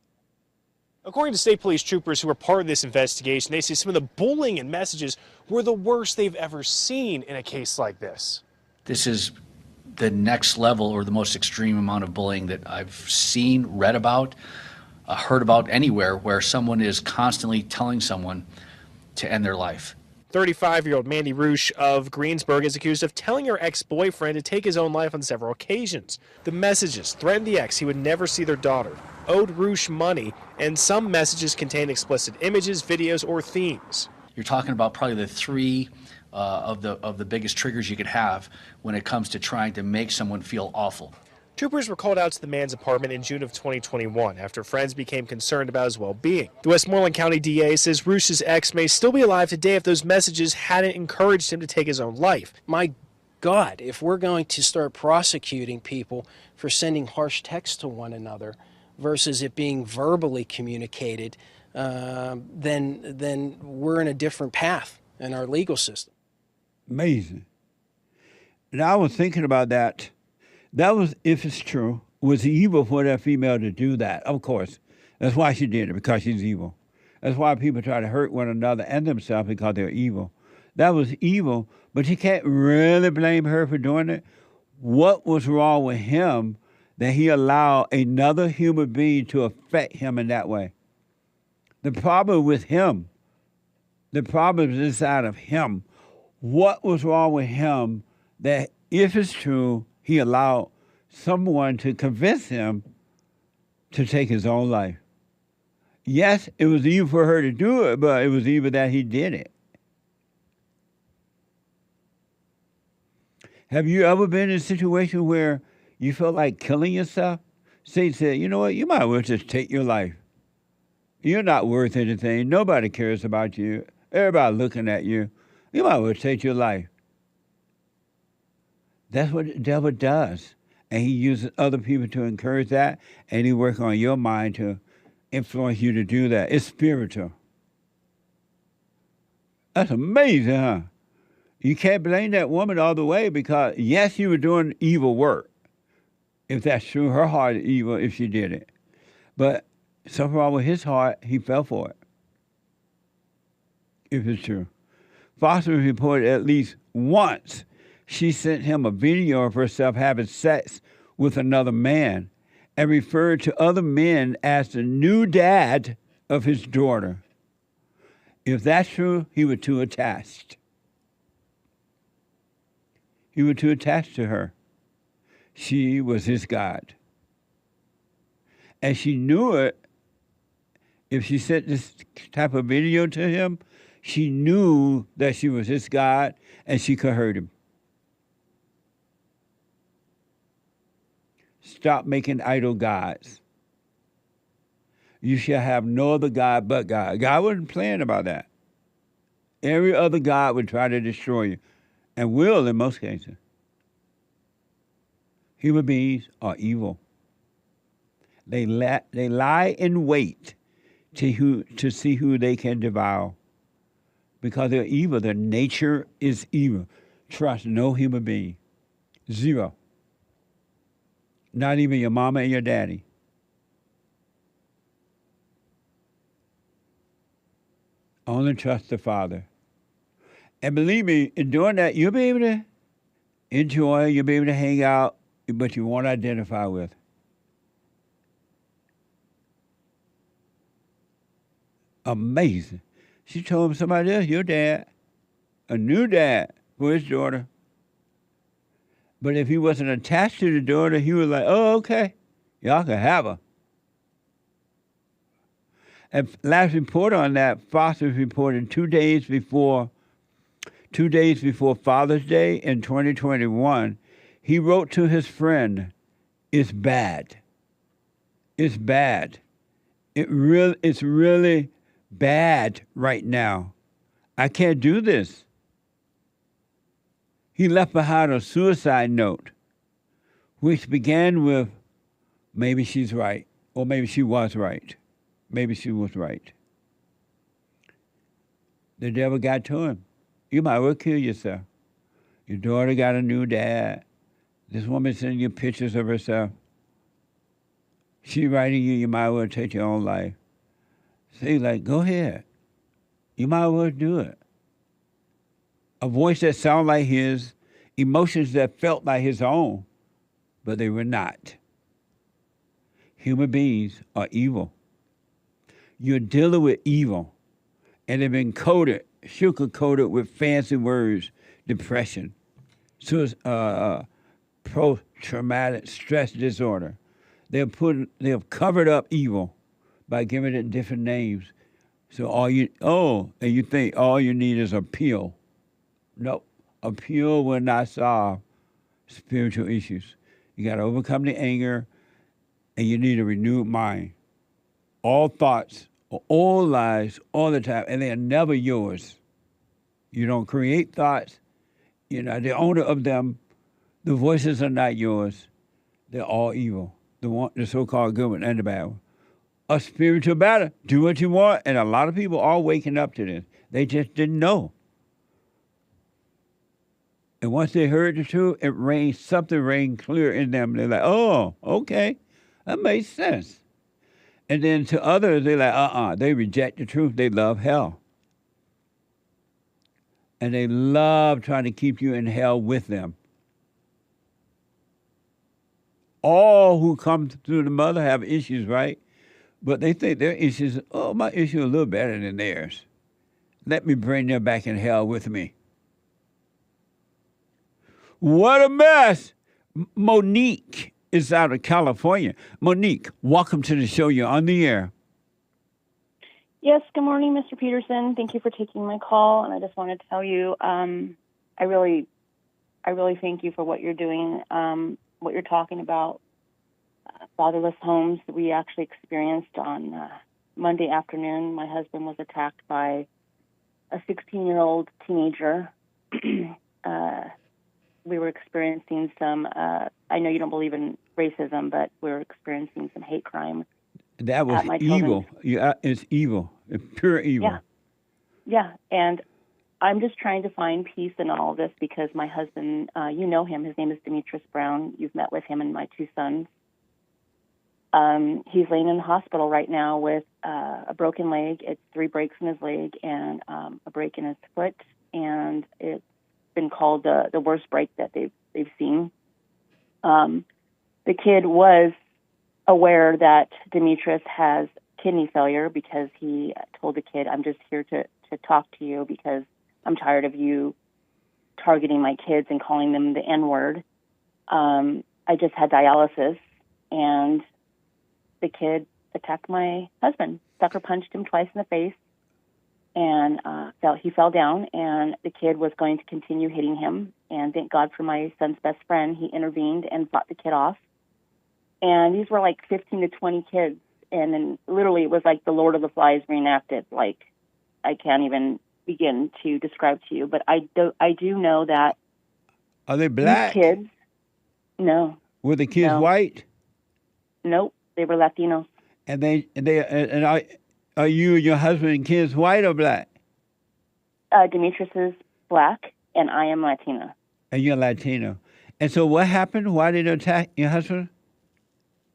According to state police troopers who were part of this investigation, they say some of the bullying and messages were the worst they've ever seen in a case like this. This is the next level or the most extreme amount of bullying that I've seen, read about, heard about anywhere, where someone is constantly telling someone to end their life. 35-year-old Mandy Roosh of Greensburg is accused of telling her ex-boyfriend to take his own life on several occasions. The messages threatened the ex he would never see their daughter, owed Roosh money, and some messages contained explicit images, videos, or themes. You're talking about probably the three of the biggest triggers you could have when it comes to trying to make someone feel awful. Troopers were called out to the man's apartment in June of 2021 after friends became concerned about his well-being. The Westmoreland County DA says Roosh's ex may still be alive today if those messages hadn't encouraged him to take his own life. My God, if we're going to start prosecuting people for sending harsh texts to one another versus it being verbally communicated, then we're in a different path in our legal system. Amazing. And I was thinking about that. That was, if it's true, was evil for that female to do that. Of course. That's why she did it, because she's evil. That's why people try to hurt one another and themselves, because they're evil. That was evil, but you can't really blame her for doing it. What was wrong with him that he allowed another human being to affect him in that way? The problem with him, the problem is inside of him. What was wrong with him that, if it's true, he allowed someone to convince him to take his own life? Yes, it was evil for her to do it, but it was evil that he did it. Have you ever been in a situation where you felt like killing yourself? Satan said, you know what, you might as well just take your life. You're not worth anything. Nobody cares about you. Everybody looking at you. You might as well take your life. That's what the devil does. And he uses other people to encourage that, and he works on your mind to influence you to do that. It's spiritual. That's amazing, huh? You can't blame that woman all the way, because, yes, you were doing evil work. If that's true, her heart is evil if she did it. But something wrong with his heart, he fell for it. If it's true. Foster reported at least once she sent him a video of herself having sex with another man and referred to other men as the new dad of his daughter. If that's true, he was too attached. He was too attached to her. She was his God. And she knew it. If she sent this type of video to him, she knew that she was his God and she could hurt him. Stop making idol gods. You shall have no other God but God. God wasn't playing about that. Every other God would try to destroy you, and will in most cases. Human beings are evil. They lie in wait to see who they can devour. Because they're evil. Their nature is evil. Trust no human being. Zero. Not even your mama and your daddy. Only trust the Father. And believe me, in doing that, you'll be able to enjoy, you'll be able to hang out, but you won't identify with. Amazing. She told him somebody else, your dad, a new dad for his daughter. But if he wasn't attached to the daughter, he was like, oh, okay, y'all can have her. And last report on that, Fox was reporting 2 days before Father's Day in 2021, he wrote to his friend, it's bad. It's bad. It's really bad right now. I can't do this. He left behind a suicide note, which began with, maybe she's right, or maybe she was right. Maybe she was right. The devil got to him. You might well kill yourself. Your daughter got a new dad. This woman sending you pictures of herself. She writing you might well take your own life. So he's like, go ahead. You might well do it. A voice that sounded like his, emotions that felt like his own, but they were not. Human beings are evil. You're dealing with evil, and they've been sugar-coated with fancy words, depression, post-traumatic stress disorder. They have covered up evil by giving it different names. So and you think all you need is a pill. Nope, a pill will not solve spiritual issues. You got to overcome the anger, and you need a renewed mind. All thoughts, all lies, all the time, and they are never yours. You don't create thoughts. You're not the owner of them. The voices are not yours. They're all evil. The so-called good one and the bad one. A spiritual battle. Do what you want, and a lot of people are waking up to this. They just didn't know. And once they heard the truth, something rang clear in them. They're like, oh, okay, that makes sense. And then to others, they're like, they reject the truth. They love hell. And they love trying to keep you in hell with them. All who come through the mother have issues, right? But they think their issues, my issue is a little better than theirs. Let me bring them back in hell with me. What a mess. Monique is out of California. Monique, welcome to the show. You're on the air. Yes, good morning, Mr. Peterson. Thank you for taking my call. And I just wanted to tell you, I really thank you for what you're doing, what you're talking about. Fatherless homes that we actually experienced on Monday afternoon. My husband was attacked by a 16-year-old teenager. We were experiencing some, I know you don't believe in racism, but we were experiencing some hate crime. That was evil. It's evil. It's pure evil. Yeah, and I'm just trying to find peace in all of this because my husband, you know him, his name is Demetrius Brown. You've met with him and my two sons. He's laying in the hospital right now with a broken leg. It's 3 breaks in his leg and a break in his foot, and it's been called the worst break that they've seen. The kid was aware that Demetrius has kidney failure because he told the kid, I'm just here to talk to you because I'm tired of you targeting my kids and calling them the N-word. I just had dialysis, and the kid attacked my husband, sucker punched him twice in the face, and he fell down, and the kid was going to continue hitting him. And thank God for my son's best friend. He intervened and fought the kid off. And these were like 15 to 20 kids. And then literally it was like the Lord of the Flies reenacted. Like, I can't even begin to describe to you. But I do know that. Are they black? These kids, no. Were the kids white? Nope, they were Latinos. And are you and your husband and kids white or black? Demetrius is black, and I am Latina. And you're Latino. And so what happened? Why did they attack your husband?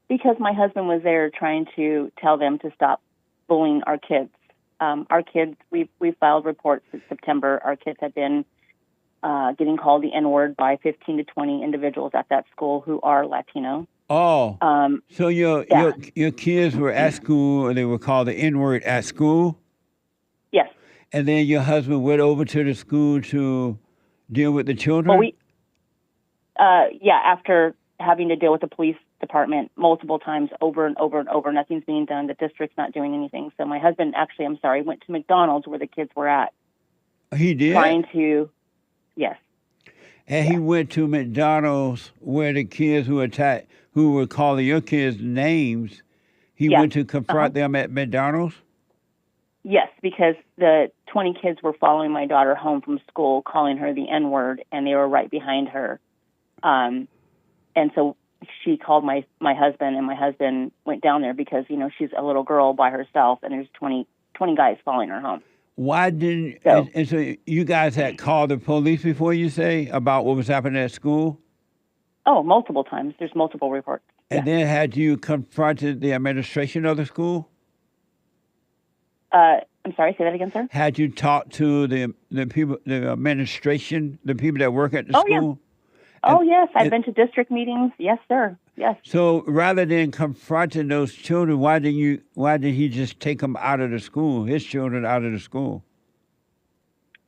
Because my husband was there trying to tell them to stop bullying our kids. Our kids, we filed reports in September. Our kids had been getting called the N-word by 15 to 20 individuals at that school who are Latino. Oh, so your kids were at school and they were called the N-word at school? Yes. And then your husband went over to the school to deal with the children? Well, after having to deal with the police department multiple times over and over and over, nothing's being done. The district's not doing anything. So my husband went to McDonald's where the kids were at. He did? Yes. And he went to McDonald's where the kids who were calling your kids names, he went to confront them at McDonald's? Yes, because the 20 kids were following my daughter home from school, calling her the N-word, and they were right behind her. And so she called my husband, and my husband went down there because, she's a little girl by herself, and there's 20 guys following her home. Why didn't... And so you guys had called the police before, you say, about what was happening at school? Oh, multiple times. There's multiple reports. And then had you confronted the administration of the school? I'm sorry, say that again, sir? Had you talked to the people, the administration, the people that work at the school? Yeah. Yes. I've been to district meetings. Yes, sir. Yes. So rather than confronting those children, why did he just take them out of the school, his children out of the school?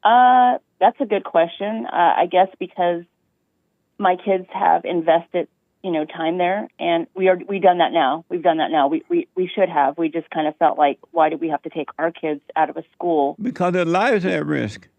That's a good question. I guess because my kids have invested, time there, and we've done that now. We've done that now. We should have. We just kind of felt like, why did we have to take our kids out of a school? Because their lives are at risk.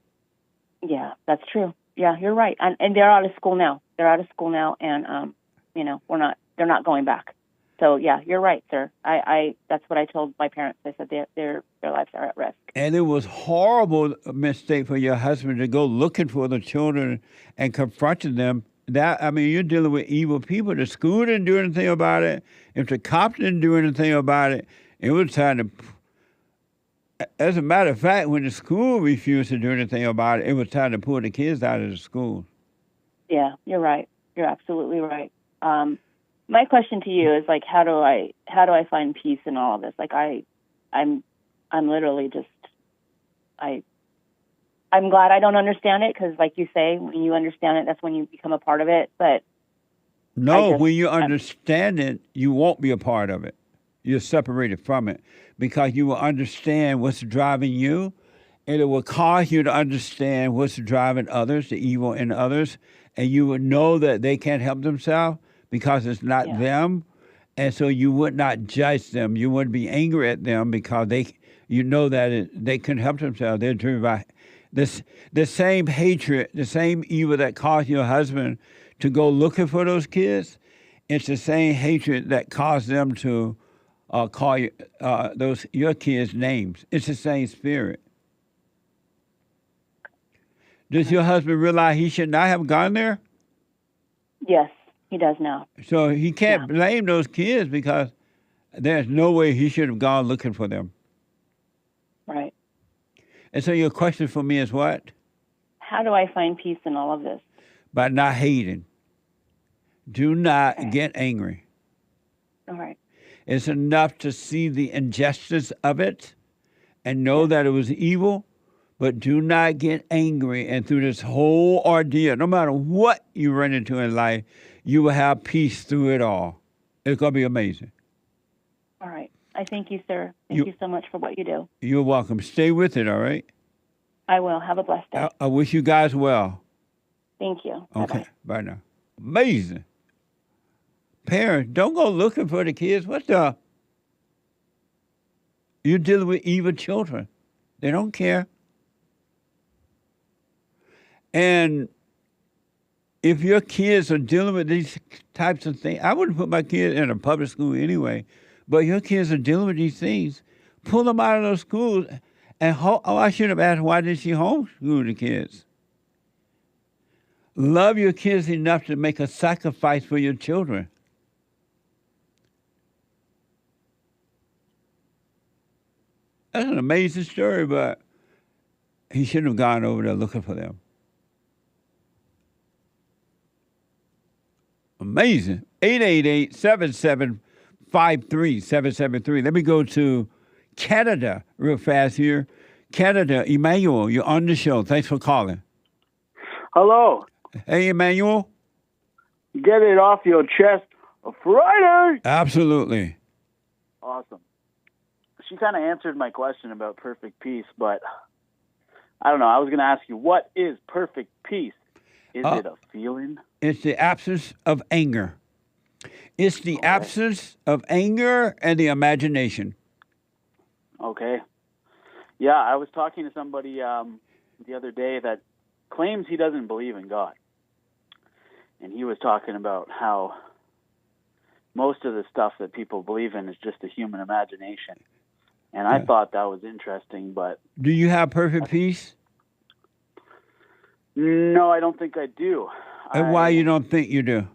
Yeah, that's true. Yeah, you're right. And they're out of school now. And they're not going back. So yeah, you're right, sir. I that's what I told my parents. I said their lives are at risk. And it was horrible mistake for your husband to go looking for the children and confronting them. You're dealing with evil people. The school didn't do anything about it. If the cops didn't do anything about it, it was time to... As a matter of fact, when the school refused to do anything about it, it was time to pull the kids out of the school. Yeah, you're right. You're absolutely right. My question to you is like, how do I find peace in all of this? Like I'm literally just, I'm glad I don't understand it because, like you say, when you understand it, that's when you become a part of it. But when you understand it, you won't be a part of it. You're separated from it because you will understand what's driving you, and it will cause you to understand what's driving others, the evil in others, and you would know that they can't help themselves because it's not them, and so you would not judge them. You wouldn't be angry at them because you know that they couldn't help themselves. They're driven by the same hatred, the same evil that caused your husband to go looking for those kids. It's the same hatred that caused them to call your kids names. It's the same spirit. Does your husband realize he should not have gone there? Yes, he does now. So he can't blame those kids because there's no way he should have gone looking for them. Right. And so your question for me is what? How do I find peace in all of this? By not hating. Do not get angry. All right. It's enough to see the injustice of it and know that it was evil, but do not get angry. And through this whole ordeal, no matter what you run into in life, you will have peace through it all. It's going to be amazing. All right. I thank you, sir. Thank you so much for what you do. You're welcome. Stay with it, all right? I will. Have a blessed day. I wish you guys well. Thank you. Okay. Bye now. Amazing. Parents, don't go looking for the kids. What the? You're dealing with evil children. They don't care. And if your kids are dealing with these types of things, I wouldn't put my kids in a public school anyway, but your kids are dealing with these things, pull them out of those schools. And I should have asked, why did she homeschool the kids? Love your kids enough to make a sacrifice for your children. That's an amazing story, but he shouldn't have gone over there looking for them. Amazing. 888-775-3773. Let me go to Canada real fast here. Canada, Emmanuel, you're on the show. Thanks for calling. Hello. Hey, Emmanuel. Get it off your chest. Friday. Absolutely. Awesome. She kind of answered my question about perfect peace, but I don't know. I was going to ask you, what is perfect peace? Is it a feeling? It's the absence of anger. It's the absence of anger and the imagination. Okay. Yeah, I was talking to somebody the other day that claims he doesn't believe in God. And he was talking about how most of the stuff that people believe in is just a human imagination. And I thought that was interesting, but... Do you have perfect peace? No, I don't think I do. And why you don't think you do?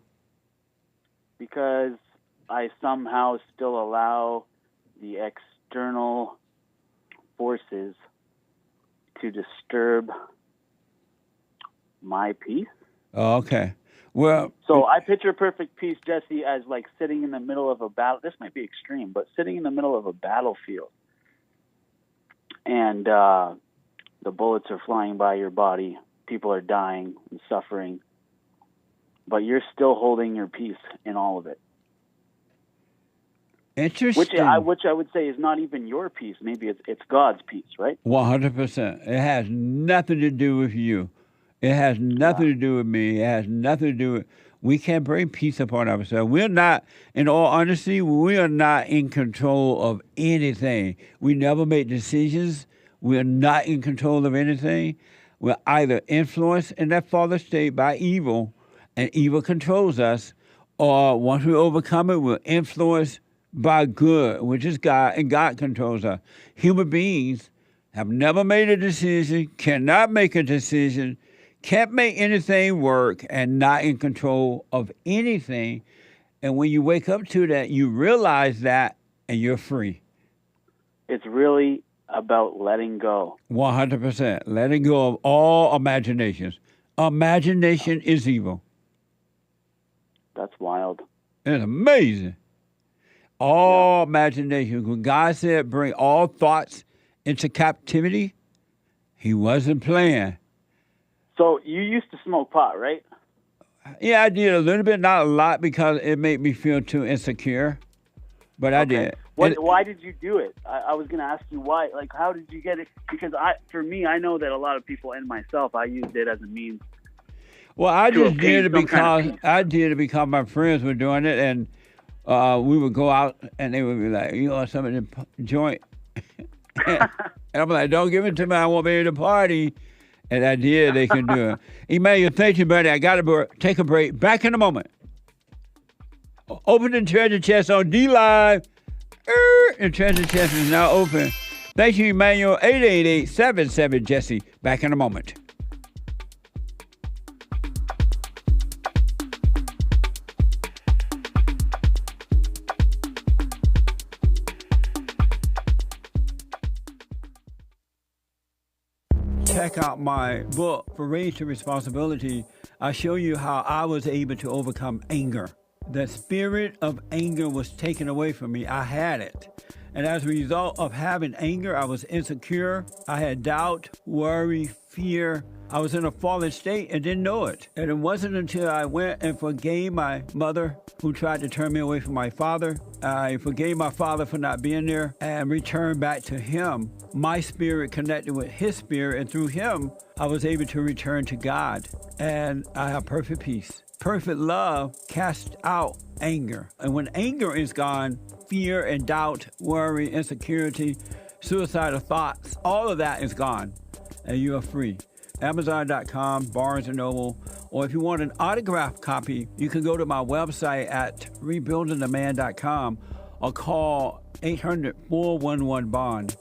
Because I somehow still allow the external forces to disturb my peace. Oh, okay. Well, so I picture perfect peace, Jesse, as like sitting in the middle of a battle. This might be extreme, but sitting in the middle of a battlefield, and the bullets are flying by your body. People are dying and suffering, but you're still holding your peace in all of it. Interesting. Which I would say is not even your peace. Maybe it's God's peace, right? 100%. It has nothing to do with you. It has nothing to do with me. It has nothing to do with... We can't bring peace upon ourselves. We're not, in all honesty, we are not in control of anything. We never make decisions. We're not in control of anything. We're either influenced in that fallen state by evil, and evil controls us, or once we overcome it, we're influenced by good, which is God, and God controls us. Human beings have never made a decision, cannot make a decision, can't make anything work, and not in control of anything. And when you wake up to that, you realize that, and you're free. It's really about letting go. 100%. Letting go of all imaginations. Imagination is evil. That's wild. It's amazing. All imagination. When God said bring all thoughts into captivity, he wasn't playing. So you used to smoke pot, right? Yeah, I did a little bit, not a lot, because it made me feel too insecure. But I did. Why did you do it? I was going to ask you why. Like, how did you get it? Because for me, I know that a lot of people, and myself, I used it as a means. Well, I just did it because my friends were doing it, and we would go out, and they would be like, "You want some of the joint?" And I'm like, "Don't give it to me. I won't be able to party." And I did. They can do it. Emmanuel, thank you, buddy. I got to take a break. Back in a moment. Open the treasure chest on D-Live. The treasure chest is now open. Thank you, Emmanuel. 888-77-JESSE. Back in a moment. Check out my book, For Raised to Responsibility. I show you how I was able to overcome anger. The spirit of anger was taken away from me. I had it. And as a result of having anger, I was insecure. I had doubt, worry, fear. I was in a fallen state and didn't know it. And it wasn't until I went and forgave my mother, who tried to turn me away from my father. I forgave my father for not being there and returned back to him. My spirit connected with his spirit, and through him, I was able to return to God. And I have perfect peace. Perfect love casts out anger. And when anger is gone, fear and doubt, worry, insecurity, suicidal thoughts, all of that is gone. And you are free. Amazon.com, Barnes & Noble, or if you want an autographed copy, you can go to my website at rebuildingtheman.com or call 800-411-BOND.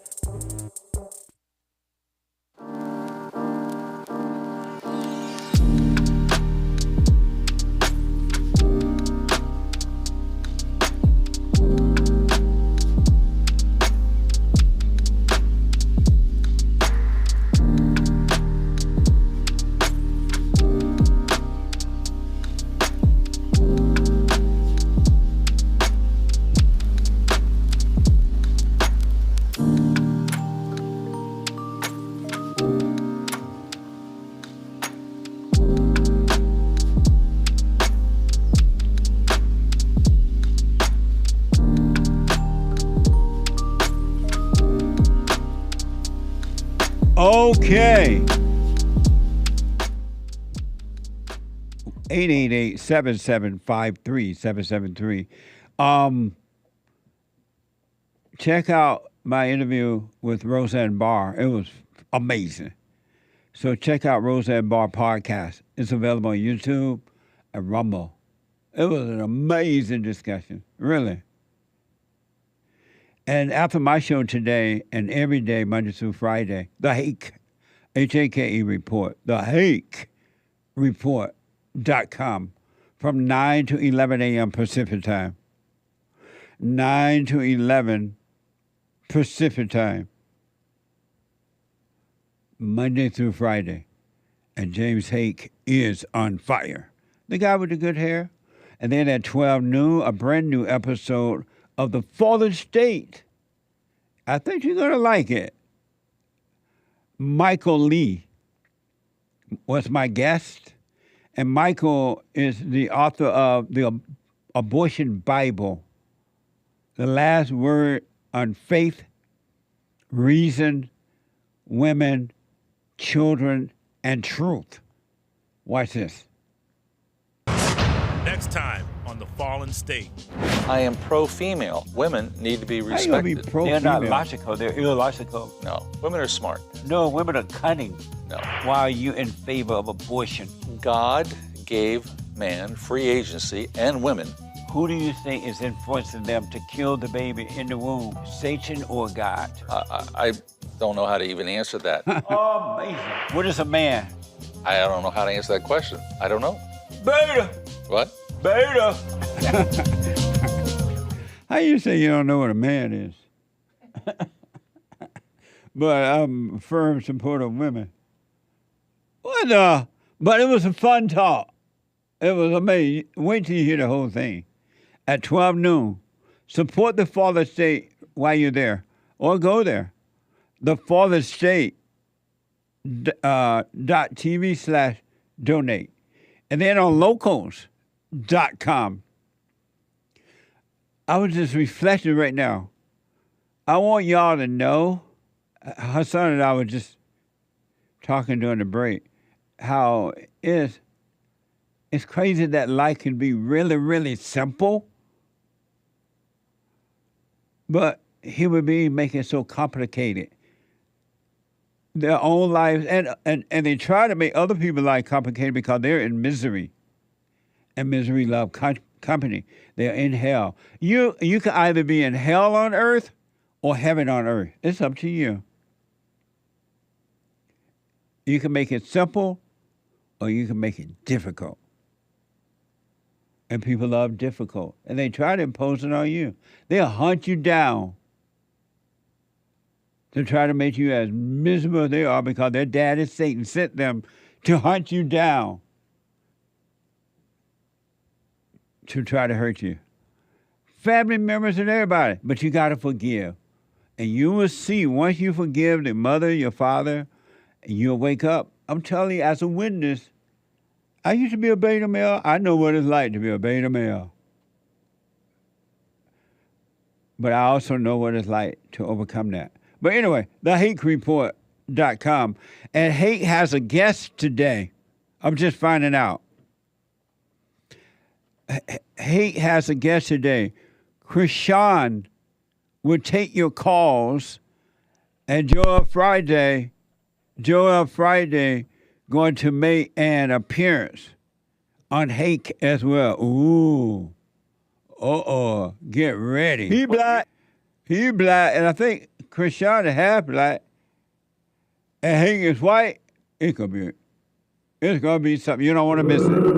Okay. 888-775-3773. Check out my interview with Roseanne Barr. It was amazing. So check out Roseanne Barr podcast. It's available on YouTube and Rumble. It was an amazing discussion, really. And after my show today and every day, Monday through Friday, the Hake, H-A-K-E report, the Hake report.com from 9 to 11 a.m. Pacific time. 9 to 11 Pacific time. Monday through Friday. And James Hake is on fire. The guy with the good hair. And then at 12 noon, a brand new episode of The Fallen State. I think you're going to like it. Michael Lee was my guest. And Michael is the author of the Abortion Bible, The Last Word on Faith, Reason, Women, Children, and Truth. Watch this. Next time on The Fallen State. I am pro-female. Women need to be respected. They're not logical. They're illogical. No, women are smart. No, women are cunning. No. Why are you in favor of abortion? God gave man free agency and women. Who do you think is influencing them to kill the baby in the womb, Satan or God? I don't know how to even answer that. Oh, amazing. What is a man? I don't know how to answer that question. I don't know. Beta. What? Beta. How you say you don't know what a man is? But I'm a firm supporter of women. What? But it was a fun talk. It was amazing. Wait till you hear the whole thing. At 12 noon, support the Fallen State while you're there, or go there. The Fallen State .tv/donate. And then on locals.com. I was just reflecting right now. I want y'all to know, Hassan and I were just talking during the break, how it's crazy that life can be really, really simple, but human beings make it so complicated. Their own lives, and they try to make other people's life complicated because they're in misery. And misery love company. They're in hell. You can either be in hell on earth or heaven on earth. It's up to you. You can make it simple or you can make it difficult. And people love difficult. And they try to impose it on you. They'll hunt you down to try to make you as miserable as they are because their daddy Satan sent them to hunt you down, to try to hurt you. Family members and everybody, but you got to forgive. And you will see, once you forgive the mother, your father, you'll wake up. I'm telling you, as a witness, I used to be a beta male. I know what it's like to be a beta male. But I also know what it's like to overcome that. But anyway, thehakereport.com. And Hake has a guest today. I'm just finding out. Hake has a guest today. Krishan will take your calls. And Joel Friday going to make an appearance on Hake as well. Ooh. Get ready. He black. And I think Krishan is half black. And Hake is white. It's gonna be something. You don't want to miss it.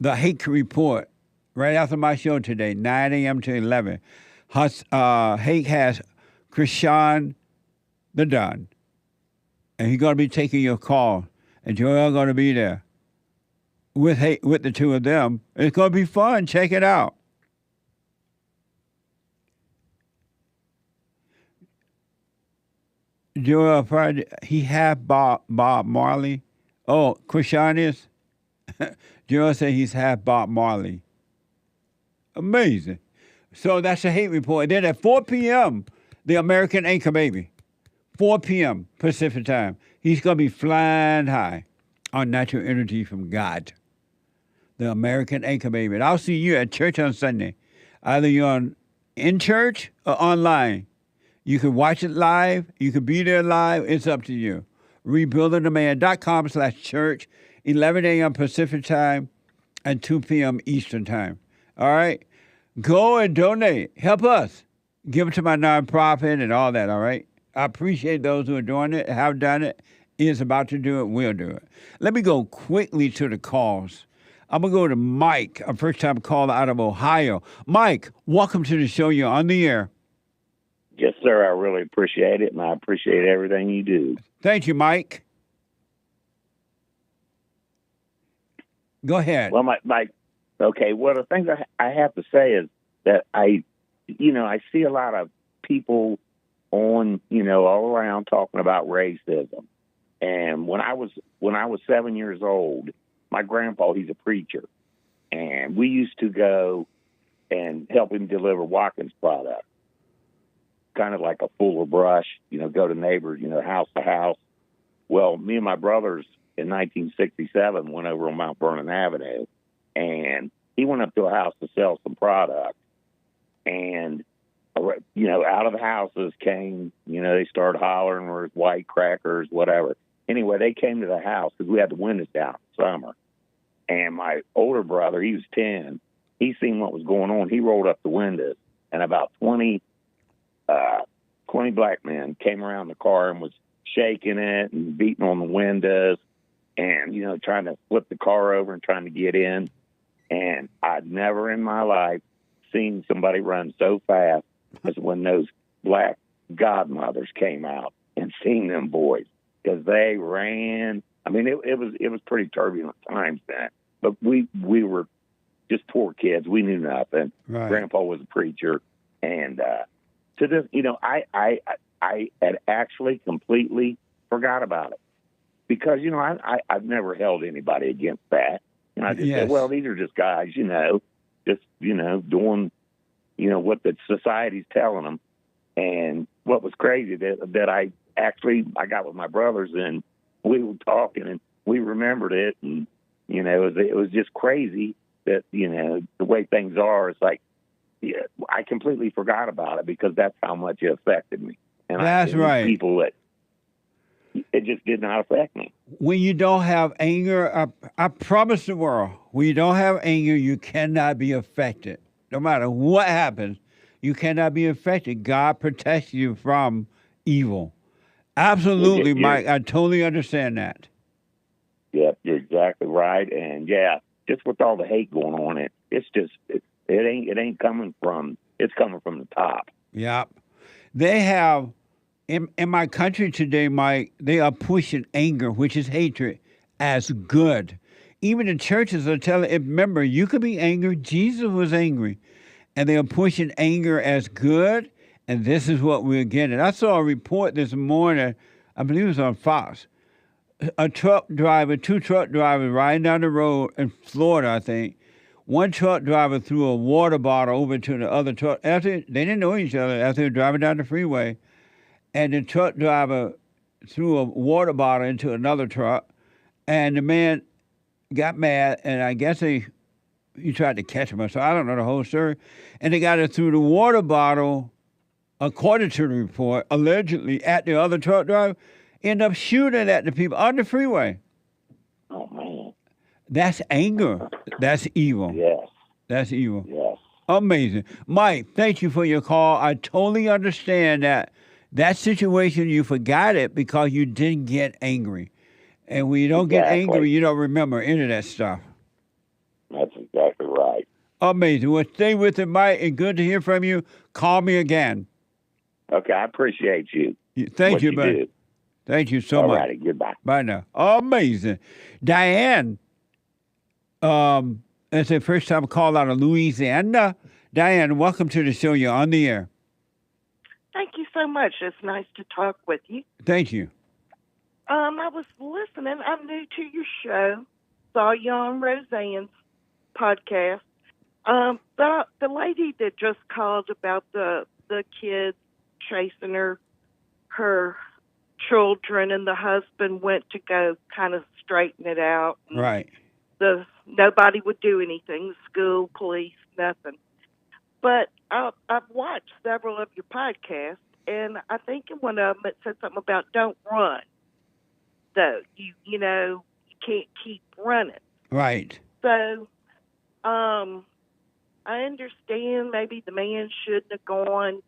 The Hake Report, right after my show today, 9 a.m. to 11. Hake has Krishan the Don. And he's going to be taking your call. And Joel going to be there with the two of them. It's going to be fun. Check it out. Joel Friday, he half Bob Marley. Oh, Krishan is? Joel said he's half Bob Marley. Amazing. So that's the Hake Report. And then at 4 p.m., the American Anchor Baby. 4 p.m. Pacific time. He's going to be flying high on natural energy from God, the American Anchor Baby. And I'll see you at church on Sunday. Either you're in church or online. You can watch it live. You can be there live. It's up to you. rebuildingtheman.com/church, 11 a.m. Pacific time and 2 p.m. Eastern time. All right? Go and donate. Help us. Give it to my nonprofit and all that, all right? I appreciate those who are doing it, have done it, is about to do it, will do it. Let me go quickly to the calls. I'm going to go to Mike, a first-time caller out of Ohio. Mike, welcome to the show. You're on the air. Yes, sir. I really appreciate it, and I appreciate everything you do. Thank you, Mike. Go ahead. Well, Mike, okay, well, the things I have to say is that I see a lot of people on, all around talking about racism. And when I was 7 years old, my grandpa, he's a preacher, and we used to go and help him deliver Watkins product, kind of like a Fuller Brush, go to neighbors, house to house. Well, me and my brothers in 1967 went over on Mount Vernon Avenue, and he went up to a house to sell some product. And, out of the houses came, they started hollering, where's white crackers, whatever. Anyway, they came to the house because we had the windows down in summer. And my older brother, he was 10, he seen what was going on. He rolled up the windows, and about 20 black men came around the car and was shaking it and beating on the windows and, trying to flip the car over and trying to get in. And I'd never in my life seen somebody run so fast as when those black godmothers came out and seen them boys, because they ran. I mean, it was pretty turbulent times then, but we were just poor kids. We knew nothing. Right. Grandpa was a preacher, and to this, I had actually completely forgot about it, because I've never held anybody against that. And I just said, well, these are just guys, doing, what the society's telling them. And what was crazy that I got with my brothers, and we were talking and we remembered it. And, it was just crazy that, the way things are, it's like, I completely forgot about it because that's how much it affected me. And that's right. People that it just did not affect me. When you don't have anger, I promise the world, when you don't have anger, you cannot be affected. No matter what happens, you cannot be affected. God protects you from evil. Absolutely, Mike. I totally understand that. Yeah, you're exactly right. And just with all the hate going on, it's coming from the top. Yeah. They have, in my country today, Mike, they are pushing anger, which is hatred, as good. Even the churches are telling, remember, you could be angry. Jesus was angry. And they are pushing anger as good. And this is what we're getting. I saw a report this morning, I believe it was on Fox. Two truck drivers riding down the road in Florida, I think. One truck driver threw a water bottle over to the other truck. They didn't know each other as they were driving down the freeway. And the truck driver threw a water bottle into another truck. And the man got mad, and I guess he tried to catch him. So I don't know the whole story. And the guy that threw the water bottle, according to the report, allegedly at the other truck driver, ended up shooting at the people on the freeway. Oh, man. That's anger. That's evil. Yes. That's evil. Yes. Amazing. Mike, thank you for your call. I totally understand that situation, you forgot it because you didn't get angry. And when you don't get angry, you don't remember any of that stuff. That's exactly right. Amazing. Well, stay with it, Mike, and good to hear from you. Call me again. Okay, I appreciate you. Thank you, buddy. Do. Thank you so much. All righty, goodbye. Bye now. Amazing. Diane, that's the first time call out of Louisiana. Diane, welcome to the show. You're on the air. Thank you so much. It's nice to talk with you. Thank you. I was listening. I'm new to your show. Saw you on Roseanne's podcast. The lady that just called about the kids chasing her children, and the husband went to go kind of straighten it out. Right. Nobody would do anything, school, police, nothing. But I've watched several of your podcasts, and I think in one of them it said something about don't run. So, you can't keep running. Right. So, I understand maybe the man shouldn't have gone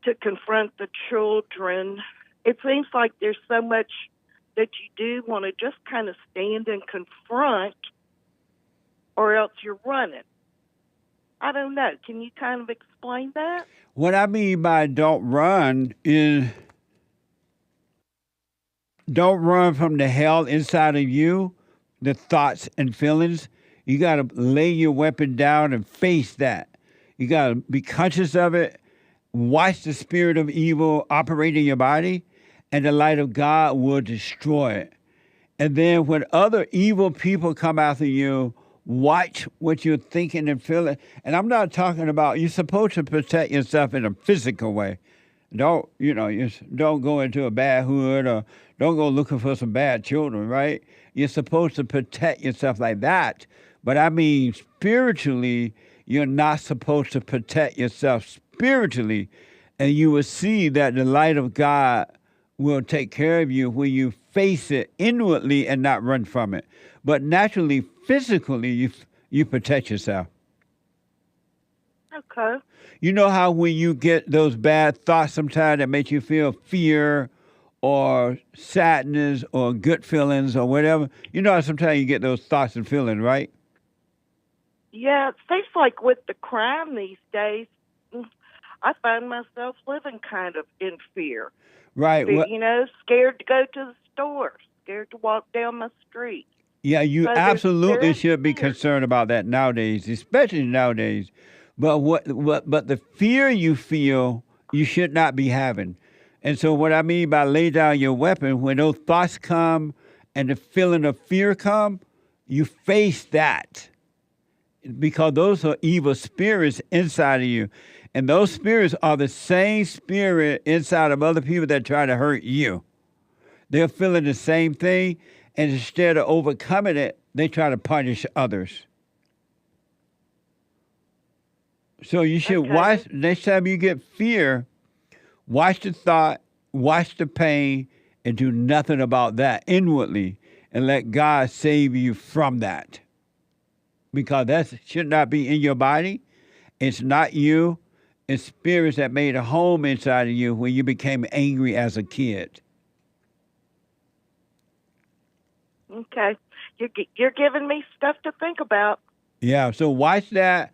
to confront the children. It seems like there's so much that you do want to just kind of stand and confront, or else you're running. I don't know. Can you kind of explain that? What I mean by don't run is don't run from the hell inside of you, the thoughts and feelings. You got to lay your weapon down and face that. You got to be conscious of it. Watch the spirit of evil operate in your body, and the light of God will destroy it. And then when other evil people come after you, watch what you're thinking and feeling. And I'm not talking about, you're supposed to protect yourself in a physical way. Don't go into a bad hood, or don't go looking for some bad children, right? You're supposed to protect yourself like that. But I mean, spiritually, you're not supposed to protect yourself spiritually. And you will see that the light of God will take care of you when you face it inwardly and not run from it. But naturally, physically, you protect yourself. Okay. You know how when you get those bad thoughts sometimes that make you feel fear or sadness or good feelings or whatever? You know how sometimes you get those thoughts and feelings, right? Yeah, it seems like with the crime these days, I find myself living kind of in fear. Right. Scared to go to the store, scared to walk down my street. Yeah, you So absolutely there's should be fear. concerned about that nowadays, especially nowadays. But but the fear you feel, you should not be having. And so what I mean by lay down your weapon, when those thoughts come and the feeling of fear come, you face that. Because those are evil spirits inside of you. And those spirits are the same spirit inside of other people that try to hurt you. They're feeling the same thing, and instead of overcoming it, they try to punish others. So you should watch, next time you get fear, watch the thought, watch the pain, and do nothing about that inwardly, and let God save you from that. Because that should not be in your body. It's not you. It's spirits that made a home inside of you when you became angry as a kid. Okay. You're giving me stuff to think about. Yeah, so watch that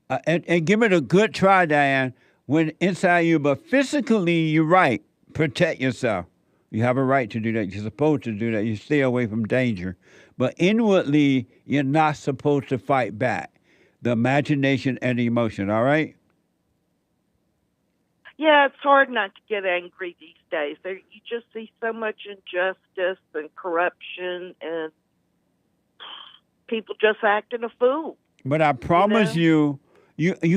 and give it a good try, Diane, when inside you. But physically, you're right. Protect yourself. You have a right to do that. You're supposed to do that. You stay away from danger. But inwardly, you're not supposed to fight back. The imagination and the emotion, all right? Yeah, it's hard not to get angry these days. You just see so much injustice and corruption and people just acting a fool. But I promise you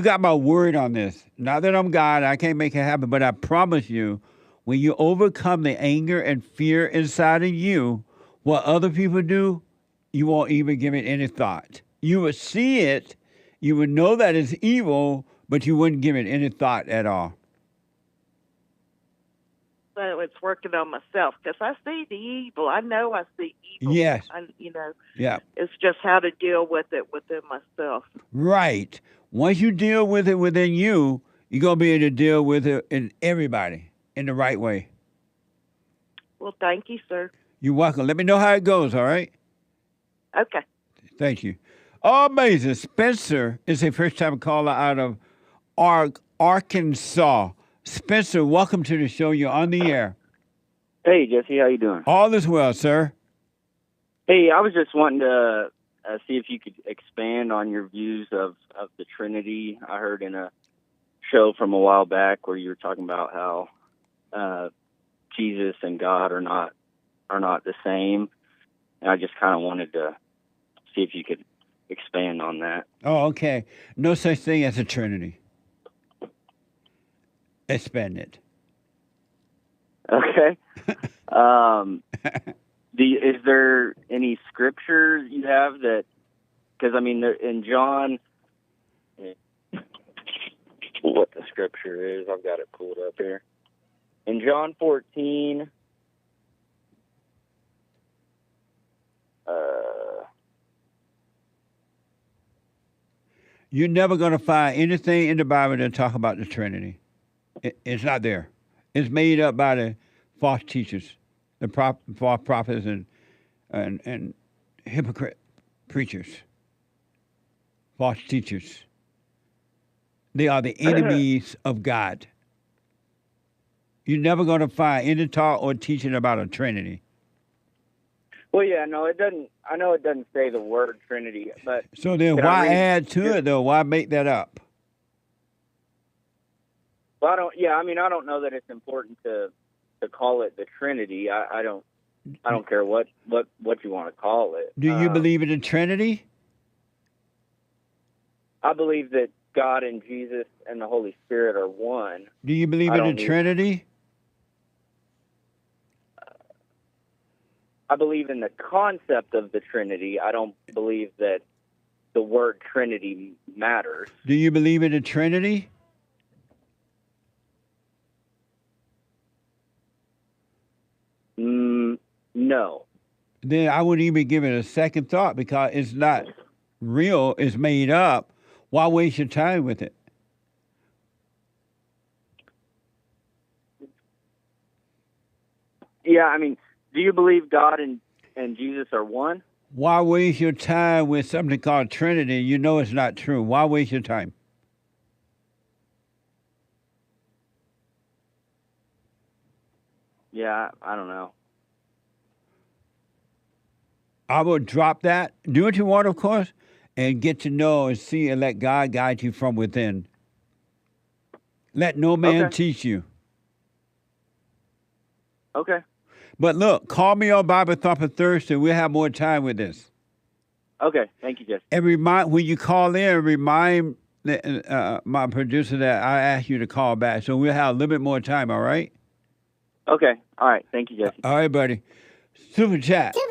got my word on this. Not that I'm God, I can't make it happen, but I promise you, when you overcome the anger and fear inside of you, what other people do, you won't even give it any thought. You would see it, you would know that it's evil, but you wouldn't give it any thought at all. So it's working on myself because I see the evil. I know I see evil. Yes. Yeah. It's just how to deal with it within myself. Right. Once you deal with it within you, you're going to be able to deal with it in everybody in the right way. Well, thank you, sir. You're welcome. Let me know how it goes, all right? Okay. Thank you. Oh, amazing. Spencer is a first-time caller out of Arkansas. Spencer, welcome to the show. You're on the air. Hey, Jesse, how you doing? All is well, sir. Hey, I was just wanting to see if you could expand on your views of the Trinity. I heard in a show from a while back where you were talking about how Jesus and God are not the same, and I just kind of wanted to see if you could expand on that. Oh, okay. No such thing as a Trinity. Expand it. Okay. Is there any scriptures you have that? Because I mean, in John, what the scripture is, I've got it pulled up here. In John 14. You're never going to find anything in the Bible that talk about the Trinity. It's not there. It's made up by the false teachers, the false prophets and hypocrite preachers, false teachers. They are the enemies of God. You're never going to find any talk or teaching about a Trinity. Well, yeah, no, it doesn't. I know it doesn't say the word Trinity, but So then why add to it, though? Why make that up? Well, I don't. Yeah, I mean, I don't know that it's important to call it the Trinity. I don't care what you want to call it. Do you believe in the Trinity? I believe that God and Jesus and the Holy Spirit are one. Do you believe in the Trinity? I believe in the concept of the Trinity. I don't believe that the word Trinity matters. Do you believe in the Trinity? No. Then I wouldn't even give it a second thought because it's not real. It's made up. Why waste your time with it? Yeah, I mean, do you believe God and Jesus are one? Why waste your time with something called Trinity? You know it's not true. Why waste your time? Yeah, I don't know. I would drop that, do what you want, of course, and get to know and see and let God guide you from within. Let no man teach you. Okay. But look, call me on Bible Thumper Thursday. We'll have more time with this. Okay. Thank you, Jesse. And when you call in, remind my producer that I asked you to call back. So we'll have a little bit more time, all right? Okay. All right. Thank you, Jesse. All right, buddy. Super chat. Super.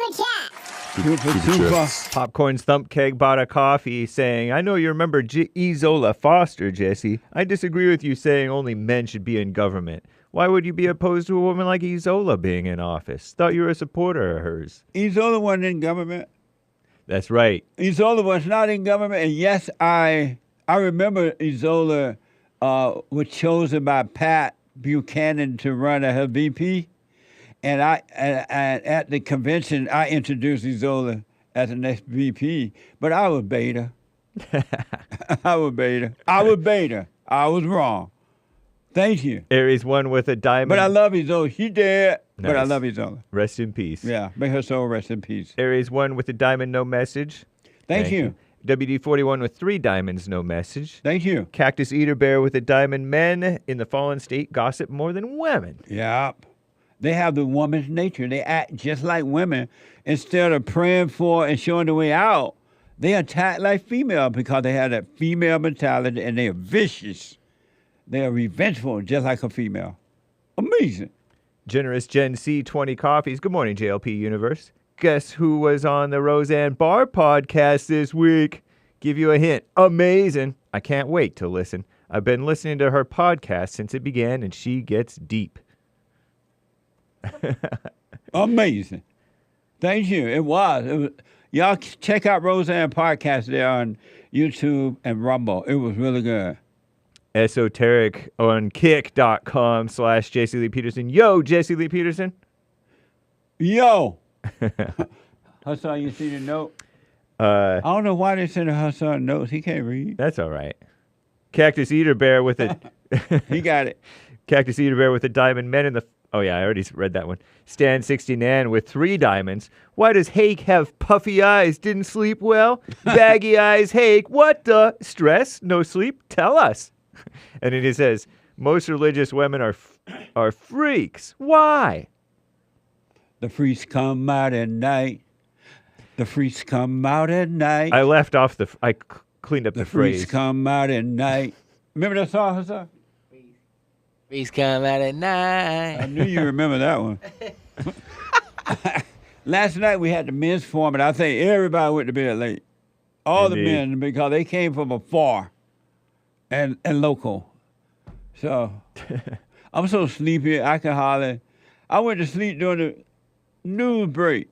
Popcorn's Thump Keg bought a coffee saying, I know you remember Izola Foster, Jesse. I disagree with you saying only men should be in government. Why would you be opposed to a woman like Izola being in office? Thought you were a supporter of hers. Izola wasn't in government. That's right. Izola was not in government. And yes, I remember Izola was chosen by Pat Buchanan to run as her VP. And at the convention, I introduced Izola as the next VP, but I was beta. I was beta. I was wrong. Thank you. Aries one with a diamond. But I love Izola. She dead, Nice. but I love Izola. Rest in peace. Yeah, may her soul rest in peace. Aries one with a diamond, no message. Thank you. WD-41 with 3 diamonds, no message. Thank you. Cactus Eater Bear with a diamond. Men in the fallen state gossip more than women. Yep. They have the woman's nature. They act just like women. Instead of praying for and showing the way out, they attack like female because they have that female mentality and they are vicious. They are revengeful just like a female. Amazing. Generous Gen C 20 coffees. Good morning, JLP Universe. Guess who was on the Roseanne Barr podcast this week? Give you a hint. Amazing. I can't wait to listen. I've been listening to her podcast since it began, and she gets deep. Amazing. Thank you. It was. Y'all check out Roseanne podcast there on YouTube and Rumble. It was really good. Esoteric on kick.com/Jesse Lee Peterson. Yo, Jesse Lee Peterson. Yo. Hassan, you see the note? I don't know why they sent Hassan notes. He can't read. That's all right. Cactus Eater Bear with a... He got it. Cactus Eater Bear with a diamond. Men in the... Oh, yeah, I already read that one. Stan 69 with 3 diamonds. Why does Hake have puffy eyes? Didn't sleep well? Baggy eyes, Hake. What the? Stress? No sleep? Tell us. And then he says, most religious women are freaks. Why? The freaks come out at night. The freaks come out at night. I left off I cleaned up the The phrase. freaks come out at night. Remember that song, Hassan? Bees come out at night. I knew you remember that one. Last night we had the men's forum, and I think everybody went to bed late. All the men, because they came from afar and local. So I'm so sleepy, I can hardly. I went to sleep during the news break.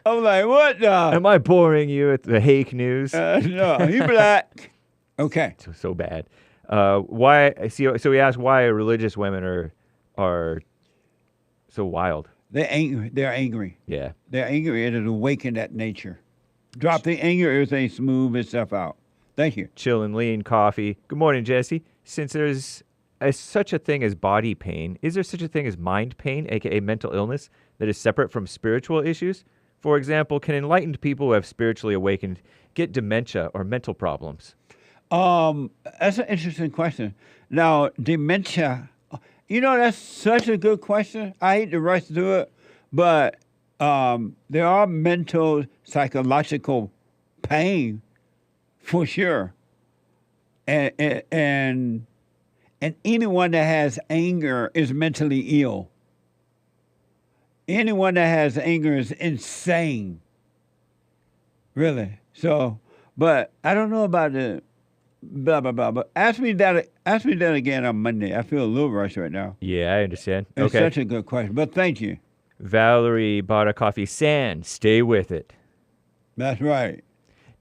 I'm like, what the? Am I boring you at the Hake news? No, he black. Okay. So bad. Why? So we asked why religious women are so wild. They're angry. They're angry. Yeah. They're angry. It has awakened that nature. Drop the anger, everything smooth itself out. Thank you. Chill and lean coffee. Good morning, Jesse. Since there's such a thing as body pain, is there such a thing as mind pain, aka mental illness, that is separate from spiritual issues? For example, can enlightened people who have spiritually awakened get dementia or mental problems? That's an interesting question. Now, dementia, that's such a good question. I hate to rush through it, but there are mental, psychological pain for sure. And anyone that has anger is mentally ill. Anyone that has anger is insane. Really. So, but I don't know about the blah, blah, blah. But ask me that again on Monday. I feel a little rushed right now. Yeah, I understand. It's such a good question, but thank you. Valerie bought a coffee. Sand, stay with it. That's right.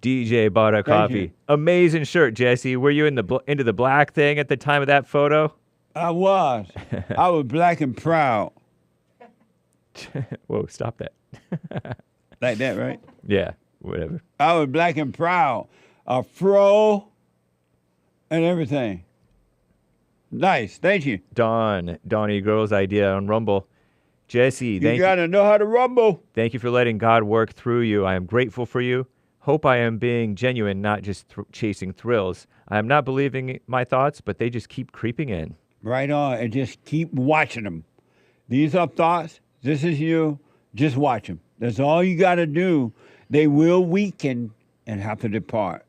DJ bought a coffee. You. Amazing shirt, Jesse. Were you into the black thing at the time of that photo? I was. I was black and proud. Whoa, stop that. Like that, right? Yeah, whatever. I was black and proud. A fro and everything. Nice. Thank you. Donnie Girl's idea on Rumble. Jesse, you got to know how to rumble. Thank you for letting God work through you. I am grateful for you. Hope I am being genuine, not just chasing thrills. I am not believing my thoughts, but they just keep creeping in. Right on, and just keep watching them. These are thoughts. This is you. Just watch them. That's all you got to do. They will weaken and have to depart.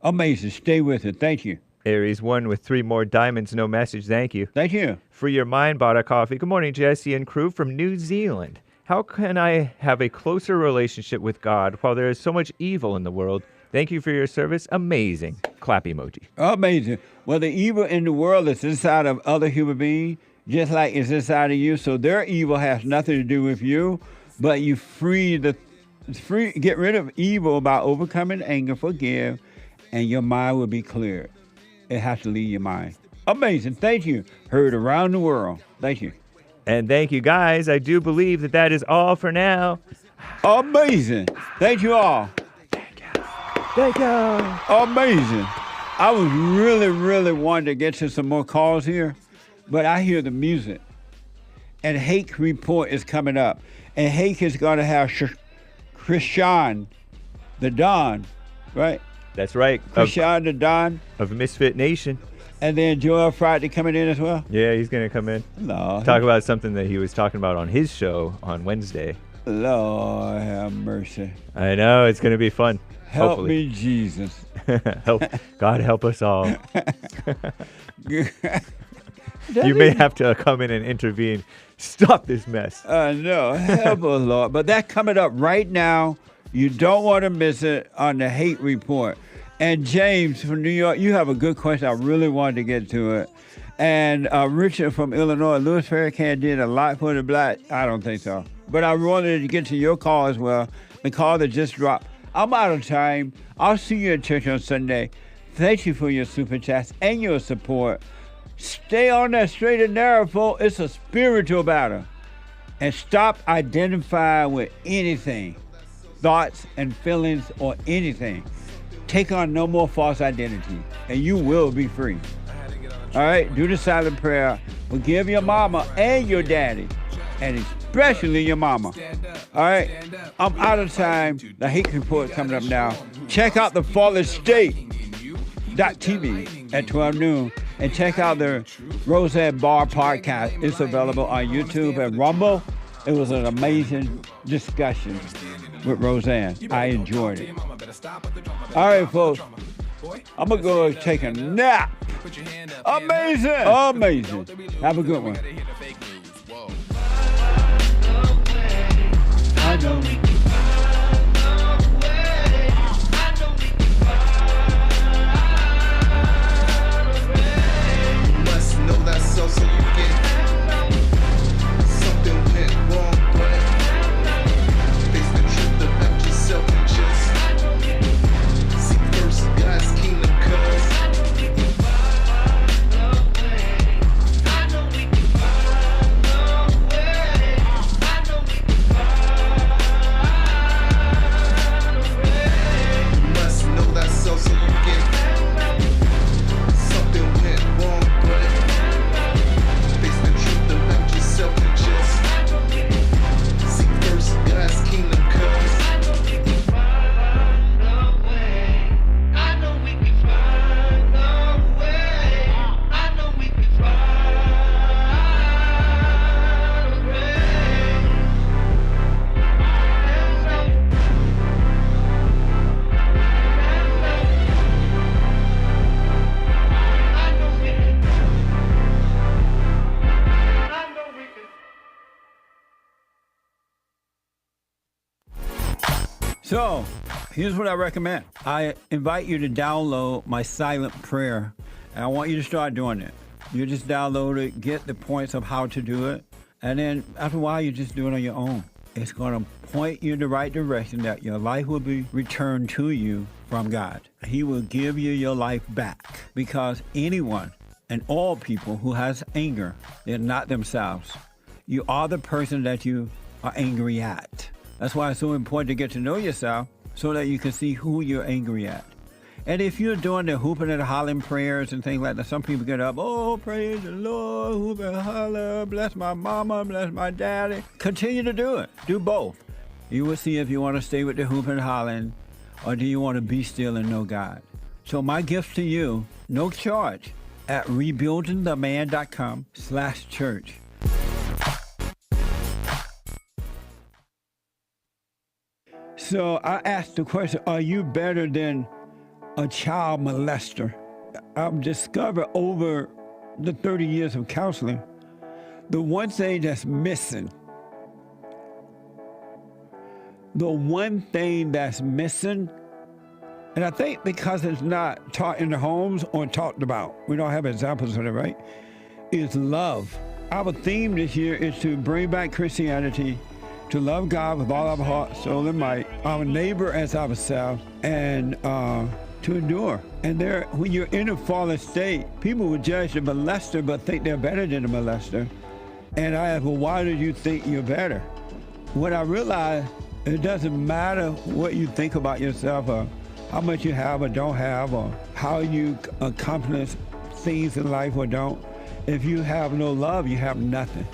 Amazing. Stay with it. Thank you. Aries 1 with 3 more diamonds, no message. Thank you. Thank you. Free Your Mind bought a coffee. Good morning, Jesse and crew from New Zealand. How can I have a closer relationship with God while there is so much evil in the world? Thank you for your service. Amazing. Clap emoji. Amazing. Well, the evil in the world is inside of other human beings, just like it's inside of you. So their evil has nothing to do with you, but you get rid of evil by overcoming anger, forgive, and your mind will be cleared. It has to leave your mind. Amazing. Thank you. Heard around the world. Thank you. And thank you, guys. I do believe that is all for now. Amazing. Thank you all. Thank you. Amazing. I was really wanting to get to some more calls here, but I hear the music. And Hake report is coming up. And Hake is going to have Krishan, the Don, right? That's right. Krishan, the Don. Of Misfit Nation. And then Joel Friday coming in as well? Yeah, he's going to come in. Lord. Talk about something that he was talking about on his show on Wednesday. Lord have mercy. I know, it's going to be fun. Help Hopefully. me, Jesus. God help us all. You may have to come in and intervene. Stop this mess. No, help us, Lord. But that's coming up right now. You don't want to miss it on the Hate Report. And James from New York, you have a good question. I really wanted to get to it. And Richard from Illinois, Louis Farrakhan did a lot for the black. I don't think so. But I wanted to get to your call as well. The call that just dropped. I'm out of time. I'll see you at church on Sunday. Thank you for your super chats and your support. Stay on that straight and narrow, folks. It's a spiritual battle. And stop identifying with anything, thoughts and feelings or anything. Take on no more false identity, and you will be free. All right? Do the silent prayer. Forgive your mama and your daddy, and especially your mama. All right? I'm out of time. The Hake Report coming up now. Check out the Fallen State.tv at 12 noon. And check out the Roseanne Barr podcast. It's available on YouTube and Rumble. It was an amazing discussion with Roseanne. I enjoyed it. All right, folks. I'm going to go take a nap. Amazing. Amazing. Have a good one. I know. You must know that so you get something went wrong, but face the truth about yourself and just seek first God's kingdom, cause So, here's what I recommend. I invite you to download my silent prayer, and I want you to start doing it. You just download it, get the points of how to do it, and then after a while, you just do it on your own. It's going to point you in the right direction that your life will be returned to you from God. He will give you your life back, because anyone and all people who has anger, they're not themselves. You are the person that you are angry at. That's why it's so important to get to know yourself so that you can see who you're angry at. And if you're doing the hooping and hollering prayers and things like that, some people get up, oh, praise the Lord, hoop and holler, bless my mama, bless my daddy. Continue to do it. Do both. You will see if you want to stay with the hooping and hollering, or do you want to be still and know God. So my gift to you, no charge, at rebuildingtheman.com/church. So I asked the question, are you better than a child molester? I've discovered over the 30 years of counseling, the one thing that's missing, and I think because it's not taught in the homes or talked about, we don't have examples of it, right, is love. Our theme this year is to bring back Christianity, to love God with all our heart, soul, and might, our neighbor as ourselves, and to endure. And when you're in a fallen state, people will judge the molester but think they're better than the molester. And I ask, well, why do you think you're better? When I realized it doesn't matter what you think about yourself, or how much you have or don't have, or how you accomplish things in life or don't. If you have no love, you have nothing.